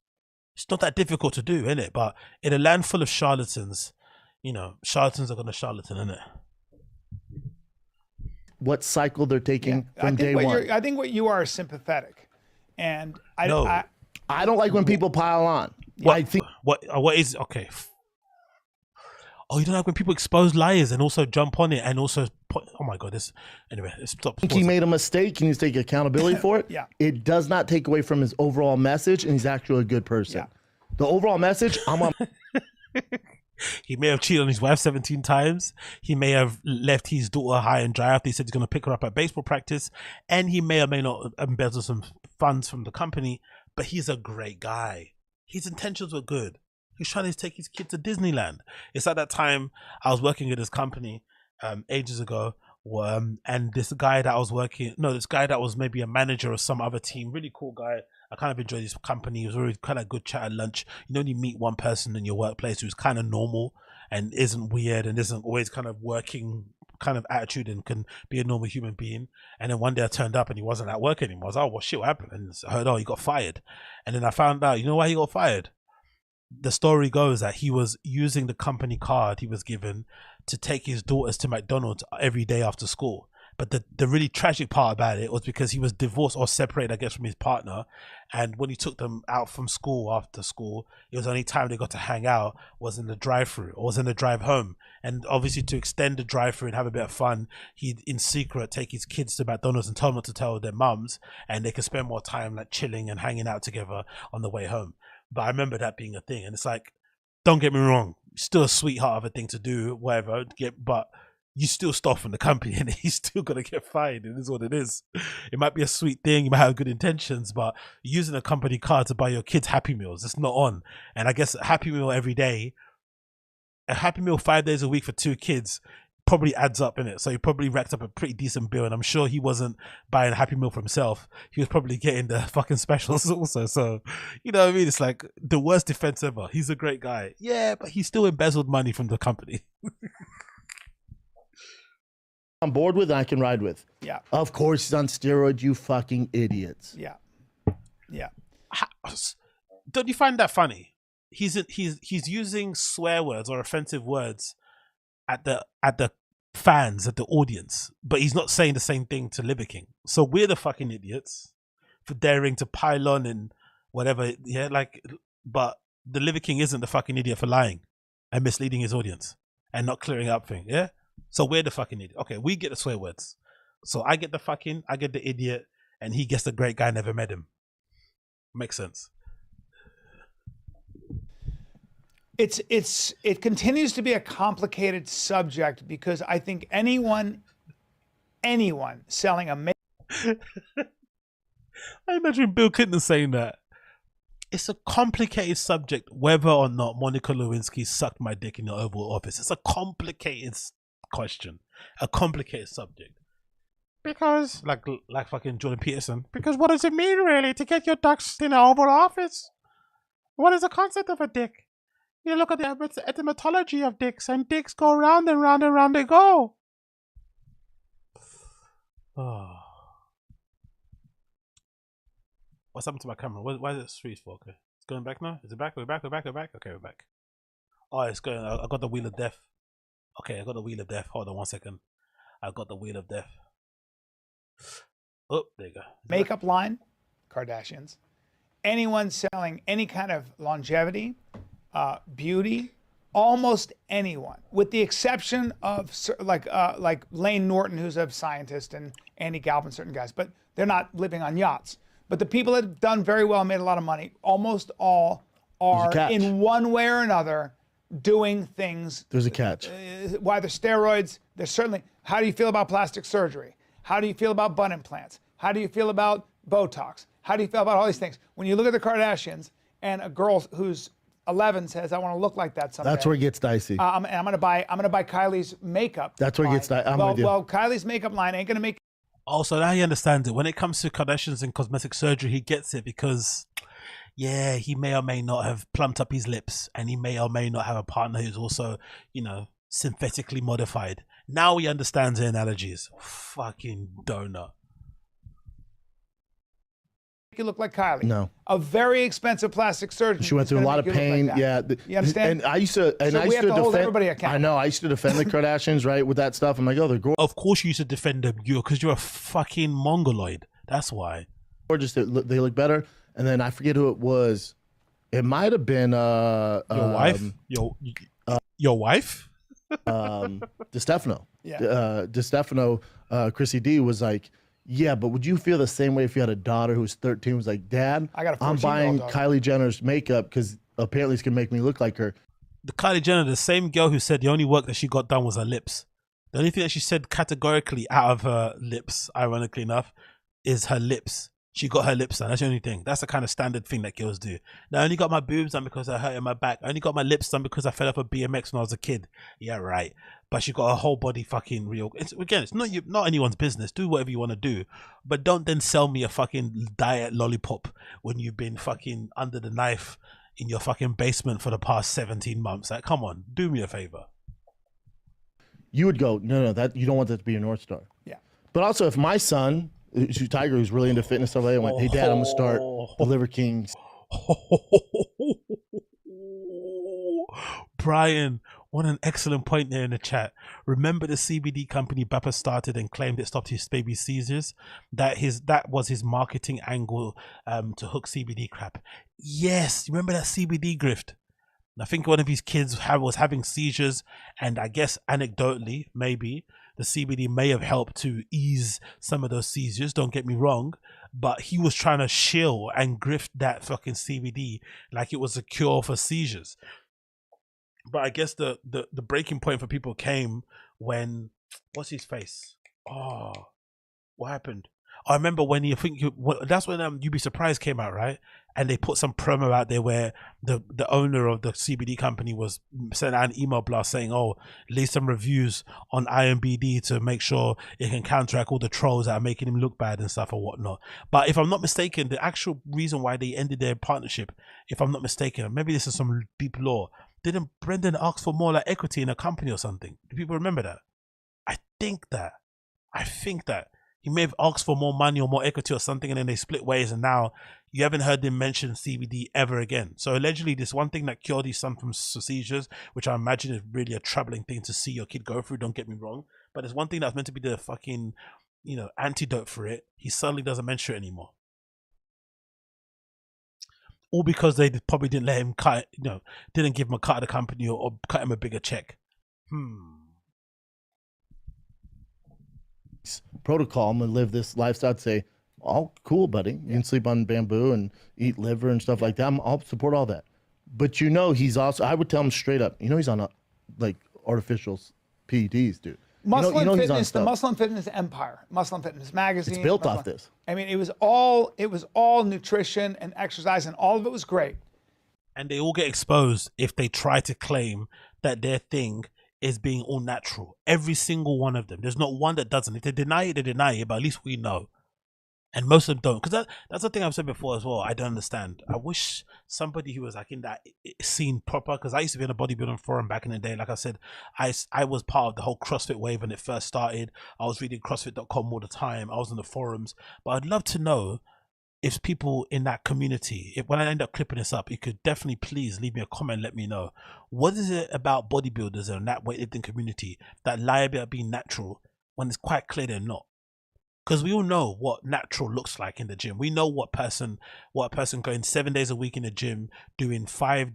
Speaker 1: It's not that difficult to do, innit? But in a land full of charlatans, you know, charlatans are going to charlatan, innit?
Speaker 10: What cycle they're taking from day one.
Speaker 9: I think what you are is sympathetic. And I
Speaker 10: don't like when people pile on.
Speaker 1: What is, okay. Oh, you don't like when people expose liars and also jump on it and also put, oh my God, anyway, stop.
Speaker 10: I think he made a mistake and he's taking accountability for it.
Speaker 9: Yeah.
Speaker 10: It does not take away from his overall message, and he's actually a good person.
Speaker 9: Yeah.
Speaker 10: The overall message, I'm on.
Speaker 1: He may have cheated on his wife 17 times. He may have left his daughter high and dry after he said he's going to pick her up at baseball practice. And he may or may not embezzle some funds from the company, but he's a great guy. His intentions were good. He's trying to take his kid to Disneyland. It's at that time I was working at this company ages ago, and this guy that was maybe a manager of some other team, really cool guy. I kind of enjoyed his company. He was already kind of good chat at lunch. You know, when you meet one person in your workplace who's kind of normal and isn't weird and isn't always kind of working kind of attitude and can be a normal human being. And then one day I turned up and he wasn't at work anymore. I was like, oh, well, shit, what happened? And I heard, oh, he got fired. And then I found out, you know why he got fired? The story goes that he was using the company card he was given to take his daughters to McDonald's every day after school. But the really tragic part about it was because he was divorced or separated, I guess, from his partner. And when he took them out from school after school, it was the only time they got to hang out was in the drive-through or was in the drive home. And obviously to extend the drive-through and have a bit of fun, he'd in secret take his kids to McDonald's and tell them not to tell their mums, and they could spend more time like chilling and hanging out together on the way home. But I remember that being a thing. And it's like, don't get me wrong, still a sweetheart of a thing to do, whatever, but you still stop from the company and he's still going to get fired. It is what it is. It might be a sweet thing. You might have good intentions, but using a company card to buy your kids Happy Meals, it's not on. And I guess a Happy Meal every day, a Happy Meal 5 days a week for 2 kids probably adds up in it. So he probably racked up a pretty decent bill. And I'm sure he wasn't buying a Happy Meal for himself. He was probably getting the fucking specials also. So, you know what I mean? It's like the worst defense ever. He's a great guy. Yeah, but he still embezzled money from the company.
Speaker 10: On board with and I can ride with.
Speaker 9: Yeah.
Speaker 10: Of course he's on steroids, you fucking idiots.
Speaker 9: Yeah. Yeah.
Speaker 1: Don't you find that funny? He's using swear words or offensive words at the fans, at the audience, but he's not saying the same thing to Liver King. So we're the fucking idiots for daring to pile on and whatever. Yeah, like, but the Liver King isn't the fucking idiot for lying and misleading his audience and not clearing up thing. Yeah. So we're the fucking idiot. Okay, we get the swear words. So I get the idiot, and he gets the great guy, never met him. Makes sense.
Speaker 9: It continues to be a complicated subject because I think anyone selling a
Speaker 1: I imagine Bill Clinton saying that. It's a complicated subject whether or not Monica Lewinsky sucked my dick in the Oval Office. It's a complicated question, a complicated subject. Because, like fucking Jordan Peterson, because what does it mean really to get your ducks in the Oval Office? What is the concept of a dick? You look at the etymology of dicks, and dicks go round and round and round they go. Oh. What's happened to my camera? Why is it freeze for? Okay, it's going back now. Is it back? We're back. Okay, we're back. Oh, it's going. I got the wheel of death. Okay, I got the wheel of death. Hold on 1 second. I got the wheel of death. Oh, there you go.
Speaker 9: Makeup line, Kardashians. Anyone selling any kind of longevity, beauty, almost anyone, with the exception of like Lane Norton, who's a scientist, and Andy Galvin, certain guys, but they're not living on yachts. But the people that have done very well, made a lot of money, almost all are in one way or another doing things.
Speaker 10: There's a catch.
Speaker 9: Whether steroids, there's certainly, how do you feel about plastic surgery? How do you feel about butt implants? How do you feel about Botox? How do you feel about all these things? When you look at the Kardashians and a girl who's 11 says, "I want to look like that someday."
Speaker 10: That's where it gets dicey.
Speaker 9: I'm gonna buy Kylie's makeup.
Speaker 10: That's where it gets dicey.
Speaker 9: Well, Kylie's makeup line ain't gonna make.
Speaker 1: Also, now he understands it. When it comes to Kardashians and cosmetic surgery, he gets it because, yeah, he may or may not have plumped up his lips, and he may or may not have a partner who's also, you know, synthetically modified. Now he understands the analogies. Fucking donut.
Speaker 9: You look like Kylie.
Speaker 10: No.
Speaker 9: A very expensive plastic surgeon.
Speaker 10: She went through a lot of pain.
Speaker 9: Yeah. You understand?
Speaker 10: And I used to,
Speaker 9: So we have to hold everybody accountable.
Speaker 10: I know. I used to defend the Kardashians, right, with that stuff. I'm like, oh, they're gorgeous.
Speaker 1: Of course you used to defend them, because you're a fucking mongoloid. That's why.
Speaker 10: Gorgeous. They look better. And then I forget who it was. It might have been
Speaker 1: your wife. Your wife.
Speaker 10: DeStefano.
Speaker 9: Yeah.
Speaker 10: DeStefano. Chrissy D was like, yeah, but would you feel the same way if you had a daughter who was 13 was like, Dad, I'm buying Kylie Jenner's makeup because apparently it's gonna make me look like her.
Speaker 1: The Kylie Jenner, the same girl who said the only work that she got done was her lips. The only thing that she said categorically out of her lips, ironically enough, is her lips. She got her lips done. That's the only thing. That's the kind of standard thing that girls do. Now, I only got my boobs done because I hurt in my back. I only got my lips done because I fell off a BMX when I was a kid. Yeah, right. But she got her whole body fucking real. It's not anyone's business. Do whatever you want to do. But don't then sell me a fucking diet lollipop when you've been fucking under the knife in your fucking basement for the past 17 months. Like, come on, do me a favor.
Speaker 10: You would go, no, that you don't want that to be your North Star.
Speaker 9: Yeah.
Speaker 10: But also, if my son, Tiger, who's really into fitness stuff, I went, hey, Dad, I'm going to start the Liver Kings.
Speaker 1: Brian, what an excellent point there in the chat. Remember the CBD company Bappa started and claimed it stopped his baby seizures? That was his marketing angle to hook CBD crap. Yes, remember that CBD grift? I think one of his kids was having seizures, and I guess anecdotally, maybe, the CBD may have helped to ease some of those seizures, don't get me wrong, but he was trying to shill and grift that fucking CBD like it was a cure for seizures. But I guess the breaking point for people came when, what's his face? Oh, what happened? I remember when that's when You'd Be Surprised came out, right? And they put some promo out there where the owner of the CBD company was sent out an email blast saying, oh, leave some reviews on IMBD to make sure it can counteract all the trolls that are making him look bad and stuff or whatnot. But if I'm not mistaken, the actual reason why they ended their partnership, if I'm not mistaken, maybe this is some deep law, didn't Brendan ask for more like equity in a company or something? Do people remember that? I think that he may have asked for more money or more equity or something, and then they split ways, and now you haven't heard him mention CBD ever again. So allegedly, this one thing that cured his son from seizures, which I imagine is really a troubling thing to see your kid go through, don't get me wrong, but there's one thing that's meant to be the fucking, antidote for it. He suddenly doesn't mention it anymore. All because they probably didn't let him cut, didn't give him a cut of the company or cut him a bigger check.
Speaker 10: Protocol, I'm gonna live this lifestyle. I'd say, oh, cool, buddy. You can sleep on bamboo and eat liver and stuff like that. I'll support all that. But he's also, I would tell him straight up, he's on artificial PEDs, dude.
Speaker 9: Muscle Fitness, the Muscle Fitness empire, Muscle Fitness magazine.
Speaker 10: It's built off this.
Speaker 9: I mean, it was all nutrition and exercise, and all of it was great.
Speaker 1: And they all get exposed if they try to claim that their thing is being all natural. Every single one of them. There's not one that doesn't. If they deny it, they deny it, but at least we know. And most of them don't. Because that's the thing I've said before as well. I don't understand. I wish somebody who was like in that scene proper, because I used to be in a bodybuilding forum back in the day. Like I said, I was part of the whole CrossFit wave when it first started. I was reading CrossFit.com all the time. I was in the forums. But I'd love to know if people in that community, when I end up clipping this up, you could definitely please leave me a comment, let me know. What is it about bodybuilders and that weightlifting community that lie about being natural when it's quite clear they're not? Because we all know what natural looks like in the gym. We know what a person going 7 days a week in the gym, doing 5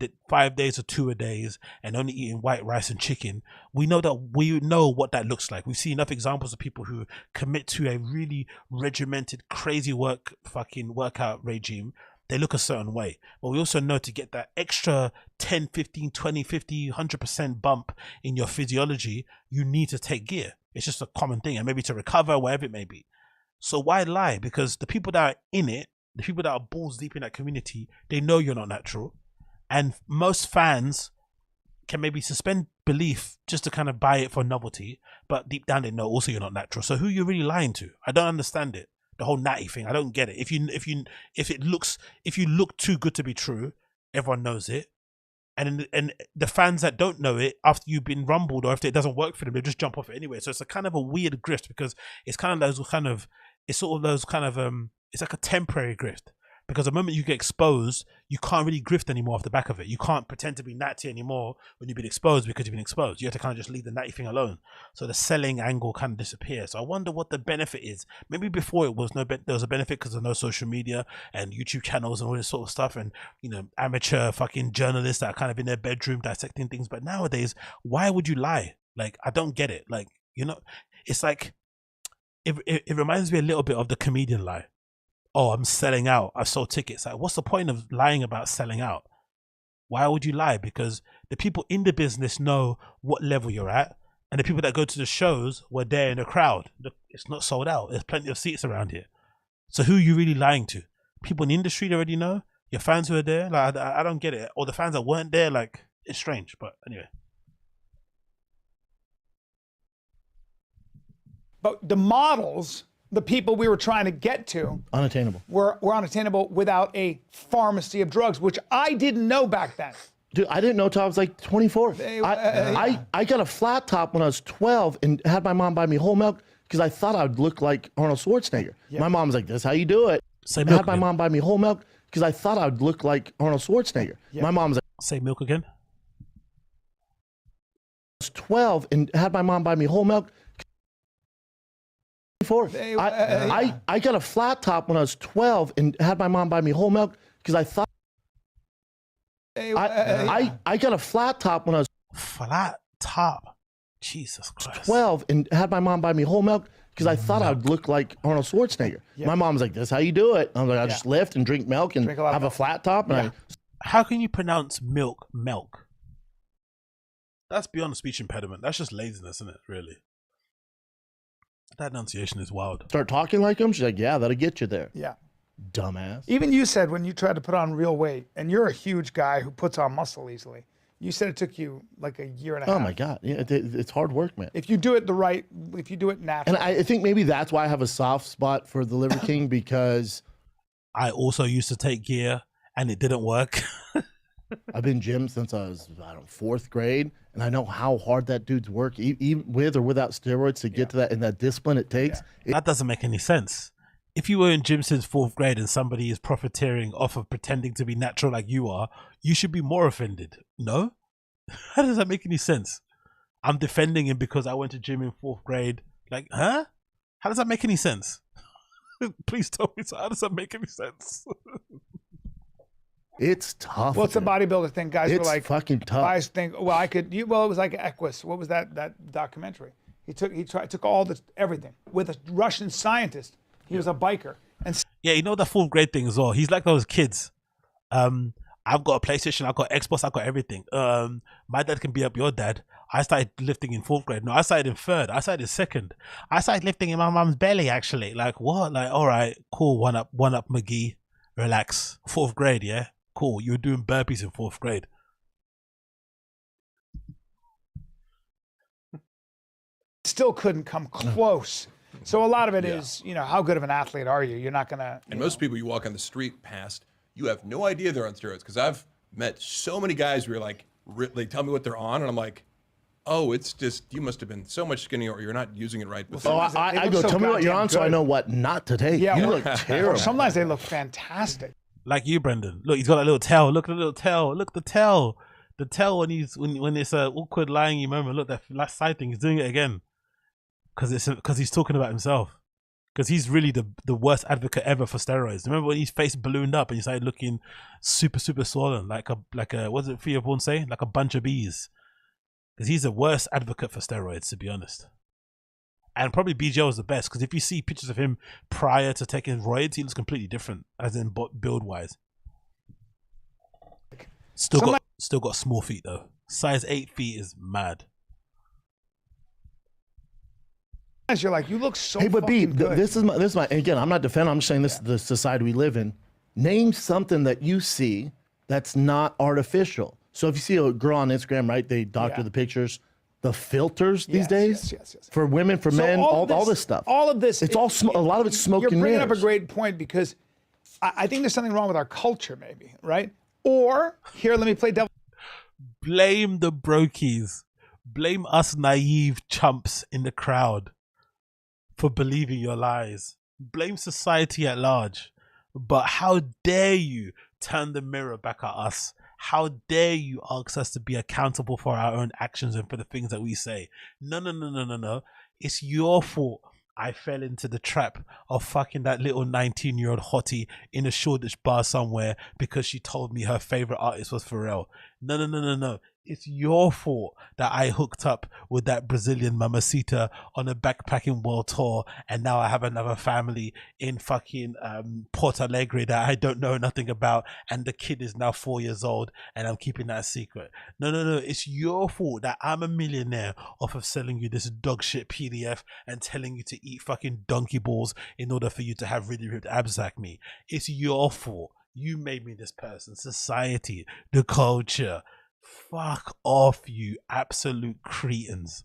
Speaker 1: days or 2 a days, and only eating white rice and chicken. We know what that looks like. We've seen enough examples of people who commit to a really regimented, crazy workout regime. They look a certain way. But we also know to get that extra 10, 15, 20, 50, 100% bump in your physiology, you need to take gear. It's just a common thing, and maybe to recover, whatever it may be. So why lie? Because the people that are in it the people that are balls deep in that community, they know you're not natural. And most fans can maybe suspend belief just to kind of buy it for novelty, but deep down they know also you're not natural. So who are you really lying to? I don't understand it. The whole natty thing, I don't get it. If you look too good to be true, everyone knows it. And the fans that don't know it, after you've been rumbled or if it doesn't work for them, they just jump off it anyway. So it's a kind of a weird grift, because it's kind of those kind of, it's like a temporary grift. Because the moment you get exposed, you can't really grift anymore off the back of it. You can't pretend to be natty anymore when you've been exposed, because you've been exposed. You have to kind of just leave the natty thing alone. So the selling angle kind of disappears. So I wonder what the benefit is. Maybe before it was there was a benefit because of no social media and YouTube channels and all this sort of stuff, and amateur fucking journalists that are kind of in their bedroom dissecting things. But nowadays, why would you lie? Like, I don't get it. Like, it's like it reminds me a little bit of the comedian lie. Oh, I'm selling out. I sold tickets. Like, what's the point of lying about selling out? Why would you lie? Because the people in the business know what level you're at, and the people that go to the shows were there in the crowd. It's not sold out. There's plenty of seats around here. So who are you really lying to? People in the industry that already know? Your fans who are there? Like, I don't get it. Or the fans that weren't there? Like, it's strange. But anyway.
Speaker 9: But the models, the people we were trying to get to,
Speaker 10: unattainable.
Speaker 9: Were unattainable without a pharmacy of drugs, which I didn't know back then.
Speaker 10: Dude, I didn't know till I was like 24. I got a flat top when I was 12 and had my mom buy me whole milk because I thought I would look like Arnold Schwarzenegger. Yeah. My mom was like, "This is how you do it."
Speaker 1: Say
Speaker 10: I
Speaker 1: milk
Speaker 10: had my
Speaker 1: again.
Speaker 10: mom buy me whole milk because I thought I would look like Arnold Schwarzenegger. Yeah. My mom was like,
Speaker 1: "Say milk again."
Speaker 10: I was 12 and had my mom buy me whole milk. I got a flat top when I was 12 and had my mom buy me whole milk because I thought I got a flat top when I was
Speaker 1: flat top. Jesus Christ.
Speaker 10: 12 and had my mom buy me whole milk because I thought I would look like Arnold Schwarzenegger. Yeah. My mom was like, "This is how you do it." I was like, "I just lift and drink milk and have a flat top." And
Speaker 1: How can you pronounce milk? That's beyond a speech impediment. That's just laziness, isn't it? Really. That enunciation is wild.
Speaker 10: Start talking like him. She's like, "Yeah, that'll get you there."
Speaker 9: Yeah.
Speaker 10: Dumbass.
Speaker 9: Even you said when you tried to put on real weight, and you're a huge guy who puts on muscle easily, you said it took you like a year and a half.
Speaker 10: Oh my God. Yeah, it's hard work, man.
Speaker 9: If you do it if you do it naturally.
Speaker 10: And I think maybe that's why I have a soft spot for the Liver King, because
Speaker 1: I also used to take gear and it didn't work.
Speaker 10: I've been gym since I was, 4th grade, and I know how hard that dude's work, even with or without steroids, to get to that, and that discipline it takes.
Speaker 1: Yeah. That doesn't make any sense. If you were in gym since 4th grade and somebody is profiteering off of pretending to be natural like you are, you should be more offended. No? How does that make any sense? I'm defending him because I went to gym in 4th grade. Like, huh? How does that make any sense? Please tell me. How does that make any sense?
Speaker 10: It's tough.
Speaker 9: Well, it's a bodybuilder thing. Guys were like,
Speaker 10: fucking tough.
Speaker 9: Guys think, well, I could. Well, it was like Equus. What was that documentary? He took all this everything with a Russian scientist. He was a biker. And
Speaker 1: yeah, you know the 4th grade thing as well. He's like those kids. I've got a PlayStation. I've got Xbox. I've got everything. My dad can be up your dad. I started lifting in 4th grade. No, I started in 3rd. I started in 2nd. I started lifting in my mom's belly. Actually, like what? Like, all right, cool. One up, McGee. Relax. 4th grade, yeah. Cool, you were doing burpees in 4th grade.
Speaker 9: Still couldn't come close. So a lot of it is, how good of an athlete are you? You're not gonna.
Speaker 11: And most people you walk on the street past, you have no idea they're on steroids. Because I've met so many guys who are like, they tell me what they're on, and I'm like, oh, it's just, you must have been so much skinnier, or you're not using it right.
Speaker 10: I go, tell me what you're on, so I know what not to take.
Speaker 9: Yeah,
Speaker 10: you look terrible.
Speaker 9: Sometimes they look fantastic.
Speaker 1: Like you, Brendan. Look, he's got a little tail. Look at the little tail. Look at the tail. The tail when it's a awkward lying moment. Look, that last side thing. He's doing it again because he's talking about himself. Because he's really the worst advocate ever for steroids. Remember when his face ballooned up and he started looking super swollen, like a what did Theo Vaughn say? Like a bunch of bees. Because he's the worst advocate for steroids, to be honest. And probably BJO is the best, because if you see pictures of him prior to taking roids, he looks completely different, as in build wise. Still got small feet though. Size 8 feet is mad.
Speaker 9: You're like, you look so
Speaker 10: Hey, but B,
Speaker 9: fucking good.
Speaker 10: this is my. And again, I'm not defending. I'm just saying this is the society we live in. Name something that you see that's not artificial. So if you see a girl on Instagram, right? They doctor the pictures, the filters these days for women, for men, all this stuff.
Speaker 9: All of this.
Speaker 10: It's all a lot of it's smoke and
Speaker 9: You're bringing up a
Speaker 10: mirrors.
Speaker 9: great point because I think there's something wrong with our culture, maybe, right? Or here, let me play devil.
Speaker 1: Blame the brokies. Blame us naive chumps in the crowd for believing your lies. Blame society at large. But how dare you turn the mirror back at us? How dare you ask us to be accountable for our own actions and for the things that we say? No. It's your fault I fell into the trap of fucking that little 19-year-old hottie in a Shoreditch bar somewhere because she told me her favorite artist was Pharrell. No. It's your fault that I hooked up with that Brazilian mamacita on a backpacking world tour, and now I have another family in fucking Porto Alegre that I don't know nothing about, and the kid is now 4 years old, and I'm keeping that a secret. No. It's your fault that I'm a millionaire off of selling you this dog shit PDF and telling you to eat fucking donkey balls in order for you to have really ripped abs like me. It's your fault. You made me this person. Society, the culture. Fuck off, you absolute cretins.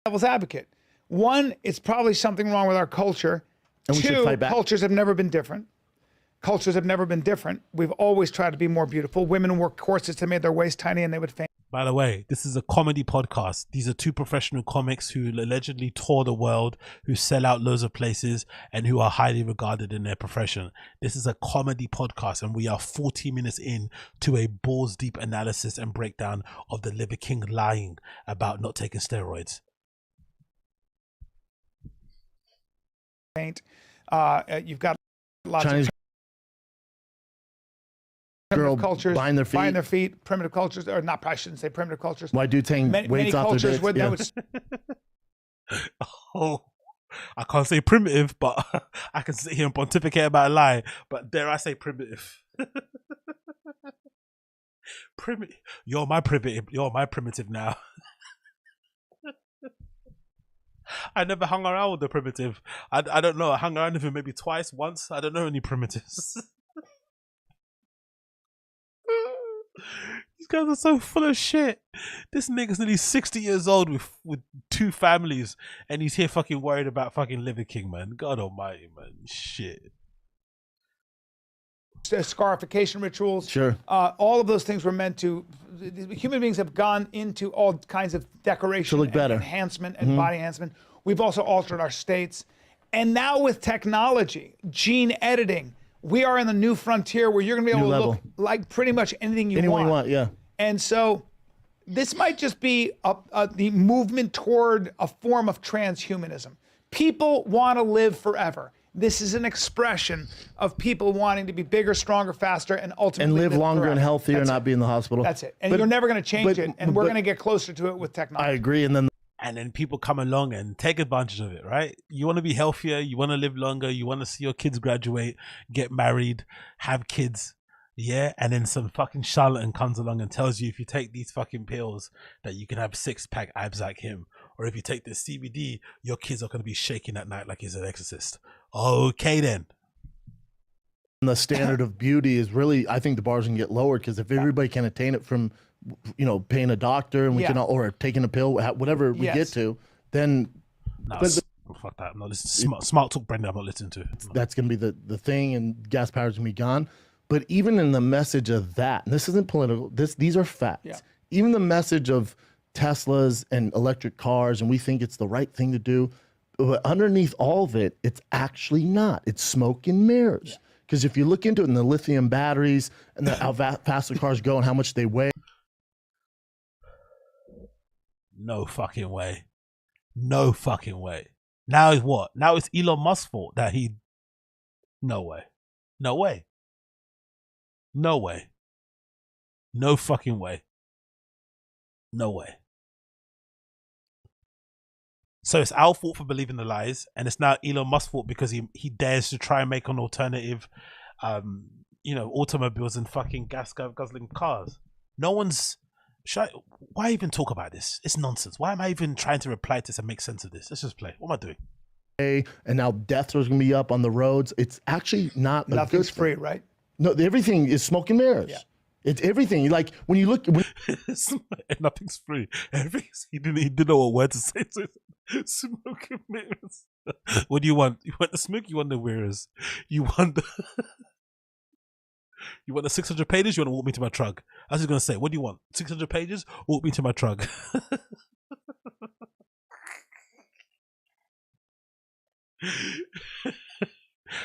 Speaker 9: Devil's advocate. One, it's probably something wrong with our culture.
Speaker 10: And we should
Speaker 9: Two,
Speaker 10: fight back.
Speaker 9: cultures have never been different. Cultures have never been different. We've always tried to be more beautiful. Women wore corsets that made their waist tiny and they would faint.
Speaker 1: By the way, this is a comedy podcast. These are two professional comics who allegedly tour the world, who sell out loads of places, and who are highly regarded in their profession. This is a comedy podcast, and we are 40 minutes in to a balls deep analysis and breakdown of the Liver King lying about not taking steroids.
Speaker 9: You've got lots
Speaker 10: Chinese
Speaker 9: of
Speaker 10: girl
Speaker 9: cultures
Speaker 10: buying their feet.
Speaker 9: primitive cultures, or not, I shouldn't say primitive cultures.
Speaker 10: White dude taking weights off their dicks.
Speaker 9: that would
Speaker 1: Oh, I can't say primitive, but I can sit here and pontificate about a lie. But dare I say primitive? Primitive. You're my primitive now. I never hung around with the primitive. I don't know. I hung around with him maybe twice, once. I don't know any primitives. These guys are so full of shit. This nigga's nearly 60 years old with two families, and he's here fucking worried about fucking Liver King, man. God almighty, man. Shit.
Speaker 9: Scarification rituals.
Speaker 10: Sure.
Speaker 9: All of those things were meant to. Human beings have gone into all kinds of decoration,
Speaker 10: To look better.
Speaker 9: enhancement, and body enhancement. We've also altered our states, and now with technology, gene editing, we are in the new frontier where you're going to be able to look like pretty much anything you want.
Speaker 10: Yeah.
Speaker 9: And so, this might just be the movement toward a form of transhumanism. People want to live forever. This is an expression of people wanting to be bigger, stronger, faster, and ultimately
Speaker 10: And live longer
Speaker 9: forever.
Speaker 10: and healthier,
Speaker 9: That's
Speaker 10: not
Speaker 9: it.
Speaker 10: be in the hospital.
Speaker 9: That's it. And you're never going to change it, and we're
Speaker 10: but-
Speaker 9: going to get closer to it with technology.
Speaker 10: I agree.
Speaker 1: And then people come along and take advantage of it, right? You want to be healthier, you want to live longer, you want to see your kids graduate, get married, have kids, yeah? And then some fucking charlatan comes along and tells you if you take these fucking pills that you can have six-pack abs like him. Or if you take this CBD, your kids are going to be shaking at night like he's an exorcist. Okay then.
Speaker 10: The standard of beauty is really, I think the bar's gonna get lowered because if everybody can attain it from, paying a doctor and we can all, or taking a pill, whatever we get to, then
Speaker 1: Fuck that. I'm not listening. Smart talk, Brendan. I'm not listening to.
Speaker 10: That's gonna be the thing, and gas power's gonna be gone. But even in the message of that, and this isn't political. These are facts.
Speaker 9: Yeah.
Speaker 10: Even the message of Teslas and electric cars, and we think it's the right thing to do. But underneath all of it, it's actually not. It's smoke and mirrors. Because if you look into it, in the lithium batteries and how fast the cars go and how much they weigh.
Speaker 1: No fucking way. No fucking way. Now is what? Now it's Elon Musk's fault that he. No way. No way. No way. No fucking way. No way. So it's our fault for believing the lies, and it's now Elon Musk's fault because he dares to try and make an alternative, automobiles and fucking gas guzzling cars. No one's Why even talk about this? It's nonsense. Why am I even trying to reply to this and make sense of this? Let's just play. What am I doing?
Speaker 10: And now deaths are going to be up on the roads. It's actually not a
Speaker 9: Nothing's
Speaker 10: good
Speaker 9: free,
Speaker 10: thing.
Speaker 9: right?
Speaker 10: No, everything is smoke and mirrors.
Speaker 9: Yeah.
Speaker 10: It's everything. Like when you look,
Speaker 1: nothing's free. He didn't know what word to say. So smoke and mirrors. What do you want? You want the smoke? You want the mirrors? You want the you want the 600 pages? You want to walk me to my truck? I was just gonna say, what do you want? 600 pages? Walk me to my truck.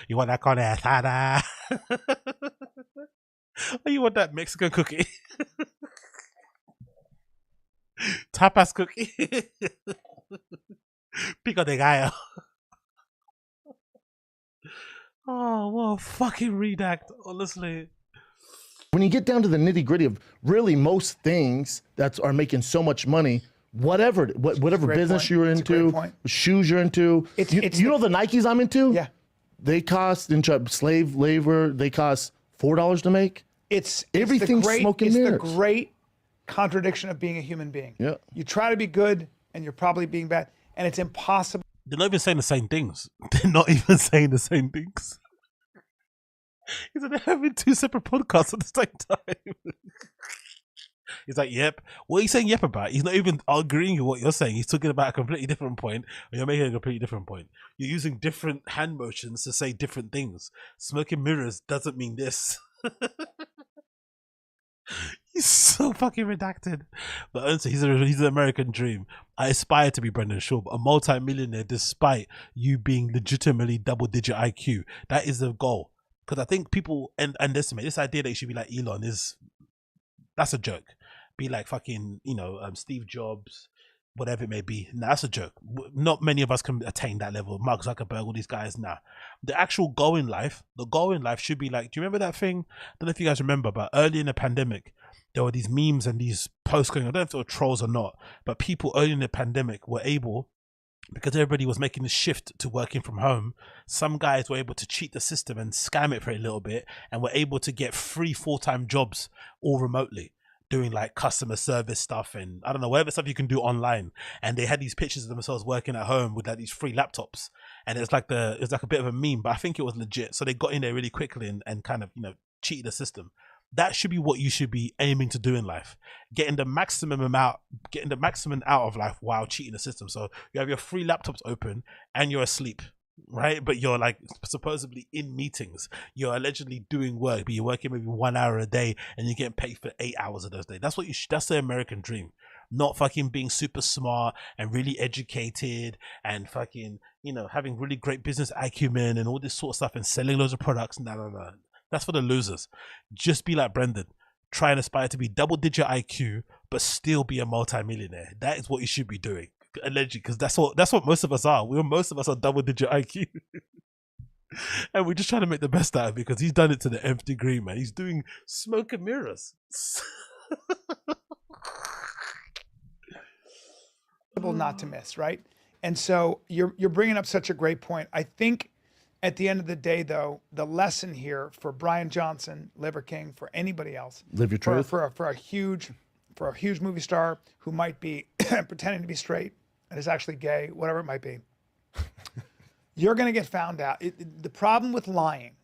Speaker 1: You want that con asada? Or you want that Mexican cookie? Tapas cookie? Pico de gallo. Oh, what a fucking redact, honestly.
Speaker 10: when you get down to the nitty gritty of really most things that are making so much money, whatever business you're into, shoes you're into, you know the Nikes I'm into?
Speaker 9: Yeah.
Speaker 10: They cost, slave labor, they cost $4 to make. Everything's smoke and mirrors.
Speaker 9: It's the great contradiction of being a human being.
Speaker 10: Yeah.
Speaker 9: You try to be good and you're probably being bad, and it's impossible.
Speaker 1: They're not even saying the same things. They're not even saying the same things. He's like, they're having two separate podcasts at the same time. He's like, yep. What are you saying yep about? He's not even agreeing with what you're saying. He's talking about a completely different point, and you're making a completely different point. You're using different hand motions to say different things. Smoking mirrors doesn't mean this. He's so fucking redacted. But honestly, he's an American dream. I aspire to be Brendan Schaub, a multi-millionaire despite you being legitimately double-digit IQ. That is the goal. Because I think people underestimate this idea that you should be like Elon that's a joke. Be like fucking, Steve Jobs, whatever it may be. Nah, that's a joke. Not many of us can attain that level. Mark Zuckerberg, all these guys, nah. The actual goal in life should be like, do you remember that thing? I don't know if you guys remember, but early in the pandemic, there were these memes and these posts going on. I don't know if they were trolls or not, but people early in the pandemic were able, because everybody was making the shift to working from home, some guys were able to cheat the system and scam it for a little bit and were able to get free full-time jobs all remotely, doing like customer service stuff and I don't know, whatever stuff you can do online. And they had these pictures of themselves working at home with like these free laptops, and it's like a bit of a meme, but I think it was legit. So they got in there really quickly and kind of cheated the system. That should be what you should be aiming to do in life. Getting the maximum out of life while cheating the system. So you have your free laptops open and you're asleep, right? But you're like supposedly in meetings. You're allegedly doing work, but you're working maybe 1 hour a day and you're getting paid for 8 hours of those days. That's that's the American dream. Not fucking being super smart and really educated and fucking, having really great business acumen and all this sort of stuff and selling loads of products. No. That's for the losers. Just be like Brendan. Try and aspire to be double-digit IQ, but still be a multi-millionaire. That is what you should be doing, allegedly, because that's what most of us are. Most of us are double-digit IQ, and we're just trying to make the best out of it because he's done it to the nth degree, man. He's doing smoke and mirrors.
Speaker 9: Not to miss, right? And so you're bringing up such a great point. I think. At the end of the day, though, the lesson here for Brian Johnson, Liver King, for anybody else,
Speaker 10: live your truth.
Speaker 9: For a huge movie star who might be pretending to be straight and is actually gay, whatever it might be, you're going to get found out. The problem with lying,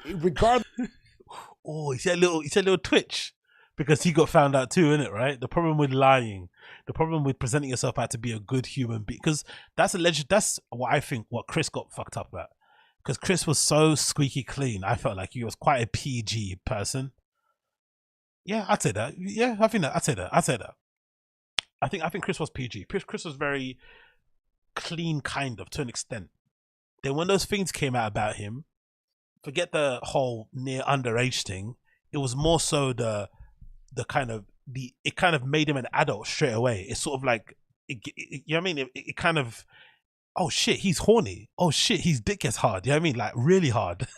Speaker 9: regardless.
Speaker 1: Oh, he said a little twitch because he got found out too, innit? Right? The problem with lying. The problem with presenting yourself out to be a good human being, because that's what I think what Chris got fucked up at. Because Chris was so squeaky clean. I felt like he was quite a PG person. Yeah, I'd say that. Yeah, I'd say that. I think Chris was PG. Chris was very clean, kind of, to an extent. Then when those things came out about him, forget the whole near underage thing. It was more so it kind of made him an adult straight away. It's sort of like, you know what I mean? It kind of, oh shit, he's horny. Oh shit, his dick gets hard. You know what I mean? Like really hard.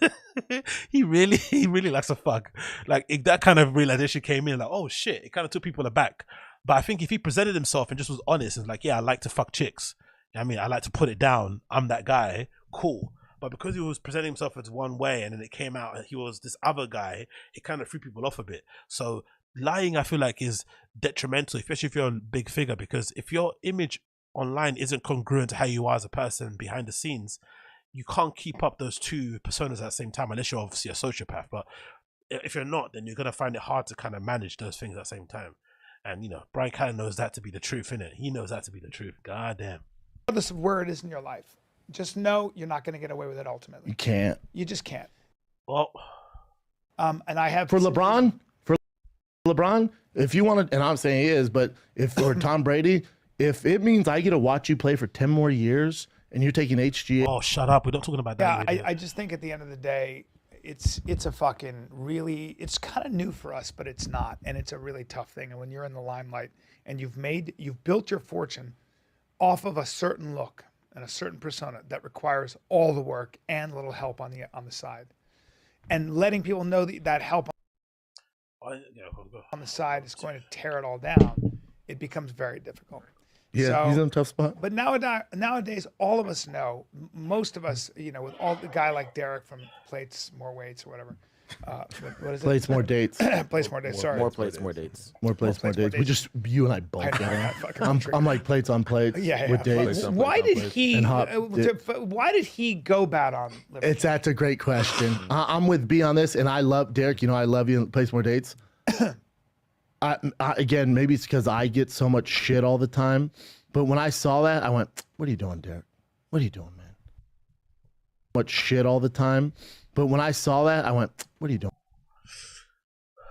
Speaker 1: he really likes to fuck. Like that kind of realization came in like, oh shit, it kind of took people aback. But I think if he presented himself and just was honest and like, yeah, I like to fuck chicks. You know what I mean? I like to put it down. I'm that guy. Cool. But because he was presenting himself as one way and then it came out and he was this other guy, it kind of threw people off a bit. So lying, I feel like, is detrimental, especially if you're a big figure, because if your image online isn't congruent to how you are as a person behind the scenes, you can't keep up those two personas at the same time, unless you're obviously a sociopath. But if you're not, then you're going to find it hard to kind of manage those things at the same time. And, you know, Brian kind of knows that to be the truth, innit? He knows that to be the truth. God damn.
Speaker 9: Regardless of where it is in your life, just know you're not going to get away with it ultimately.
Speaker 10: You can't.
Speaker 9: You just can't.
Speaker 1: Well,
Speaker 9: and I have...
Speaker 10: For LeBron, if you want to, and I'm saying he is, but if for Tom Brady, if it means I get to watch you play for 10 more years and you're taking HGH.
Speaker 1: Oh, shut up. We're not talking about that.
Speaker 9: Yeah, I just think at the end of the day, it's a fucking really, it's kind of new for us, but it's not. And it's a really tough thing. And when you're in the limelight and you've built your fortune off of a certain look and a certain persona that requires all the work and little help on the side, and letting people know that help on the side is going to tear it all down, it becomes very difficult.
Speaker 10: Yeah,
Speaker 9: So-
Speaker 10: he's in a tough spot.
Speaker 9: But nowadays, all of us know, most of us, you know, with all the guy like Derek from Plates More Weights or whatever. What is it?
Speaker 10: Plates More Dates.
Speaker 9: Plates More Dates. Sorry.
Speaker 12: More plates, more dates.
Speaker 10: More plates, more dates. We just, you and I both.
Speaker 9: I know,
Speaker 10: get it.
Speaker 9: I fucking
Speaker 10: I'm
Speaker 9: triggered.
Speaker 10: like plates on plates
Speaker 9: Yeah,
Speaker 10: with dates.
Speaker 9: Why did he?
Speaker 10: And hot-
Speaker 9: Why did he go bad on Liver King?
Speaker 10: That's a great question. I'm with B on this, and I love Derek. You know, I love you in Place More Dates. Again, maybe it's because I get so much shit all the time, but when I saw that, I went, "What are you doing, Derek? What are you doing, man?" Much shit all the time, but when I saw that, I went, "What are you doing?"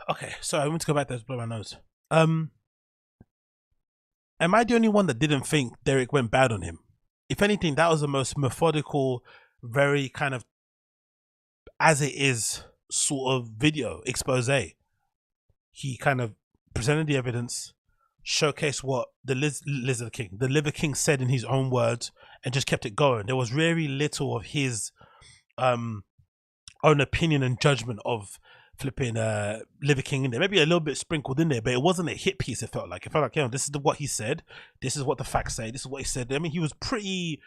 Speaker 1: Okay, so I want to go back there to blow my nose. Am I the only one that didn't think Derek went bad on him? If anything, that was the most methodical, very kind of as it is sort of video expose. He kind of presented the evidence, showcased what the Liver King said in his own words, and just kept it going. There was very little of his own opinion and judgment of flipping Liver King in there. Maybe a little bit sprinkled in there, but it wasn't a hit piece. It felt like, you know, this is what he said, this is what the facts say, this is what he said. I mean, he was pretty,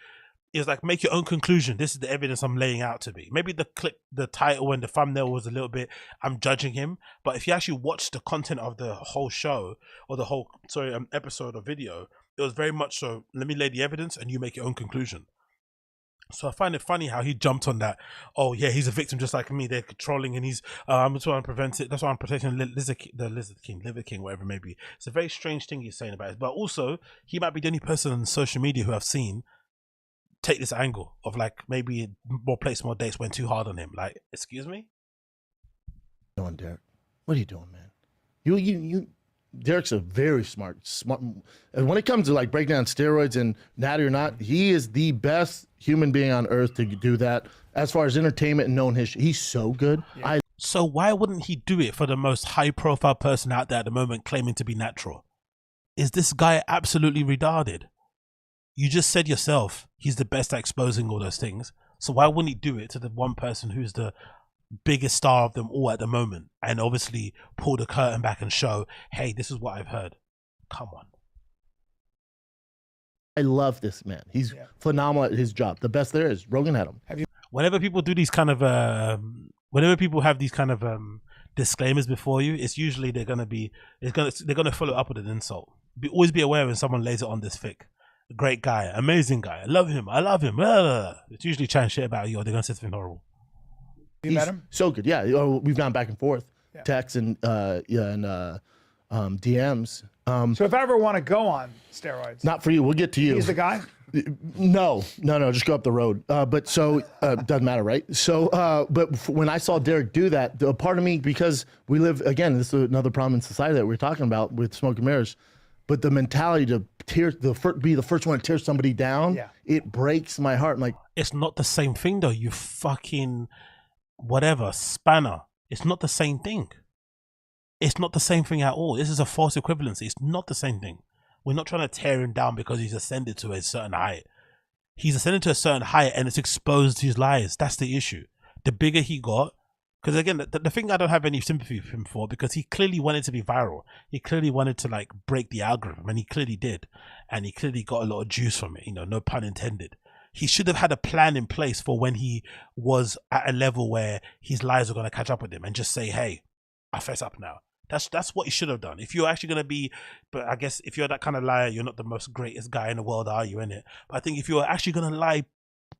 Speaker 1: it was like, make your own conclusion, this is the evidence I'm laying out to be. Maybe the clip, the title and the thumbnail was a little bit, I'm judging him, but if you actually watch the content of the whole show or the whole episode or video, it was very much so, let me lay the evidence and you make your own conclusion. So I find it funny how he jumped on that. Oh yeah, he's a victim just like me. They're controlling, and he's I'm just trying to prevent it. That's why I'm protecting the Liver King, whatever it may be. It's a very strange thing he's saying about it. But also, he might be the only person on social media who I've seen take this angle of like maybe more plates, more dates went too hard on him. Like, excuse me?
Speaker 10: What are you doing, Derek? What are you doing, man? You. Derek's a very smart. And when it comes to like breaking down steroids and natty or not, he is the best human being on earth to do that. As far as entertainment and knowing history, he's so good.
Speaker 1: Yeah. So why wouldn't he do it for the most high-profile person out there at the moment claiming to be natural? Is this guy absolutely retarded? You just said yourself he's the best at exposing all those things. So why wouldn't he do it to the one person who's the biggest star of them all at the moment, and obviously pull the curtain back and show, hey, this is what I've heard? Come on.
Speaker 10: I love this man. He's phenomenal at his job. The best there is. Rogan had him.
Speaker 1: Whenever people do these kind of whenever people have these kind of disclaimers before you, it's usually they're gonna follow up with an insult. Always be aware when someone lays it on this thick. Great guy, amazing guy, I love him. It's usually chatting shit about you, or they're gonna say something horrible.
Speaker 9: You met him?
Speaker 10: So good, yeah. We've gone back and forth, texts and DMs.
Speaker 9: So if I ever want to go on steroids,
Speaker 10: not for you. We'll get to you.
Speaker 9: he's the guy.
Speaker 10: No. Just go up the road. But so doesn't matter, right? So, but when I saw Derek do that, a part of me, because we live again, this is another problem in society that we're talking about with smoke and mirrors. But the mentality to be the first one to tear somebody down, it breaks my heart. I'm like,
Speaker 1: it's not the same thing though. You fucking whatever spanner. It's not the same thing. It's not the same thing at all. This is a false equivalency. It's not the same thing. We're not trying to tear him down because he's ascended to a certain height. He's ascended to a certain height and it's exposed his lies. That's the issue. The bigger he got, because again, the thing I don't have any sympathy for him for, because he clearly wanted to be viral. He clearly wanted to like break the algorithm, and he clearly did. And he clearly got a lot of juice from it, no pun intended. He should have had a plan in place for when he was at a level where his lies are going to catch up with him and just say, hey, I fess up now. That's what you should have done. If you're actually gonna be, but I guess if you're that kind of liar, you're not the most greatest guy in the world, are you? Innit? But I think if you're actually gonna lie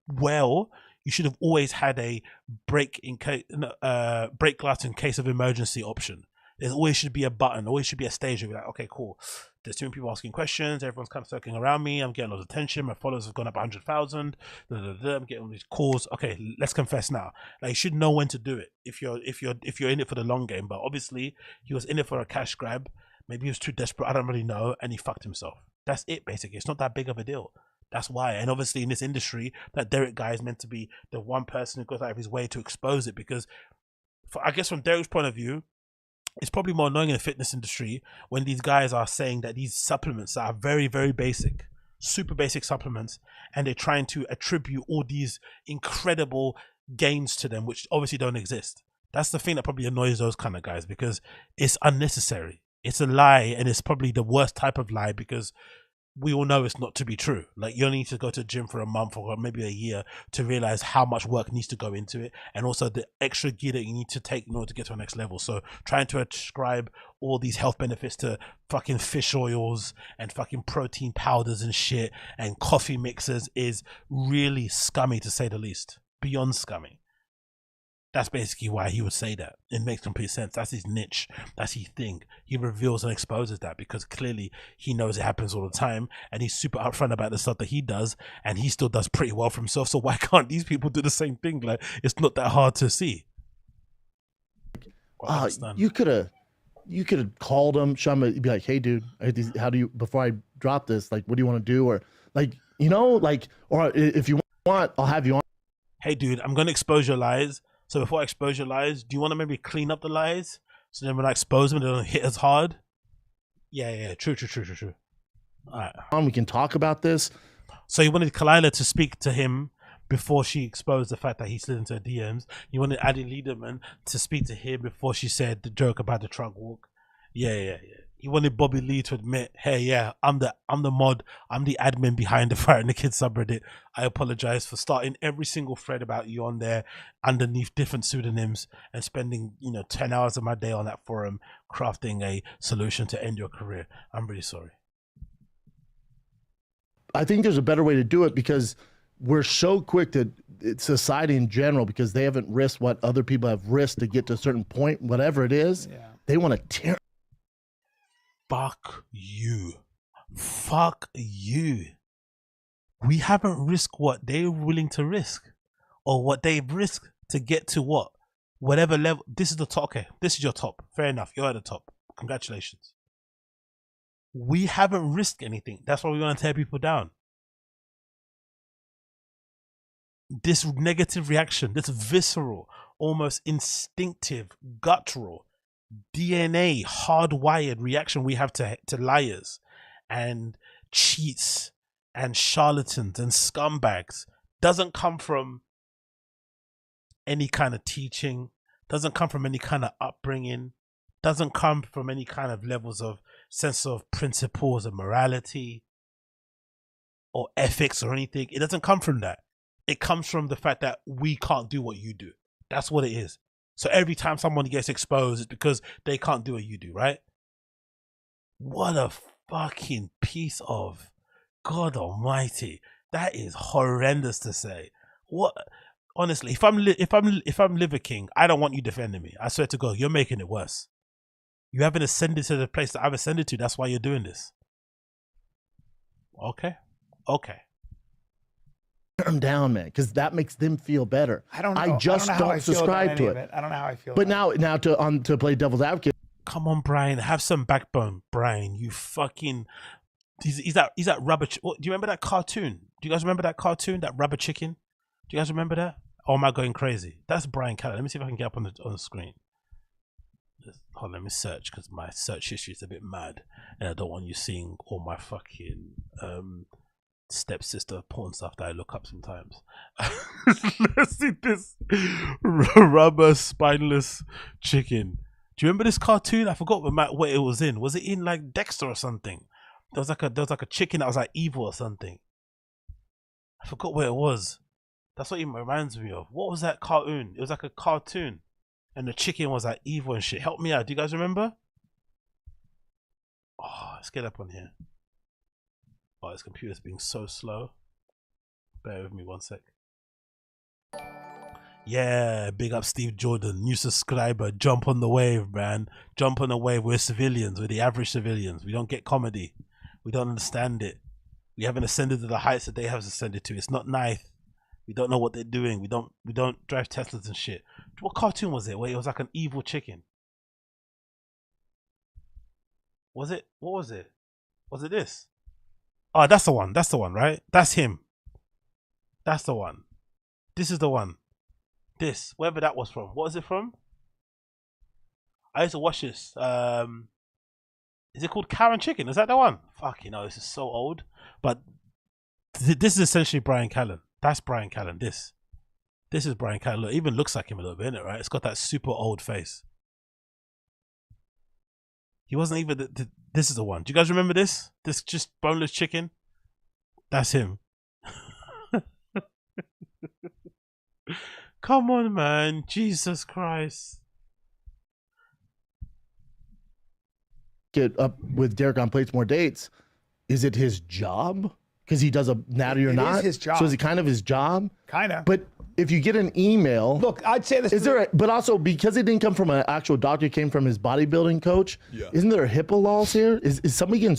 Speaker 1: well, you should have always had a break glass in case of emergency option. There always should be a button, always should be a stage where you're like, okay, cool. There's too many people asking questions. Everyone's kind of circling around me. I'm getting a lot of attention. My followers have gone up 100,000. I'm getting all these calls. Okay, let's confess now. Like, you should know when to do it if you're in it for the long game. But obviously, he was in it for a cash grab. Maybe he was too desperate. I don't really know, and he fucked himself. That's it, basically. It's not that big of a deal. That's why. And obviously, in this industry, that Derek guy is meant to be the one person who goes out of his way to expose it. Because, I guess, from Derek's point of view, it's probably more annoying in the fitness industry when these guys are saying that these supplements are very, very basic, super basic supplements, and they're trying to attribute all these incredible gains to them, which obviously don't exist. That's the thing that probably annoys those kind of guys, because it's unnecessary. It's a lie, and it's probably the worst type of lie, because we all know it's not to be true. Like, you only need to go to the gym for a month or maybe a year to realize how much work needs to go into it, and also the extra gear that you need to take in order to get to the next level. So trying to ascribe all these health benefits to fucking fish oils and fucking protein powders and shit and coffee mixers is really scummy, to say the least. Beyond scummy. That's basically why he would say that. It makes complete sense. That's his niche. That's his thing. He reveals and exposes that because clearly he knows it happens all the time, and he's super upfront about the stuff that he does, and he still does pretty well for himself. So why can't these people do the same thing? Like, it's not that hard to see.
Speaker 10: You could have called him, Schaub, be like, hey dude, how do you, before I drop this, like, what do you want to do? Or like, you know, like, or if you want, I'll have you on.
Speaker 1: Hey dude, I'm going to expose your lies. So before I expose your lies, do you want to maybe clean up the lies? So then when I expose them, they don't hit as hard? Yeah, true. All right.
Speaker 10: We can talk about this.
Speaker 1: So you wanted Kalila to speak to him before she exposed the fact that he slid into her DMs. You wanted Adi Liederman to speak to him before she said the joke about the truck walk. Yeah. He wanted Bobby Lee to admit, hey, yeah, I'm the mod, I'm the admin behind the Fire and the Kids subreddit. I apologize for starting every single thread about you on there underneath different pseudonyms and spending, 10 hours of my day on that forum crafting a solution to end your career. I'm really sorry.
Speaker 10: I think there's a better way to do it, because we're so quick to society in general, because they haven't risked what other people have risked to get to a certain point, whatever it is. Yeah. They want to tear.
Speaker 1: Fuck you. We haven't risked what they're willing to risk, or what they've risked to get to whatever level. This is the top. Okay, this is your top. Fair enough. You're at the top. Congratulations. We haven't risked anything. That's why we want to tear people down. This negative reaction, this visceral, almost instinctive, guttural, DNA hardwired reaction we have to liars and cheats and charlatans and scumbags doesn't come from any kind of teaching, doesn't come from any kind of upbringing, doesn't come from any kind of levels of sense of principles and morality or ethics or anything. It doesn't come from that. It comes from the fact that we can't do what you do. That's what it is. So every time someone gets exposed, it's because they can't do what you do, right? What a fucking piece of, God almighty. That is horrendous to say. What? Honestly, if I'm Liver King, I don't want you defending me. I swear to God, you're making it worse. You haven't ascended to the place that I've ascended to. That's why you're doing this. Okay.
Speaker 10: Them down, man, because that makes them feel better.
Speaker 9: I don't know.
Speaker 10: I just don't subscribe to it.
Speaker 9: I don't know how I feel.
Speaker 10: But now to play devil's advocate.
Speaker 1: Come on, Brian, have some backbone, Brian. You fucking. He's that rubber. Do you remember that cartoon? Do you guys remember that cartoon? That rubber chicken? Do you guys remember that? Or am I going crazy? That's Brian Keller. Let me see if I can get up on the screen. Hold on, let me search, because my search history is a bit mad, and I don't want you seeing all my fucking stepsister porn stuff that I look up sometimes. Let's see this rubber spineless chicken. Do you remember this cartoon? I forgot what it was in. Was it in like Dexter or something? There was like a chicken that was like evil or something. I forgot what it was. That's what it reminds me of. What was that cartoon? It was like a cartoon, and the chicken was like evil and shit. Help me out. Do you guys remember? let's get up on here. Oh, this computer's being so slow. Bear with me 1 sec. Yeah, big up Steve Jordan, new subscriber. Jump on the wave, man. Jump on the wave. We're civilians. We're the average civilians. We don't get comedy. We don't understand it. We haven't ascended to the heights that they have ascended to. It's not nice. We don't know what they're doing. We don't drive Teslas and shit. What cartoon was it? Where it was like an evil chicken. Was it? What was it? Was it this? Oh, that's the one. That's the one, right? That's him. That's the one. This is the one. This, wherever that was from. What was it from? I used to watch this. Is it called Cow and Chicken? Is that the one? Fuck, you know, this is so old. But this is essentially Brian Callen. That's Brian Callen. This is Brian Callen. Look, it even looks like him a little bit, innit, right? It's got that super old face. He wasn't even this is the one. Do you guys remember this? This just boneless chicken? That's him. Come on, man. Jesus Christ.
Speaker 10: Get up with Derek on Plates More Dates. Is it his job? Because he does a natty or not?
Speaker 9: It is his job.
Speaker 10: So is it kind of his job?
Speaker 9: Kind of.
Speaker 10: But if you get an email,
Speaker 9: look, I'd say this.
Speaker 10: Is there? But also because it didn't come from an actual doctor, it came from his bodybuilding coach.
Speaker 11: Yeah.
Speaker 10: Isn't there HIPAA laws here? Is somebody getting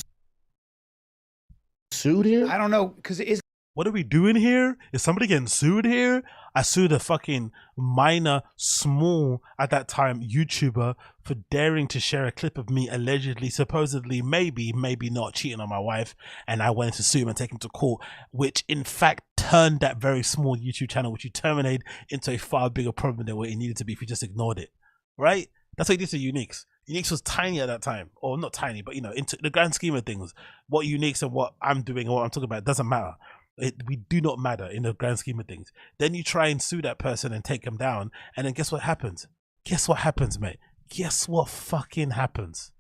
Speaker 10: sued here?
Speaker 9: I don't know, because it is.
Speaker 1: What are we doing here? Is somebody getting sued here? I sued a fucking minor, small, at that time, YouTuber for daring to share a clip of me allegedly, supposedly, maybe not cheating on my wife. And I went to sue him and take him to court, which in fact turned that very small YouTube channel, which you terminated, into a far bigger problem than what it needed to be if you just ignored it. Right? That's what he did to Uniques. Uniques was tiny at that time. Or not tiny, but you know, into the grand scheme of things, what Uniques and what I'm doing and what I'm talking about doesn't matter. We do not matter in the grand scheme of things. Then you try and sue that person and take them down, and then guess what happens? Guess what happens, mate? Guess what fucking happens?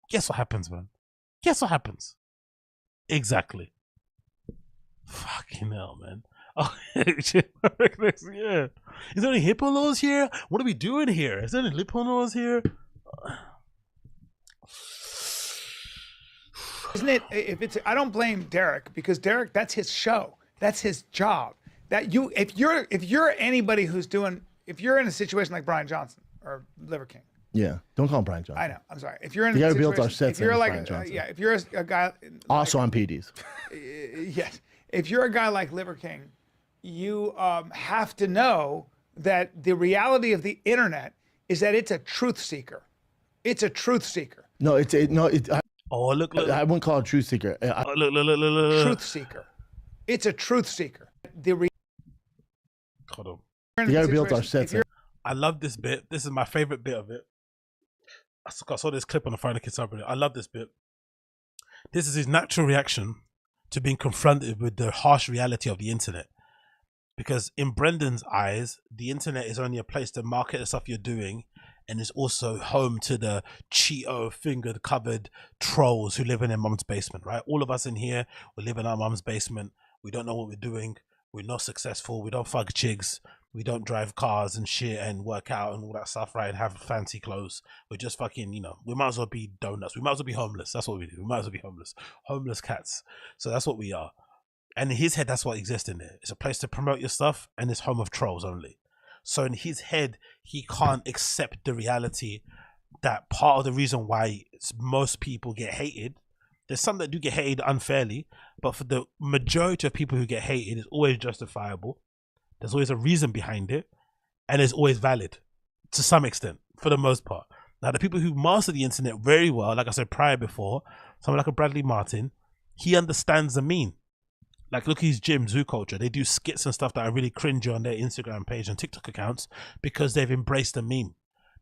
Speaker 1: Guess what happens, man? Guess what happens? Exactly. Fucking hell, man. Oh, yeah. Is there any HIPAA laws here? What are we doing here? Is there any HIPAA laws here?
Speaker 9: Isn't it? If it's, I don't blame Derek, because Derek, that's his show. That's his job. That you, if you're anybody who's doing, if you're in a situation like Brian Johnson or Liver King.
Speaker 10: Yeah, don't call him Brian Johnson.
Speaker 9: I know. I'm sorry. If you're in
Speaker 10: you
Speaker 9: a
Speaker 10: gotta
Speaker 9: situation,
Speaker 10: build our sets.
Speaker 9: if you're like,
Speaker 10: yeah,
Speaker 9: if you're a guy
Speaker 10: also on PDs.
Speaker 9: Yes, if you're a guy like Liver King, you have to know that the reality of the internet is that it's a truth seeker. It's a truth seeker.
Speaker 10: No,
Speaker 1: oh, look.
Speaker 10: I wouldn't call it truth seeker.
Speaker 1: Look.
Speaker 9: Truth seeker. It's a truth seeker.
Speaker 1: Hold
Speaker 10: on. You gotta build our sets.
Speaker 1: I love this bit. This is my favorite bit of it. I saw this clip on the Final Kids subreddit. I love this bit. This is his natural reaction to being confronted with the harsh reality of the internet. Because in Brendan's eyes, the internet is only a place to market the stuff you're doing, and is also home to the Cheeto fingered covered trolls who live in their mum's basement, right? All of us in here, we live in our mum's basement. We don't know what we're doing. We're not successful. We don't fuck chicks. We don't drive cars and shit and work out and all that stuff, right? And have fancy clothes. We're just fucking, you know, we might as well be donuts. We might as well be homeless. That's what we do. We might as well be homeless. Homeless cats. So that's what we are. And in his head, that's what exists in there. It's a place to promote your stuff, and it's home of trolls only. So in his head, he can't accept the reality that part of the reason why most people get hated, there's some that do get hated unfairly, but for the majority of people who get hated, it's always justifiable. There's always a reason behind it, and it's always valid to some extent, for the most part. Now, the people who master the internet very well, like I said prior before, someone like a Bradley Martyn, he understands the meme. Like, look at his gym, Zoo Culture. They do skits and stuff that are really cringy on their Instagram page and TikTok accounts because they've embraced the meme.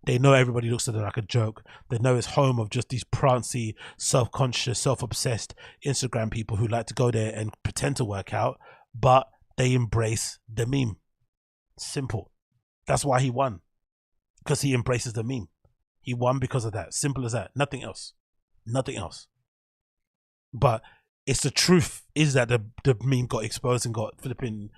Speaker 1: They know everybody looks at it like a joke. They know it's home of just these prancy, self-conscious, self-obsessed Instagram people who like to go there and pretend to work out, but they embrace the meme. Simple. That's why he won. Because he embraces the meme. He won because of that. Simple as that. Nothing else. Nothing else. But it's the truth is that the meme got exposed and got flipping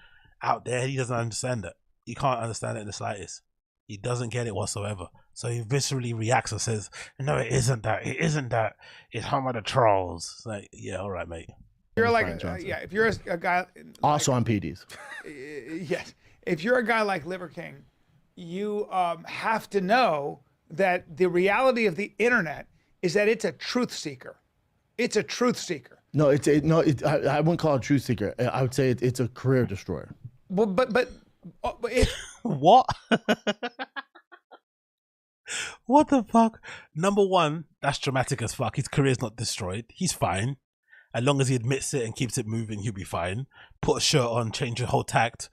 Speaker 1: out there. He doesn't understand that. He can't understand it in the slightest. He doesn't get it whatsoever. So he viscerally reacts and says, "No, it isn't that. It isn't that. It's home of the trolls." It's like, yeah, all right, mate.
Speaker 9: You're like, yeah, if you're a guy.
Speaker 10: Also on PDs.
Speaker 9: Yes. If you're a guy like Liver King, you have to know that the reality of the internet is that it's a truth seeker. It's a truth seeker.
Speaker 10: No, I wouldn't call it a truth seeker. I would say it's a career destroyer.
Speaker 9: Well, but
Speaker 1: what? What the fuck? Number one, that's dramatic as fuck. His career's not destroyed. He's fine. As long as he admits it and keeps it moving, he'll be fine. Put a shirt on, change your whole tact,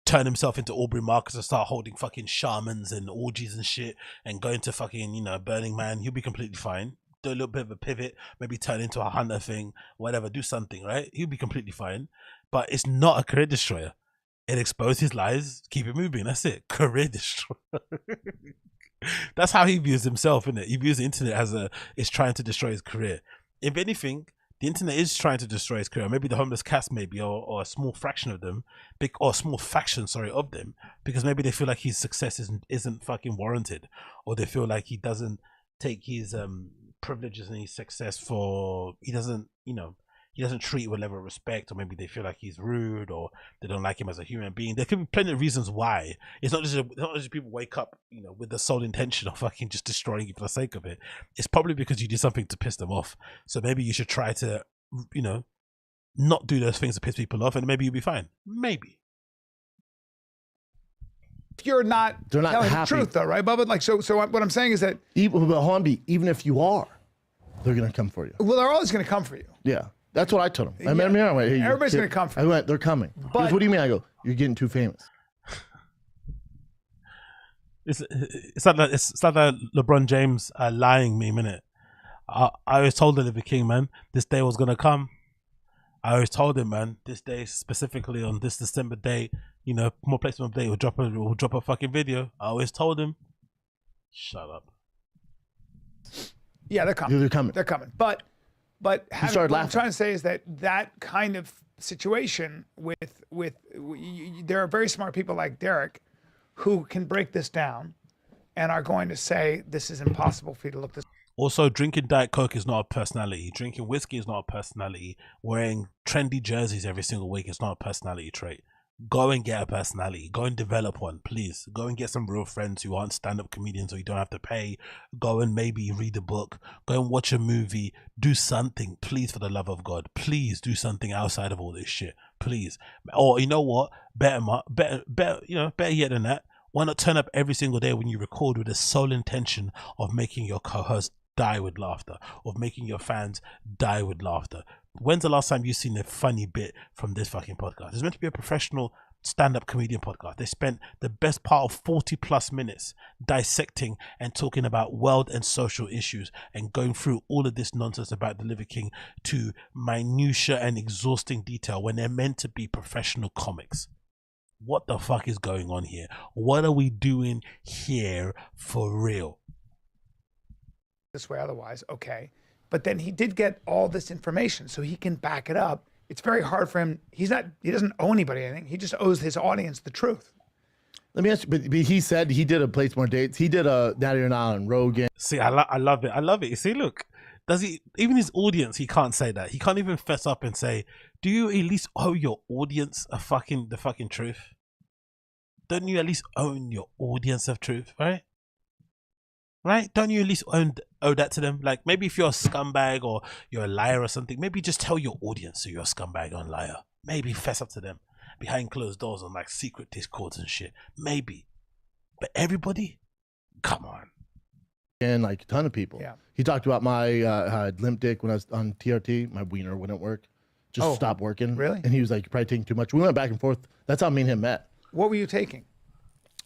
Speaker 1: turn himself into Aubrey Marcus and start holding fucking shamans and orgies and shit and going to fucking, Burning Man. He'll be completely fine. Do a little bit of a pivot, maybe turn into a hunter thing, whatever, do something, right? He'll be completely fine. But it's not a career destroyer. It exposed his lies, keep it moving. That's it. Career destroyer. That's how he views himself, innit? He views the internet as it's trying to destroy his career. If anything, the internet is trying to destroy his career. Maybe the homeless cats, maybe, or a small fraction of them, or a small faction, of them, because maybe they feel like his success isn't fucking warranted, or they feel like he doesn't take his privileges and his success for, he doesn't treat with a level of respect, or maybe they feel like he's rude, or they don't like him as a human being. There could be plenty of reasons why. It's not just people wake up, with the sole intention of fucking just destroying you for the sake of it. It's probably because you did something to piss them off. So maybe you should try to, not do those things to piss people off, and maybe you'll be fine. Maybe.
Speaker 9: If you're not telling the truth, though, right, Bubba? Like, so what I'm saying is that
Speaker 10: even if you are, they're gonna come for you.
Speaker 9: Well, they're always gonna come for you.
Speaker 10: Yeah. That's what I told him. I went, hey,
Speaker 9: everybody's going to come for you.
Speaker 10: I went, they're coming. He goes, what do you mean? I go, you're getting too famous.
Speaker 1: It's like that LeBron James lying meme, innit? I always told the Liver King, man, this day was going to come. I always told him, man, this day, specifically on this December day, more placement day, we'll drop a fucking video. I always told him. Shut up.
Speaker 9: Yeah, they're coming.
Speaker 10: They're coming.
Speaker 9: They're coming. But what I'm trying to say is that kind of situation there are very smart people like Derek who can break this down and are going to say this is impossible for you to look this.
Speaker 1: Also, drinking Diet Coke is not a personality. Drinking whiskey is not a personality. Wearing trendy jerseys every single week is not a personality trait. Go and get a personality. Go and develop one, please. Go and get some real friends who aren't stand-up comedians, so you don't have to pay. Go and maybe read a book. Go and watch a movie. Do something, please, for the love of God. Please do something outside of all this shit, please. Or you know what? Better yet than that. Why not turn up every single day when you record with the sole intention of making your co-host die with laughter, of making your fans die with laughter? When's the last time you've seen a funny bit from this fucking podcast? It's meant to be a professional stand-up comedian podcast. They spent the best part of 40 plus minutes dissecting and talking about world and social issues and going through all of this nonsense about the Liver King to minutia and exhausting detail when they're meant to be professional comics. What the fuck is going on here? What are we doing here for real?
Speaker 9: This way, otherwise, okay. But then he did get all this information, so he can back it up. It's very hard for him. He doesn't owe anybody anything. He just owes his audience the truth.
Speaker 10: Let me ask you, but he said he did a Place More Dates. He did a Natty or Not on Rogan.
Speaker 1: See, I love it. I love it. You see, look, does he, even his audience, he can't say that. He can't even fess up and say, do you at least owe your audience the fucking truth? Don't you at least own your audience of truth, right? Right? Don't you at least owe that to them? Like, maybe if you're a scumbag or you're a liar or something, maybe just tell your audience that you're a scumbag or a liar. Maybe fess up to them behind closed doors on like secret discords and shit. Maybe. But everybody? Come on.
Speaker 10: And like a ton of people.
Speaker 9: Yeah.
Speaker 10: He talked about my limp dick when I was on TRT. My wiener wouldn't work. Just stopped working.
Speaker 9: Really?
Speaker 10: And he was like, you're probably taking too much. We went back and forth. That's how me and him met.
Speaker 9: What were you taking?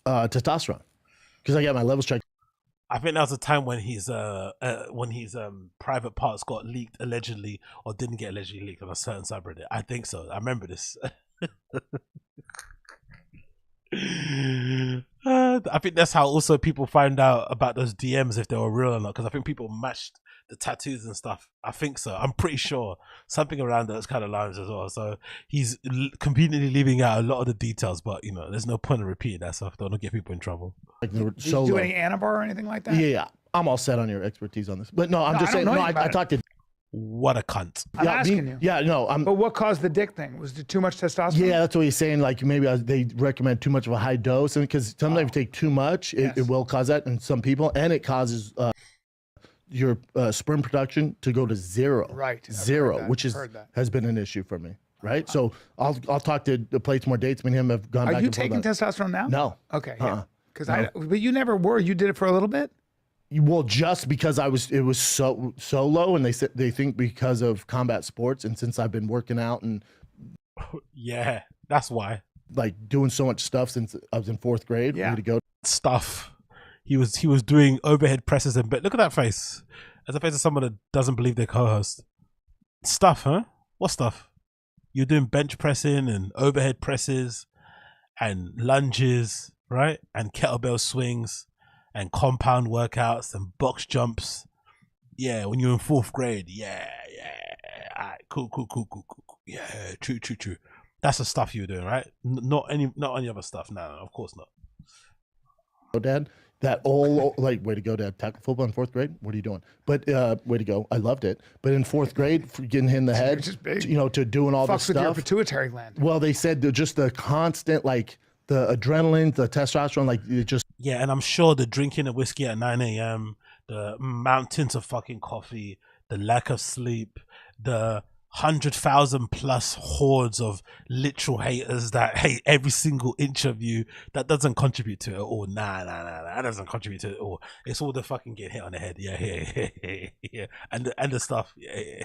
Speaker 10: Testosterone. Because I got my levels checked.
Speaker 1: I think that was a time when his private parts got leaked allegedly, or didn't get allegedly leaked on a certain subreddit. I think so. I remember this. I think that's how also people find out about those DMs if they were real or not, because I think people matched the tattoos and stuff. I think so. I'm pretty sure something around those kind of lines as well. So he's conveniently leaving out a lot of the details, but you know, there's no point in repeating that stuff. Don't get people in trouble.
Speaker 10: Like they were
Speaker 9: Did you do any Anabar or anything like that?
Speaker 10: Yeah, I'm all set on your expertise on this. But no, I'm just saying. No, I talked to.
Speaker 1: What a cunt.
Speaker 9: I'm asking you.
Speaker 10: Yeah, no.
Speaker 9: But what caused the dick thing? Was it too much testosterone?
Speaker 10: Yeah, that's what he's saying. Like maybe they recommend too much of a high dose, and because sometimes if you take too much, it will cause that in some people, and it causes your sperm production to go to zero.
Speaker 9: Right.
Speaker 10: Zero, which has been an issue for me. Right. So I'll talk to the Plates More Dates. Me and him have gone back.
Speaker 9: Are you
Speaker 10: and forth
Speaker 9: taking testosterone now?
Speaker 10: No.
Speaker 9: Okay. Yeah. Because but you never were. You did it for a little bit.
Speaker 10: Well, just because it was so low, and they think because of combat sports, and since I've been working out and
Speaker 1: yeah, that's why.
Speaker 10: Like doing so much stuff since I was in 4th grade.
Speaker 1: Yeah.
Speaker 10: To go
Speaker 1: stuff. He was doing overhead presses and look at that face. As a face of someone that doesn't believe their co-host. Stuff, huh? What stuff? You're doing bench pressing and overhead presses and lunges, right? And kettlebell swings. And compound workouts and box jumps. Yeah, when you're in 4th grade. Yeah. All right, cool. Yeah, true. That's the stuff you were doing, right? Not any other stuff. No, of course not.
Speaker 10: Oh, Dad, that all like way to go, Dad. Tackle football in 4th grade. What are you doing? But way to go. I loved it. But in 4th grade, for getting hit in the head, to doing all this stuff.
Speaker 9: Fucks with your pituitary gland.
Speaker 10: Well, they said just the constant the adrenaline, the testosterone, it just.
Speaker 1: Yeah, and I'm sure the drinking of whiskey at 9 a.m., the mountains of fucking coffee, the lack of sleep, the 100,000 plus hordes of literal haters that hate every single inch of you, that doesn't contribute to it at all. Nah, that doesn't contribute to it at all. It's all the fucking getting hit on the head. Yeah. And the stuff. Yeah.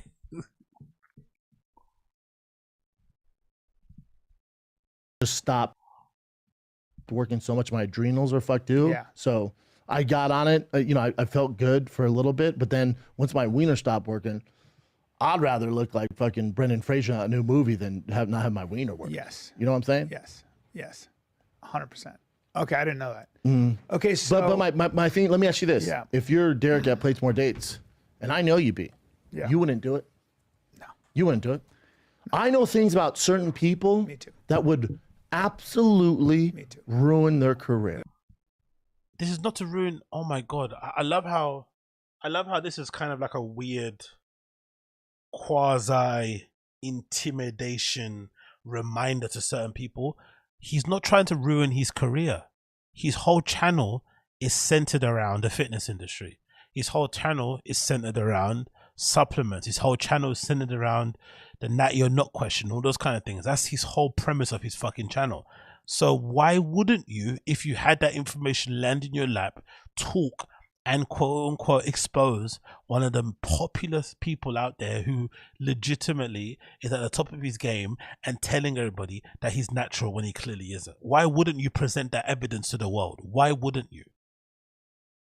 Speaker 10: Just stop working so much. My adrenals are fucked too.
Speaker 9: Yeah.
Speaker 10: So I got on it. I felt good for a little bit, but then once my wiener stopped working, I'd rather look like fucking Brendan Fraser in a new movie than not have my wiener work.
Speaker 9: Yes.
Speaker 10: You know what I'm saying?
Speaker 9: Yes. 100%. Okay, I didn't know that.
Speaker 10: Mm.
Speaker 9: Okay, so
Speaker 10: but my thing. Let me ask you this:
Speaker 9: Yeah.
Speaker 10: If you're Derek at Plates More Dates, and I know you be, you wouldn't do it.
Speaker 9: No.
Speaker 10: You wouldn't do it. I know things about certain people that would absolutely ruin their career.
Speaker 1: This is not to ruin. Oh my god, I love how this is kind of like a weird quasi intimidation reminder to certain people. He's not trying to ruin his career. His whole channel is centered around the fitness industry. His whole channel is centered around supplements. His whole channel is centered around the natty or not question, all those kind of things. That's his whole premise of his fucking channel. So why wouldn't you, if you had that information land in your lap, talk and quote unquote expose one of the popular people out there who legitimately is at the top of his game and telling everybody that he's natural when he clearly isn't? Why wouldn't you present that evidence to the world? Why wouldn't you?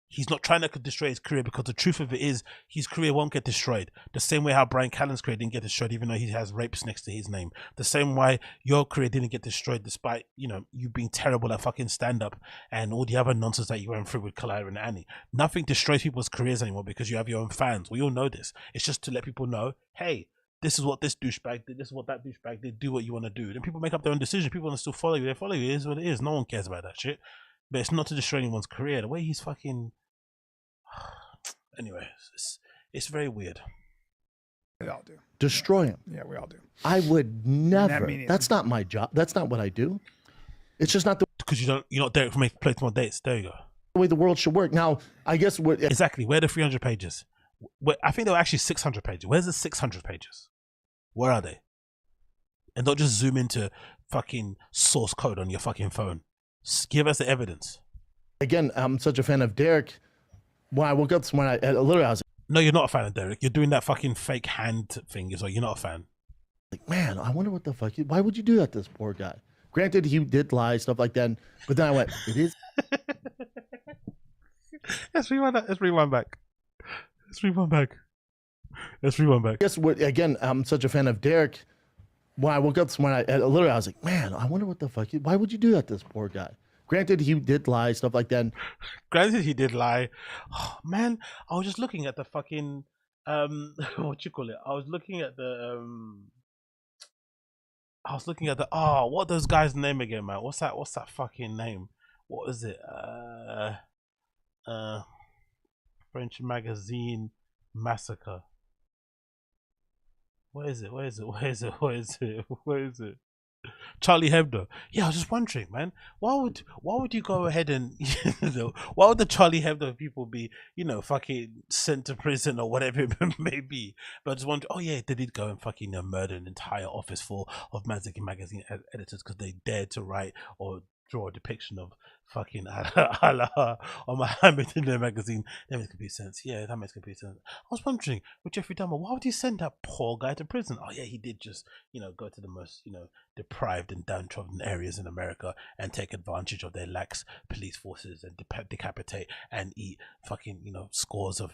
Speaker 1: He's not trying to destroy his career, because the truth of it is his career won't get destroyed. The same way how Brian Callen's career didn't get destroyed even though he has rapes next to his name. The same way your career didn't get destroyed despite, you being terrible at fucking stand-up and all the other nonsense that you went through with Kalaya and Annie. Nothing destroys people's careers anymore because you have your own fans. We all know this. It's just to let people know, hey, this is what this douchebag did, this is what that douchebag did, do what you want to do. Then people make up their own decisions. People want to still follow you. They follow you. It is what it is. No one cares about that shit. But it's not to destroy anyone's career. The way he's fucking... Anyway, it's very weird.
Speaker 9: We all do.
Speaker 10: Destroy him.
Speaker 9: Yeah, we all do.
Speaker 10: I would never.
Speaker 9: Me neither.
Speaker 10: That's not my job. That's not what I do. It's just not the
Speaker 1: Because you're not Derek from Plates More Dates. There you go.
Speaker 10: way the world should work. Now, I guess what
Speaker 1: exactly. Where are the 300 pages? I think there were actually 600 pages. Where's the 600 pages? Where are they? And don't just zoom into fucking source code on your fucking phone. Give us the evidence.
Speaker 10: Again, I'm such a fan of Derek. When I woke up this morning, I was
Speaker 1: no, you're not a fan of Derek. You're doing that fucking fake hand thing. So you're not a fan.
Speaker 10: Like, man, I wonder what the fuck. Why would you do that to this poor guy? Granted, he did lie, stuff like that. But then I went, it is.
Speaker 1: Let's rewind that. Let's rewind back. Let's rewind back. Let's rewind back.
Speaker 10: Guess what? Again, I'm such a fan of Derek. When I woke up this morning, I was like, man, I wonder what the fuck. Why would you do that to this poor guy? Granted, he did lie, stuff like that.
Speaker 1: Granted, he did lie. Oh, man, I was just looking at the fucking what you call it? I was looking at the what those guys' name again, man? What's that fucking name? What is it? French magazine massacre. Where is it? Charlie Hebdo. Yeah, I was just wondering, man, why would you go ahead and why would the Charlie Hebdo people be, fucking sent to prison or whatever it may be? But I just wonder, oh yeah, they did go and fucking murder an entire office full of magazine editors because they dared to write or draw a depiction of fucking Allah or Muhammad in their magazine. That makes complete sense. Yeah, that makes complete sense. I was wondering, with Jeffrey Dahmer, why would he send that poor guy to prison? Oh yeah, he did just, go to the most, deprived and downtrodden areas in America and take advantage of their lax police forces and decapitate and eat fucking, scores of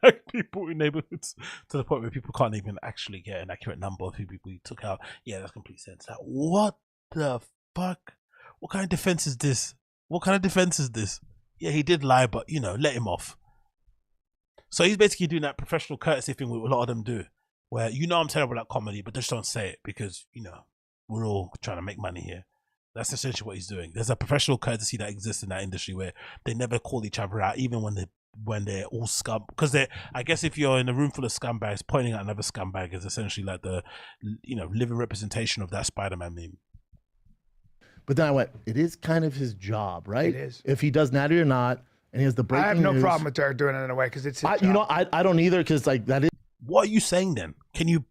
Speaker 1: black people in neighborhoods to the point where people can't even actually get an accurate number of who people he took out. Yeah, that's complete sense. Like, what the fuck? What kind of defense is this? Yeah, he did lie, but let him off. So he's basically doing that professional courtesy thing with a lot of them do, where I'm terrible at comedy, but just don't say it because we're all trying to make money here. That's essentially what he's doing. There's a professional courtesy that exists in that industry where they never call each other out, even when they're all scum. Because I guess if you're in a room full of scumbags, pointing at another scumbag is essentially like the living representation of that Spider-Man meme.
Speaker 10: But then I went, it is kind of his job, right?
Speaker 9: It is.
Speaker 10: If he does Natty or Not, and he has the breaking
Speaker 9: I have no
Speaker 10: news,
Speaker 9: problem with Derek doing it in a way because it's his job.
Speaker 10: I don't either because that is.
Speaker 1: What are you saying then? Can you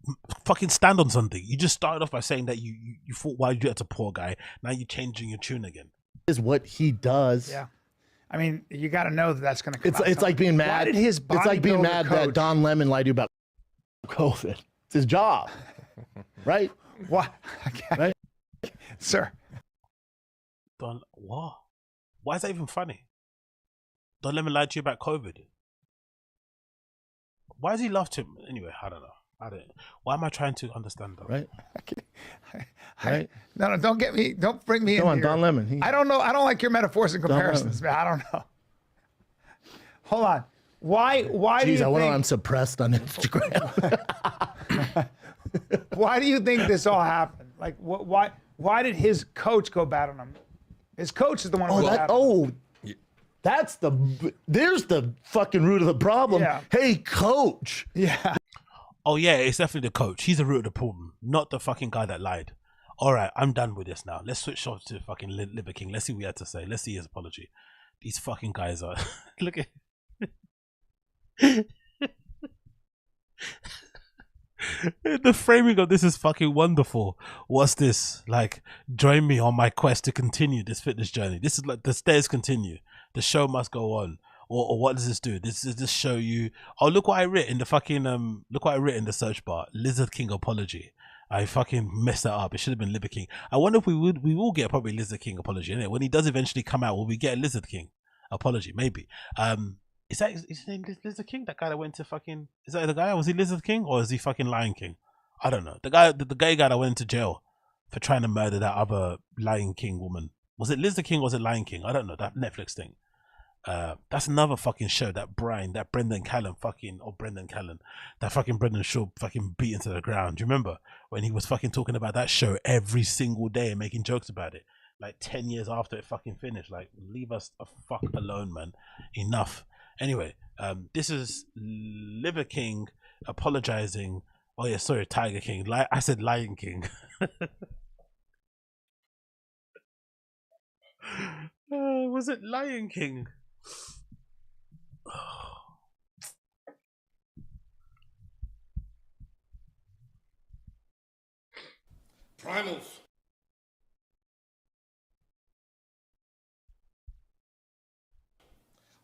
Speaker 1: fucking stand on something? You just started off by saying that you thought, why you do that to poor guy? Now you're changing your tune again.
Speaker 10: Is what he does.
Speaker 9: Yeah. I mean, you got to know that's going to come out.
Speaker 10: It's like being mad.
Speaker 9: Why did his
Speaker 10: It's like being mad that Don Lemon lied to you about COVID. It's his job, right?
Speaker 9: What?
Speaker 10: Right?
Speaker 9: Sir.
Speaker 1: Don, what? Why is that even funny? Don Lemon lied to you about COVID. Why does he love to? Anyway, I don't know. Why am I trying to understand that?
Speaker 10: Right.
Speaker 9: Right. No, don't get me. Don't bring me in.
Speaker 10: Come on, Don Lemon.
Speaker 9: I don't know. I don't like your metaphors and comparisons, man. I don't know. Hold on. Why do you think?
Speaker 10: I wonder I'm suppressed on Instagram.
Speaker 9: Why do you think this all happened? Like, why did his coach go bad on him? His coach is the one who was bad on him.
Speaker 10: There's the fucking root of the problem.
Speaker 9: Yeah.
Speaker 10: Hey, coach.
Speaker 9: Yeah.
Speaker 1: Oh yeah, it's definitely the coach. He's the root of the problem, not the fucking guy that lied. All right, I'm done with this now. Let's switch off to fucking Liver King. Let's see what he had to say. Let's see his apology. These fucking guys are look at the framing of this is fucking wonderful. What's this? Like, join me on my quest to continue this fitness journey. This is like the stairs continue. The show must go on. Or what does this do? Does this show you? Oh, look what I wrote in the fucking look what I wrote in the search bar. Lizard King apology. I fucking messed that up. It should have been Liver King. I wonder if we will get probably Lizard King apology. Innit? When he does eventually come out, will we get a Lizard King apology? Maybe. Is his name Lizard King? That guy that went to fucking, is that the guy? Was he Lizard King or is he fucking Lion King? I don't know. The gay guy that went to jail for trying to murder that other Lion King woman. Was it Lizard King or was it Lion King? I don't know. That Netflix thing. That's another fucking show that Brendan Callen that fucking Brendan Schaub fucking beat into the ground. Do you remember when he was fucking talking about that show every single day and making jokes about it? Like 10 years after it fucking finished. Like, leave us a fuck alone, man. Enough. Anyway, this is Liver King apologizing. Oh yeah, sorry, Tiger King. I said Lion King. Was it Lion King?
Speaker 6: Primals.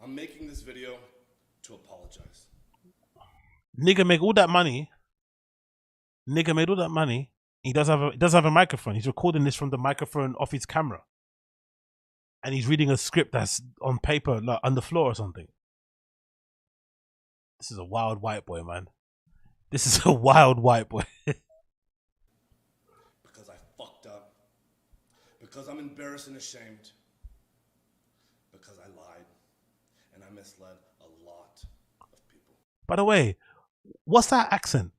Speaker 6: I'm making this video to apologize.
Speaker 1: Nigga make all that money. He does have a microphone. He's recording this from the microphone off his camera. And he's reading a script that's on paper, like on the floor or something. This is a wild white boy, man. This is a wild white boy.
Speaker 6: Because I fucked up. Because I'm embarrassed and ashamed. Because I lied. And I misled a lot of people.
Speaker 1: By the way, What's that accent?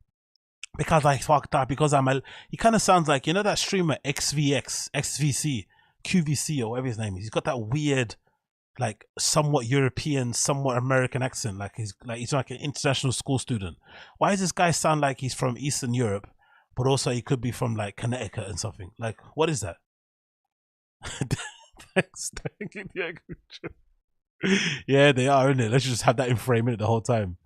Speaker 1: Because I fucked up. Because I'm a. He kind of sounds like, you know, that streamer XVX, XVC, QVC, or whatever his name is. He's got that weird, like somewhat European, somewhat American accent. Like he's like an international school student. Why does this guy sound like he's from Eastern Europe, but also he could be from like Connecticut and something? Like, what is that? Thanks, thank you, Diego. Yeah, they are, isn't it? Let's just have that in frame in it the whole time.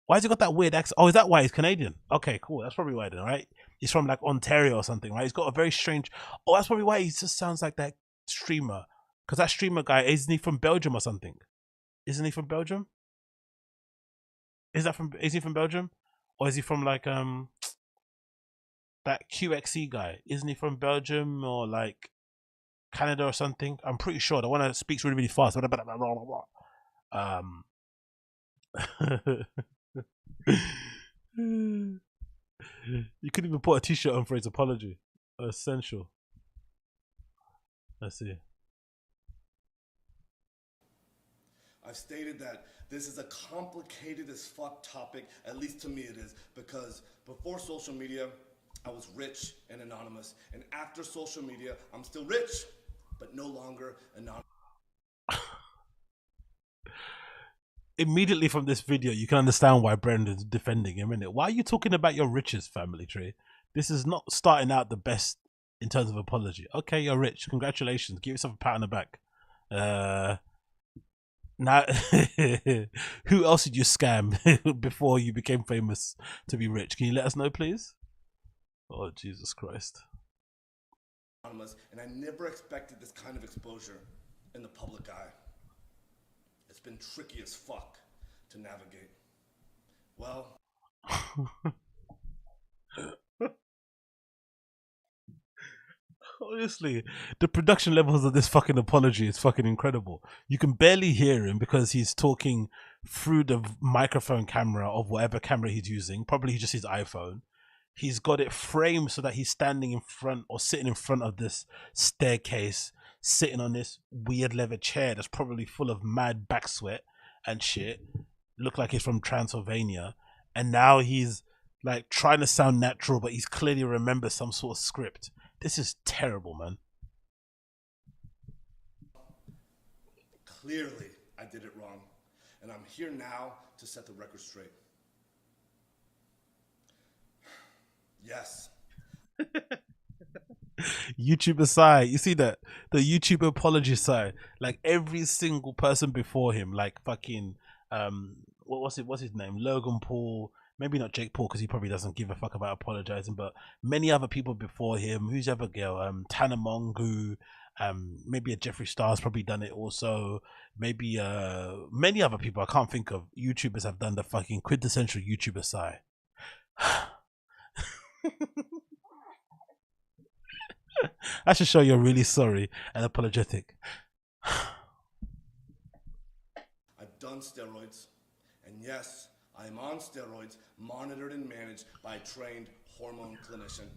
Speaker 1: Why has he got that weird accent? Oh, is that why he's Canadian? Okay, cool. That's probably why then, right? He's from like Ontario or something, right? He's got a very strange. Oh, that's probably why he just sounds like that streamer. Because that streamer guy, isn't he from Belgium or something? Isn't he from Belgium? Is he from Belgium? Or is he from like that QXE guy? Isn't he from Belgium or like Canada or something? I'm pretty sure. The one that speaks really, really fast. You couldn't even put a t-shirt on for his apology. Essential. Let's see.
Speaker 14: I've stated that this is a complicated as fuck topic, at least to me it is, because before social media, I was rich and anonymous, and after social media, I'm still rich, but no longer anonymous.
Speaker 1: Immediately from this video, you can understand why Brendan's defending him, innit? Why are you talking about your riches, family tree? This is not starting out the best in terms of apology. Okay, you're rich. Congratulations. Give yourself a pat on the back. Now, who else did you scam before you became famous to be rich? Can you let us know, please? Oh, Jesus Christ.
Speaker 14: And I never expected this kind of exposure in the public eye. It's been tricky as fuck to navigate. Well...
Speaker 1: Honestly, the production levels of this fucking apology is fucking incredible. You can barely hear him because he's talking through the microphone camera of whatever camera he's using, probably just his iPhone. He's got it framed so that he's standing in front or sitting in front of this staircase, sitting on this weird leather chair that's probably full of mad back sweat and shit. Look like he's from Transylvania. And now he's like trying to sound natural, but he's clearly remembers some sort of script. This is terrible, man.
Speaker 14: Clearly, I did it wrong. And I'm here now to set the record straight. Yes.
Speaker 1: YouTuber side, you see that? The YouTube apology side. Like every single person before him, like fucking what's his name? Logan Paul. Maybe not Jake Paul because he probably doesn't give a fuck about apologizing, but many other people before him. Who's the other girl? Tana Mongu, maybe a Jeffree Star's probably done it also. Maybe many other people I can't think of. YouTubers have done the fucking quintessential YouTuber side. I should show you're really sorry and apologetic.
Speaker 14: I've done steroids, and yes, I am on steroids, monitored and managed by a trained hormone clinician.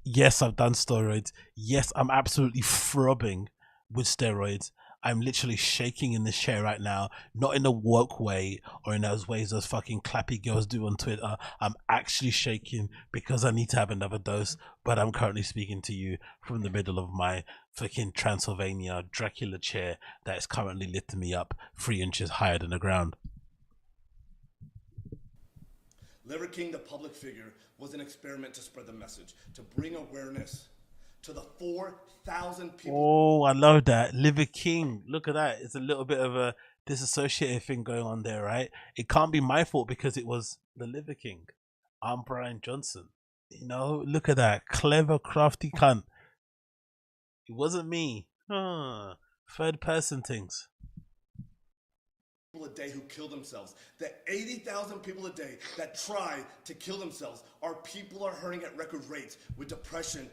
Speaker 1: Yes, I've done steroids. Yes, I'm absolutely throbbing with steroids. I'm literally shaking in this chair right now, not in a woke way or in those ways those fucking clappy girls do on Twitter. I'm actually shaking because I need to have another dose, but I'm currently speaking to you from the middle of my fucking Transylvania Dracula chair that is currently lifting me up 3 inches higher than the ground.
Speaker 14: Liver King, the public figure, was an experiment to spread the message, to bring awareness to the 4,000 people.
Speaker 1: Oh, I love that. Liver King. Look at that. It's a little bit of a disassociative thing going on there, right? It can't be my fault because it was the Liver King. I'm Brian Johnson. You know, look at that. Clever, crafty cunt. It wasn't me. Third person things.
Speaker 14: People a day who kill themselves. The 80,000 people a day that try to kill themselves. Our people are hurting at record rates with depression.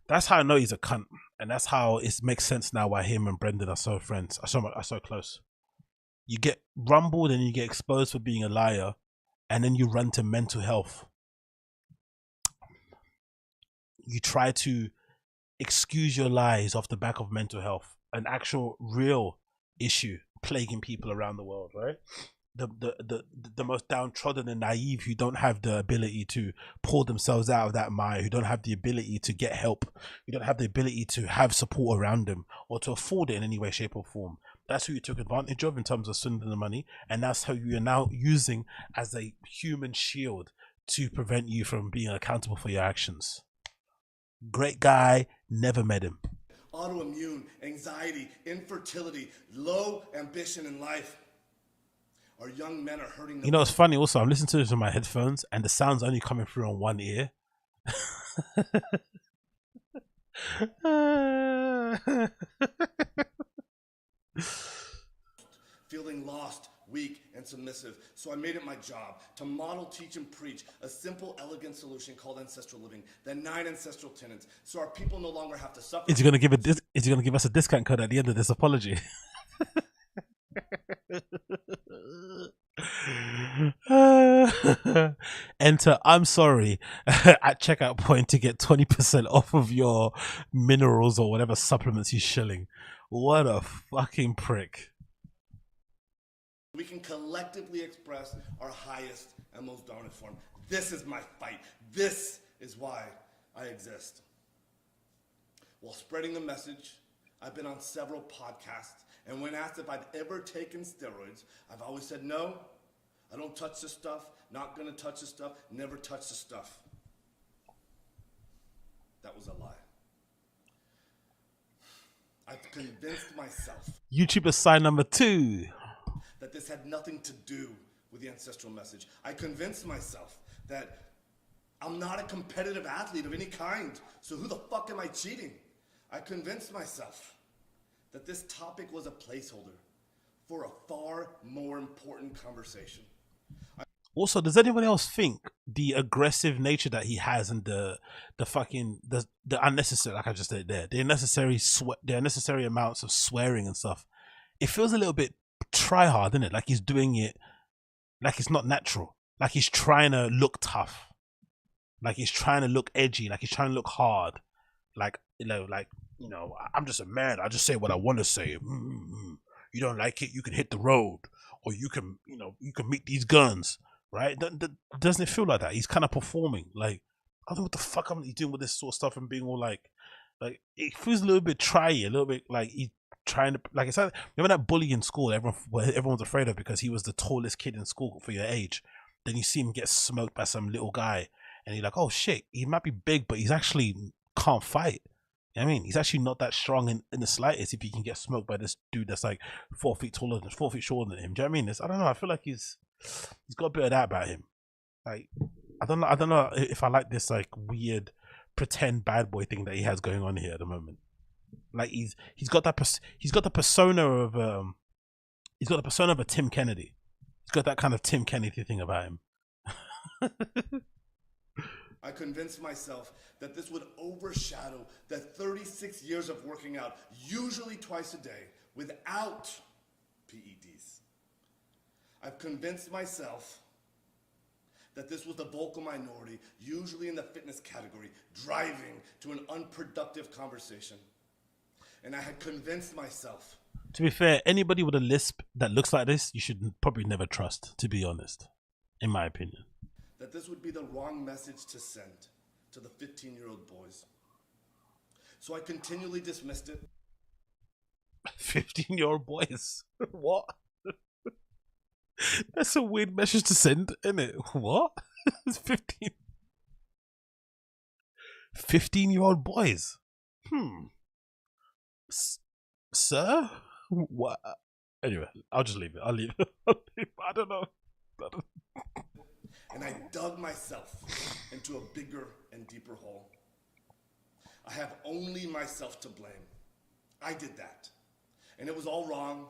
Speaker 1: That's how I know he's a cunt, and that's how it makes sense now why him and Brendan are so friends, are so close. You get rumbled and you get exposed for being a liar, and then you run to mental health. You try to excuse your lies off the back of mental health, an actual real issue plaguing people around the world, right? the most downtrodden and naive who don't have the ability to pull themselves out of that mire, who don't have the ability to get help, who don't have the ability to have support around them or to afford it in any way, shape or form. That's who you took advantage of in terms of swindling the money, and that's how you're now using as a human shield to prevent you from being accountable for your actions. Great guy, never met him.
Speaker 6: Autoimmune, anxiety, infertility, low ambition in life. Our young men are hurting.
Speaker 1: You know, it's funny also, I'm listening to this on my headphones and the sound's only coming through on one ear.
Speaker 6: Feeling lost, weak, and submissive. So I made it my job to model, teach, and preach a simple, elegant solution called ancestral living. The 9 ancestral tenets, so our people no longer have to suffer.
Speaker 1: Is he gonna give us a discount code at the end of this apology? Enter I'm sorry at checkout point to get 20% off of your minerals or whatever supplements you're shilling. What a fucking prick.
Speaker 6: We can collectively express our highest and most dominant form. This is my fight. This is why I exist. While spreading the message, I've been on several podcasts, and when asked if I'd ever taken steroids, I've always said no. I don't touch this stuff, not gonna touch this stuff, never touch the stuff. That was a lie. I've convinced myself.
Speaker 1: YouTuber sign number 2.
Speaker 6: That this had nothing to do with the ancestral message. I convinced myself that I'm not a competitive athlete of any kind, so who the fuck am I cheating? I convinced myself that this topic was a placeholder for a far more important conversation.
Speaker 1: Also, does anyone else think the aggressive nature that he has and the unnecessary, like I just said there, the unnecessary amounts of swearing and stuff, it feels a little bit try hard, isn't it? Like he's doing it like it's not natural. Like he's trying to look tough. Like he's trying to look edgy. Like he's trying to look hard. Like, I'm just a man. I just say what I want to say. You don't like it, you can hit the road, or you can meet these guns, right? Doesn't it feel like that? He's kind of performing. Like, I don't know what the fuck I'm doing with this sort of stuff and being all like it feels a little bit try, a little bit like he's trying to, like, it's like, remember that bully in school everyone's afraid of because he was the tallest kid in school for your age. Then you see him get smoked by some little guy and you're like, oh shit, he might be big, but he's actually can't fight. You know what I mean, he's actually not that strong in the slightest if he can get smoked by this dude that's like 4 feet taller than 4 feet shorter than him. Do you know what I mean? I don't know, I feel like he's got a bit of that about him. Like, I don't know if I like this like weird pretend bad boy thing that he has going on here at the moment. Like he's got the persona of a Tim Kennedy. He's got that kind of Tim Kennedy thing about him.
Speaker 6: I convinced myself that this would overshadow the 36 years of working out, usually twice a day, without PEDs. I've convinced myself that this was the vocal minority, usually in the fitness category, driving to an unproductive conversation. And I had convinced myself.
Speaker 1: To be fair, anybody with a lisp that looks like this, you should probably never trust, to be honest, in my opinion.
Speaker 6: That this would be the wrong message to send to the 15-year-old boys. So I continually dismissed it.
Speaker 1: 15-year-old boys? What? That's a weird message to send, isn't it? What? It's 15. 15-year-old boys? Sir? What? Anyway, I'll just leave it. I'll leave it. I don't know.
Speaker 6: And I dug myself into a bigger and deeper hole. I have only myself to blame. I did that. And it was all wrong.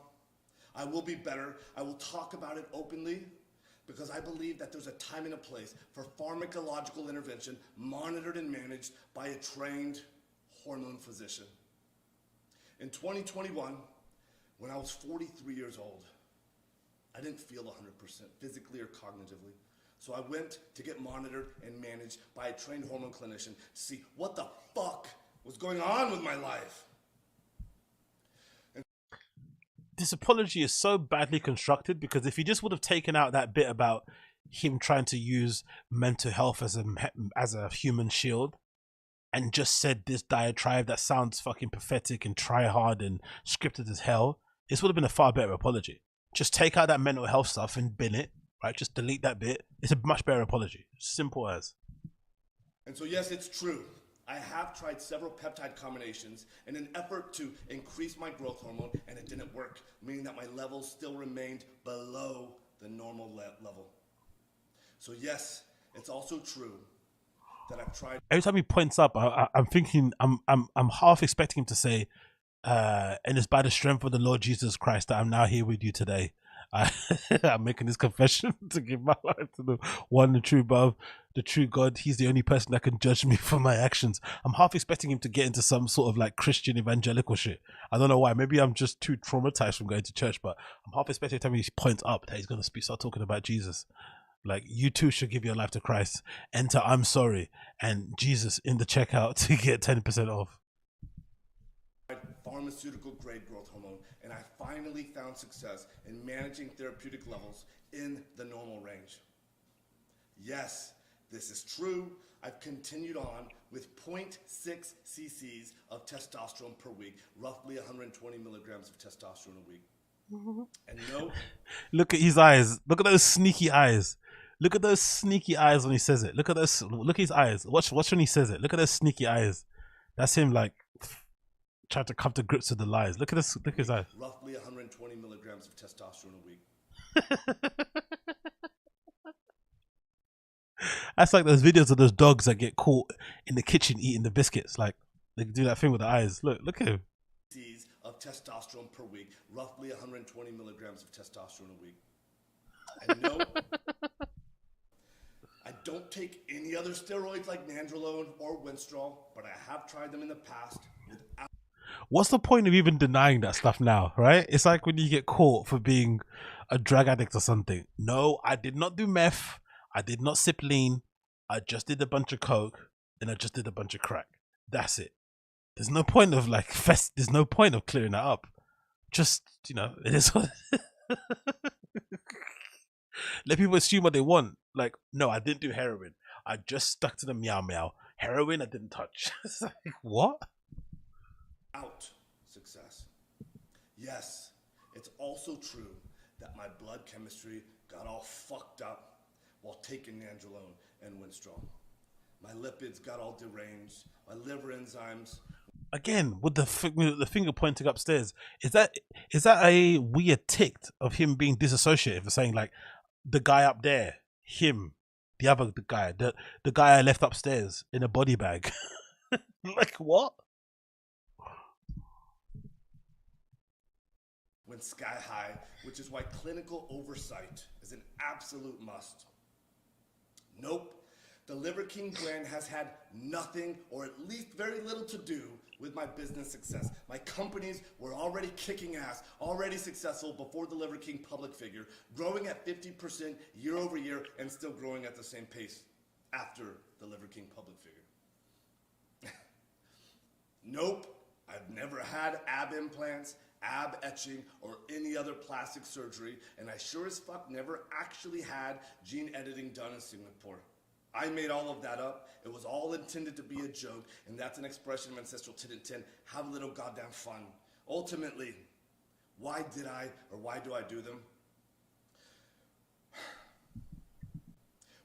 Speaker 6: I will be better. I will talk about it openly because I believe that there's a time and a place for pharmacological intervention monitored and managed by a trained hormone physician. In 2021, when I was 43 years old, I didn't feel 100% physically or cognitively. So I went to get monitored and managed by a trained hormone clinician to see what the fuck was going on with my life.
Speaker 1: this apology is so badly constructed, because if he just would have taken out that bit about him trying to use mental health as a human shield, and just said this diatribe that sounds fucking pathetic and try hard and scripted as hell, this would have been a far better apology. Just take out that mental health stuff and bin it, right? Just delete that bit. It's a much better apology. Simple as.
Speaker 14: And so yes, it's true. I have tried several peptide combinations in an effort to increase my growth hormone, and it didn't work, meaning that my levels still remained below the normal level. So yes, it's also true that I've tried.
Speaker 1: Every time he points up, I'm thinking, I'm half expecting him to say, and it's by the strength of the Lord Jesus Christ that I'm now here with you today. I'm making this confession to give my life to the one, the true above, the true God. He's the only person that can judge me for my actions. I'm half expecting him to get into some sort of like Christian evangelical shit. I don't know why. Maybe I'm just too traumatized from going to church, but I'm half expecting every time he points up that he's going to start talking about Jesus. Like, you too should give your life to Christ. Enter I'm sorry and Jesus in the checkout to get 10% off.
Speaker 14: Pharmaceutical grade growth hormone, and I finally found success in managing therapeutic levels in the normal range. Yes, this is true. I've continued on with 0.6 cc's of testosterone per week, roughly 120 milligrams of testosterone a week. And no.
Speaker 1: Look at his eyes. Look at those sneaky eyes. Look at those sneaky eyes when he says it. Look at those. Look at his eyes. Watch when he says it. Look at those sneaky eyes. That's him like trying to come to grips with the lies. Look at this. Look at his eyes.
Speaker 14: Roughly 120 milligrams of testosterone a week.
Speaker 1: That's like those videos of those dogs that get caught in the kitchen eating the biscuits. Like they do that thing with the eyes. Look at him.
Speaker 14: Of testosterone per week, roughly 120 milligrams of testosterone a week. And no, I don't take any other steroids like nandrolone or Winstrol, but I have tried them in the past without.
Speaker 1: What's the point of even denying that stuff now, right? It's like when you get caught for being a drug addict or something. No, I did not do meth. I did not sip lean. I just did a bunch of coke and I just did a bunch of crack. That's it. There's no point of like there's no point of clearing that up. Just, you know, it is what let people assume what they want. Like, no, I didn't do heroin. I just stuck to the meow meow. Heroin I didn't touch. It's like, what?
Speaker 14: Out success. Yes, it's also true that my blood chemistry got all fucked up while taking nandrolone and Winstrol. My lipids got all deranged. My liver enzymes.
Speaker 1: Again, with the finger pointing upstairs, is that a weird tick of him being disassociative, saying like the guy up there, him, the guy I left upstairs in a body bag, like what?
Speaker 14: Went sky high, which is why clinical oversight is an absolute must. Nope. The Liver King brand has had nothing, or at least very little, to do with my business success. My companies were already kicking ass, already successful before the Liver King public figure, growing at 50% year over year and still growing at the same pace after the Liver King public figure. Nope, I've never had ab implants, ab etching, or any other plastic surgery, and I sure as fuck never actually had gene editing done in Singapore. I made all of that up. It was all intended to be a joke, and that's an expression of ancestral 10 and 10. Have a little goddamn fun. Ultimately, why did I, or why do I do them?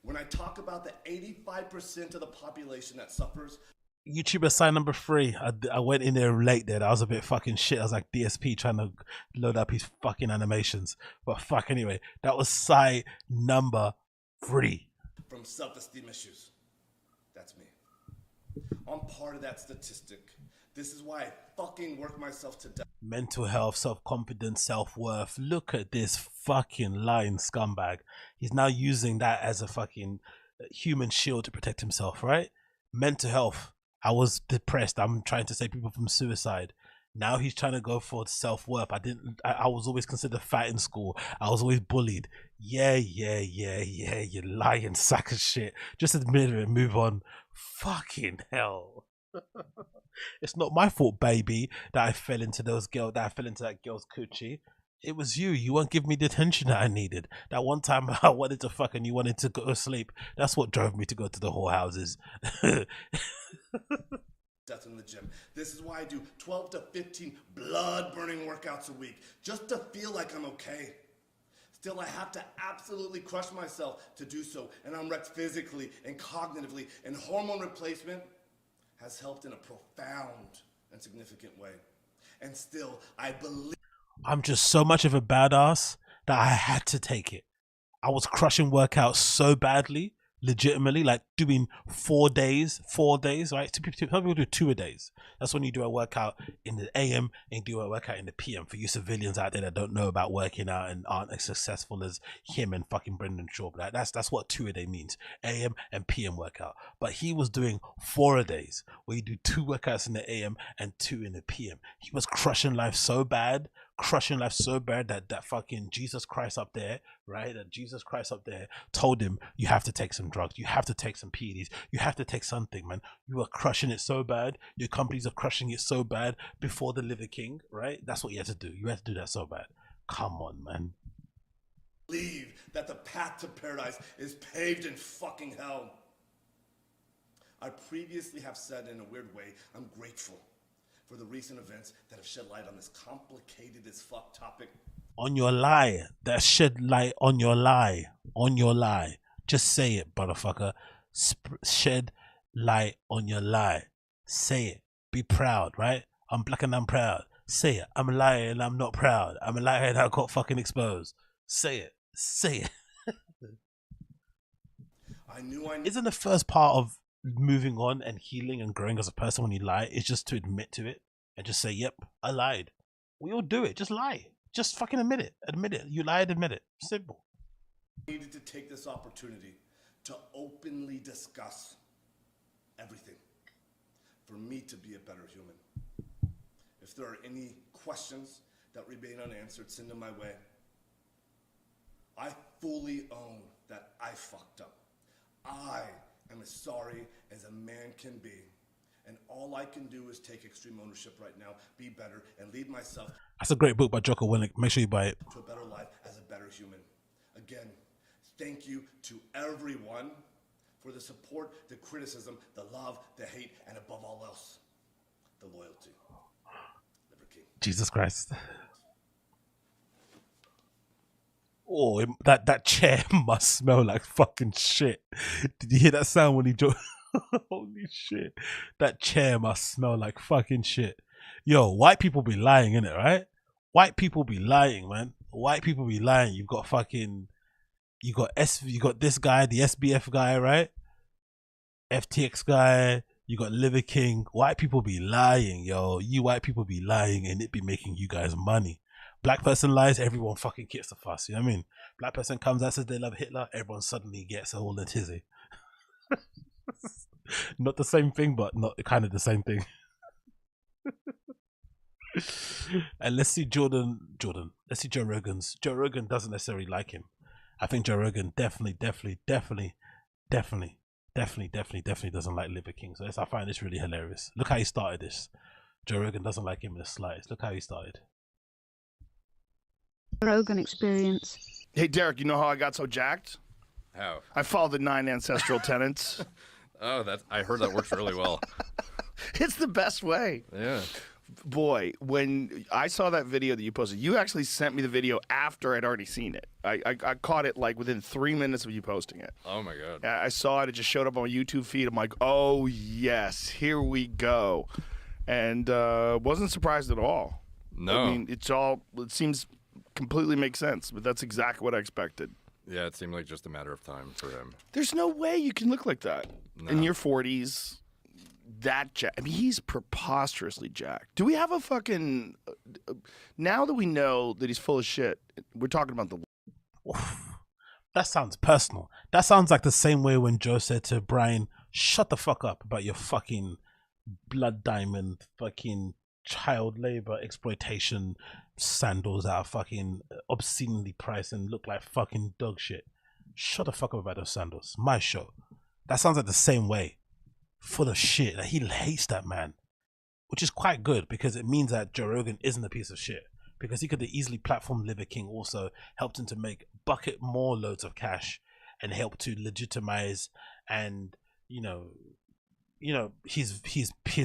Speaker 14: When I talk about the 85% of the population that suffers.
Speaker 1: YouTuber sign number 3. I went in there late there. That was a bit fucking shit. I was like DSP trying to load up his fucking animations. But fuck anyway. That was sign number 3.
Speaker 14: From self-esteem issues. That's me. I'm part of that statistic. This is why I fucking work myself to death.
Speaker 1: Mental health, self-confidence, self-worth. Look at this fucking lying scumbag. He's now using that as a fucking human shield to protect himself, right? Mental health. I was depressed. I'm trying to save people from suicide. Now he's trying to go for self-worth. I was always considered fat in school. I was always bullied. Yeah, you lying sack of shit. Just admit it and move on. Fucking hell. It's not my fault, baby, that I fell into that girl's coochie. It was you. You won't give me the attention that I needed. That one time I wanted to fuck and you wanted to go to sleep. That's what drove me to go to the whorehouses.
Speaker 15: Death in the gym. This is why I do 12 to 15 blood-burning workouts a week, just to feel like I'm okay. Still, I have to absolutely crush myself to do so, and I'm wrecked physically and cognitively, and hormone replacement has helped in a profound and significant way. And still, I believe...
Speaker 1: I'm just so much of a badass that I had to take it. I was crushing workouts so badly, legitimately, like doing 4 days, right? Some people do 2 a days. That's when you do a workout in the AM and do a workout in the PM. For you civilians out there that don't know about working out and aren't as successful as him and fucking Brendan Schaub, that's what 2 a day means, AM and PM workout. But he was doing 4 a days, where you do 2 workouts in the AM and 2 in the PM. He was crushing life so bad that fucking Jesus Christ up there, right? That Jesus Christ up there told him, you have to take some drugs, you have to take some PEDs, you have to take something, man. You are crushing it so bad, your companies are crushing it so bad before the Liver King, right? That's what you had to do. You had to do that so bad. Come on, man.
Speaker 15: Believe that the path to paradise is paved in fucking hell. I previously have said in a weird way, I'm grateful for the recent events that have shed light on this complicated as fuck topic.
Speaker 1: On your lie, that shed light on your lie, Just say it, motherfucker. Shed light on your lie. Say it. Be proud, right? I'm black and I'm proud. Say it. I'm a liar and I'm not proud. I'm a liar and I got fucking exposed. Say it. Say it. Isn't the first part of moving on and healing and growing as a person when you lie is just to admit to it and just say, yep, I lied. We all do it. Just lie. Just fucking admit it. Admit it. You lied, admit it. Simple.
Speaker 15: I needed to take this opportunity to openly discuss everything for me to be a better human. If there are any questions that remain unanswered, send them my way. I fully own that I fucked up. I am as sorry as a man can be. And all I can do is take extreme ownership right now, be better, and lead myself.
Speaker 1: That's a great book by Jocko Willink. Make sure you buy it.
Speaker 15: To a better life as a better human. Again, thank you to everyone for the support, the criticism, the love, the hate, and above all else, the loyalty. Liver King.
Speaker 1: Jesus Christ. Oh, that chair must smell like fucking shit. Did you hear that sound when he joined? Holy shit. That chair must smell like fucking shit. Yo, white people be lying, innit, right? White people be lying, man. White people be lying. You got this guy, the SBF guy, right? FTX guy. You got Liver King. White people be lying, yo. You white people be lying and it be making you guys money. Black person lies, everyone fucking gets a fuss. You know what I mean? Black person comes out, says they love Hitler, everyone suddenly gets all the tizzy. Not the same thing, but not kind of the same thing. And let's see let's see Joe Rogan's. Joe Rogan doesn't necessarily like him. I think Joe Rogan definitely doesn't like Liver King. So I find this really hilarious. Look how he started this. Joe Rogan doesn't like him in the slightest. Look how he started.
Speaker 16: Rogan experience.
Speaker 17: Hey, Derek, you know how I got so jacked?
Speaker 18: How?
Speaker 17: I followed the 9 ancestral tenets.
Speaker 18: Oh, I heard that works really well.
Speaker 17: It's the best way.
Speaker 18: Yeah.
Speaker 17: Boy, when I saw that video that you posted, you actually sent me the video after I'd already seen it. I caught it like within 3 minutes of you posting it.
Speaker 18: Oh, my God.
Speaker 17: I saw it. It just showed up on my YouTube feed. I'm like, oh, yes, here we go. And wasn't surprised at all.
Speaker 18: No.
Speaker 17: I mean, it seems completely makes sense, but that's exactly what I expected.
Speaker 18: Yeah, it seemed like just a matter of time for him.
Speaker 17: There's no way you can look like that in your 40s. That jack. I mean, he's preposterously jacked. Do we have a fucking? Now that we know that he's full of shit, we're talking about the.
Speaker 1: Oof. That sounds personal. That sounds like the same way when Joe said to Brian, "Shut the fuck up about your fucking blood diamond, fucking child labor exploitation sandals that are fucking obscenely priced and look like fucking dog shit. Shut the fuck up about those sandals. My show." That sounds like the same way. Full of shit. Like, he hates that man, which is quite good because it means that Joe Rogan isn't a piece of shit. because he could have easily platformed Liver King, also helped him to make bucket more loads of cash and help to legitimize and he's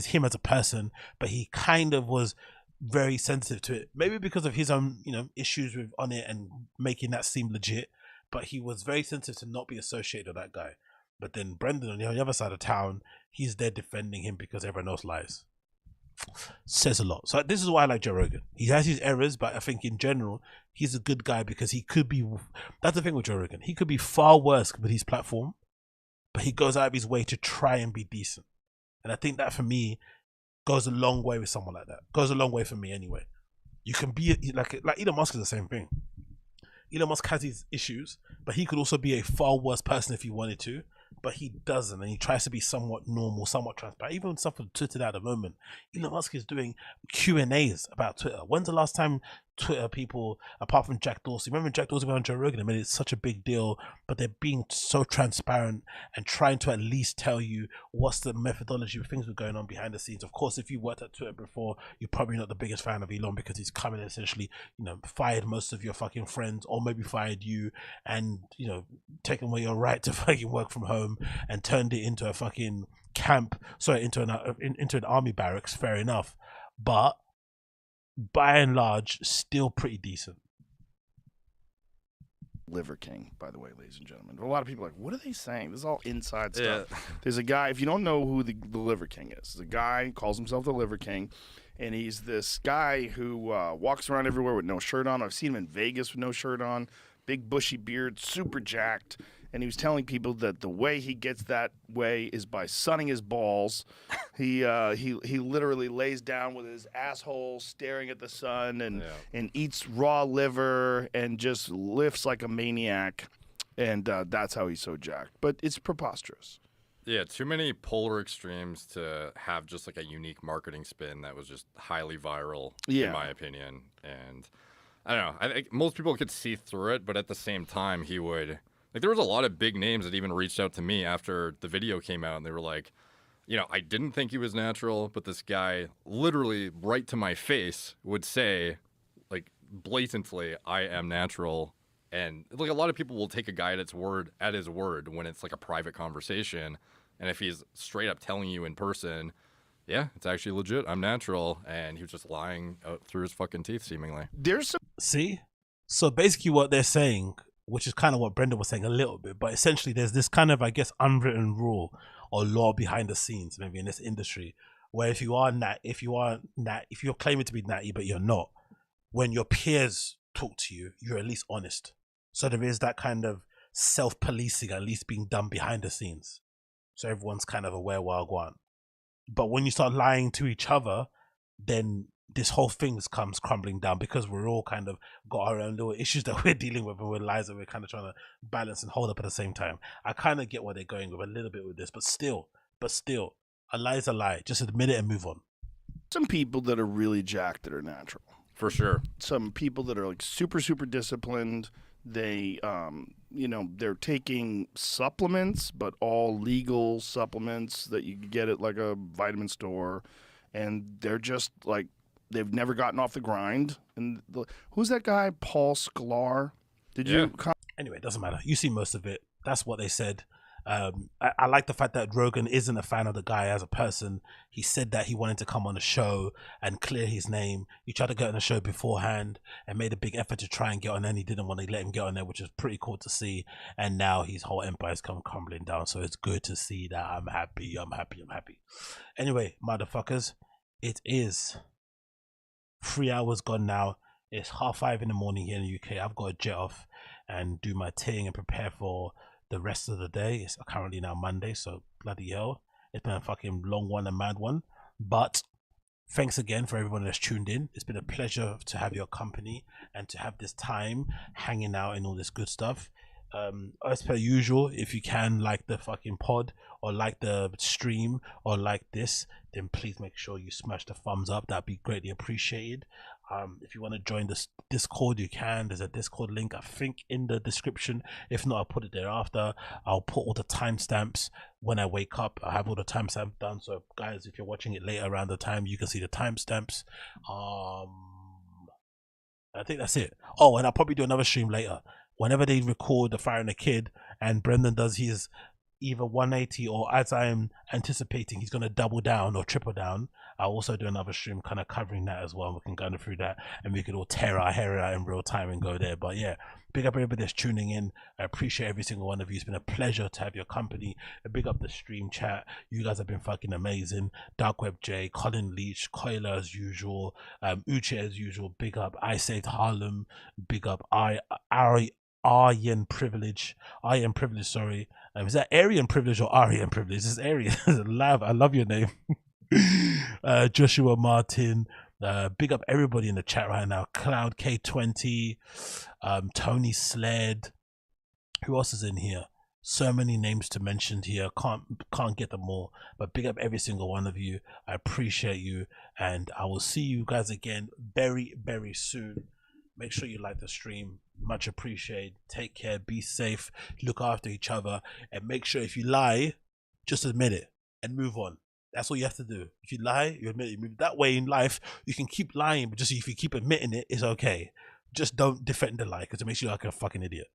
Speaker 1: him as a person, but he kind of was very sensitive to it, maybe because of his own issues with on it and making that seem legit, but he was very sensitive to not be associated with that guy. But then Brendan on the other side of town, he's there defending him because everyone else lies. Says a lot. So this is why I like Joe Rogan. He has his errors, but I think in general he's a good guy because he could be, that's the thing with Joe Rogan, he could be far worse with his platform, but he goes out of his way to try and be decent. And I think that for me goes a long way with someone like that. Goes a long way for me anyway. You can be like Elon Musk is the same thing. Elon Musk has his issues, but he could also be a far worse person if he wanted to, but he doesn't, and he tries to be somewhat normal, somewhat transparent. Even stuff on Twitter at the moment, Elon Musk is doing Q&As about Twitter. When's the last time Twitter people, apart from Jack Dorsey, remember Jack Dorsey went on Joe Rogan and made it such a big deal, but they're being so transparent and trying to at least tell you what's the methodology of things that are going on behind the scenes. Of course, if you worked at Twitter before, you're probably not the biggest fan of Elon because he's come in and essentially, fired most of your fucking friends, or maybe fired you, and taken away your right to fucking work from home and turned it into a fucking camp, into an army barracks. Fair enough, but by and large, still pretty decent.
Speaker 17: Liver King, by the way, ladies and gentlemen. A lot of people are like, what are they saying? This is all inside stuff. There's a guy, if you don't know who the Liver King is, the guy calls himself the Liver King, and he's this guy who walks around everywhere with no shirt on. I've seen him in Vegas with no shirt on, big bushy beard, super jacked. And he was telling people that the way he gets that way is by sunning his balls. He literally lays down with his asshole staring at the sun and eats raw liver and just lifts like a maniac. And that's how he's so jacked. But it's preposterous.
Speaker 18: Yeah, too many polar extremes to have just like a unique marketing spin that was just highly viral, in my opinion. And I don't know. I think most people could see through it, but at the same time, he would... Like, there was a lot of big names that even reached out to me after the video came out, and they were like, I didn't think he was natural, but this guy literally right to my face would say, like, blatantly, I am natural. And, like, a lot of people will take a guy at his word when it's, like, a private conversation. And if he's straight up telling you in person, yeah, it's actually legit, I'm natural, and he was just lying out through his fucking teeth, seemingly.
Speaker 1: See? So basically what they're saying, which is kind of what Brendan was saying a little bit, but essentially there's this kind of, I guess, unwritten rule or law behind the scenes, maybe in this industry, where if you're claiming to be natty but you're not, when your peers talk to you, you're at least honest. So there is that kind of self-policing at least being done behind the scenes, so everyone's kind of aware while going. But when you start lying to each other, then this whole thing comes crumbling down, because we're all kind of got our own little issues that we're dealing with and with lies that we're kind of trying to balance and hold up at the same time. I kind of get where they're going with a little bit with this, but still, a lie is a lie. Just admit it and move on.
Speaker 17: Some people that are really jacked that are natural.
Speaker 18: For sure.
Speaker 17: Some people that are like super, super disciplined. They, they're taking supplements, but all legal supplements that you can get at like a vitamin store. And they're just like, they've never gotten off the grind. And who's that guy, Paul Sklar?
Speaker 1: Anyway, it doesn't matter. You see most of it. That's what they said. I like the fact that Rogan isn't a fan of the guy as a person. He said that he wanted to come on the show and clear his name. He tried to get on the show beforehand and made a big effort to try and get on there, and he didn't want to let him get on there, which is pretty cool to see. And now his whole empire's come crumbling down. So it's good to see that. I'm happy. Anyway, motherfuckers, it is 3 hours gone now. It's 5:30 in the morning here in the UK. I've got to jet off and do my thing and prepare for the rest of the day. It's currently now Monday, so bloody hell, it's been a fucking long one, a mad one. But thanks again for everyone that's tuned in. It's been a pleasure to have your company and to have this time hanging out and all this good stuff. As per usual, if you can like the fucking pod or like the stream or like this, then please make sure you smash the thumbs up. That'd be greatly appreciated. If you want to join this Discord, you can. There's a Discord link, I think, in the description. If not, I'll put it there after. I'll put all the timestamps when I wake up. I have all the timestamps done, so guys, if you're watching it later around the time, you can see the timestamps. I think that's it. Oh, and I'll probably do another stream later. Whenever they record the firing a kid and Brendan does his either 180 or, as I am anticipating, he's going to double down or triple down, I'll also do another stream kind of covering that as well. We can go through that and we could all tear our hair out in real time and go there. But yeah, big up everybody that's tuning in. I appreciate every single one of you. It's been a pleasure to have your company. A big up the stream chat. You guys have been fucking amazing. Dark Web J, Colin Leach, Coiler as usual, Uche as usual. Big up I Saved Harlem. Big up Aryan Privilege. Sorry. Is that Aryan Privilege or Aryan Privilege? This is Aryan. I love your name. Joshua Martyn. Big up everybody in the chat right now. Cloud K20, Tony Sled. Who else is in here? So many names to mention here. Can't get them all. But big up every single one of you. I appreciate you, and I will see you guys again very, very soon. Make sure you like the stream. Much appreciated. Take care. Be safe. Look after each other, and make sure if you lie, just admit it and move on. That's all you have to do. If you lie, you admit it. Move that way in life. You can keep lying, but just if you keep admitting it, it's okay. Just don't defend the lie because it makes you look like a fucking idiot.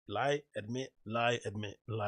Speaker 1: Lie, admit, lie, admit, lie.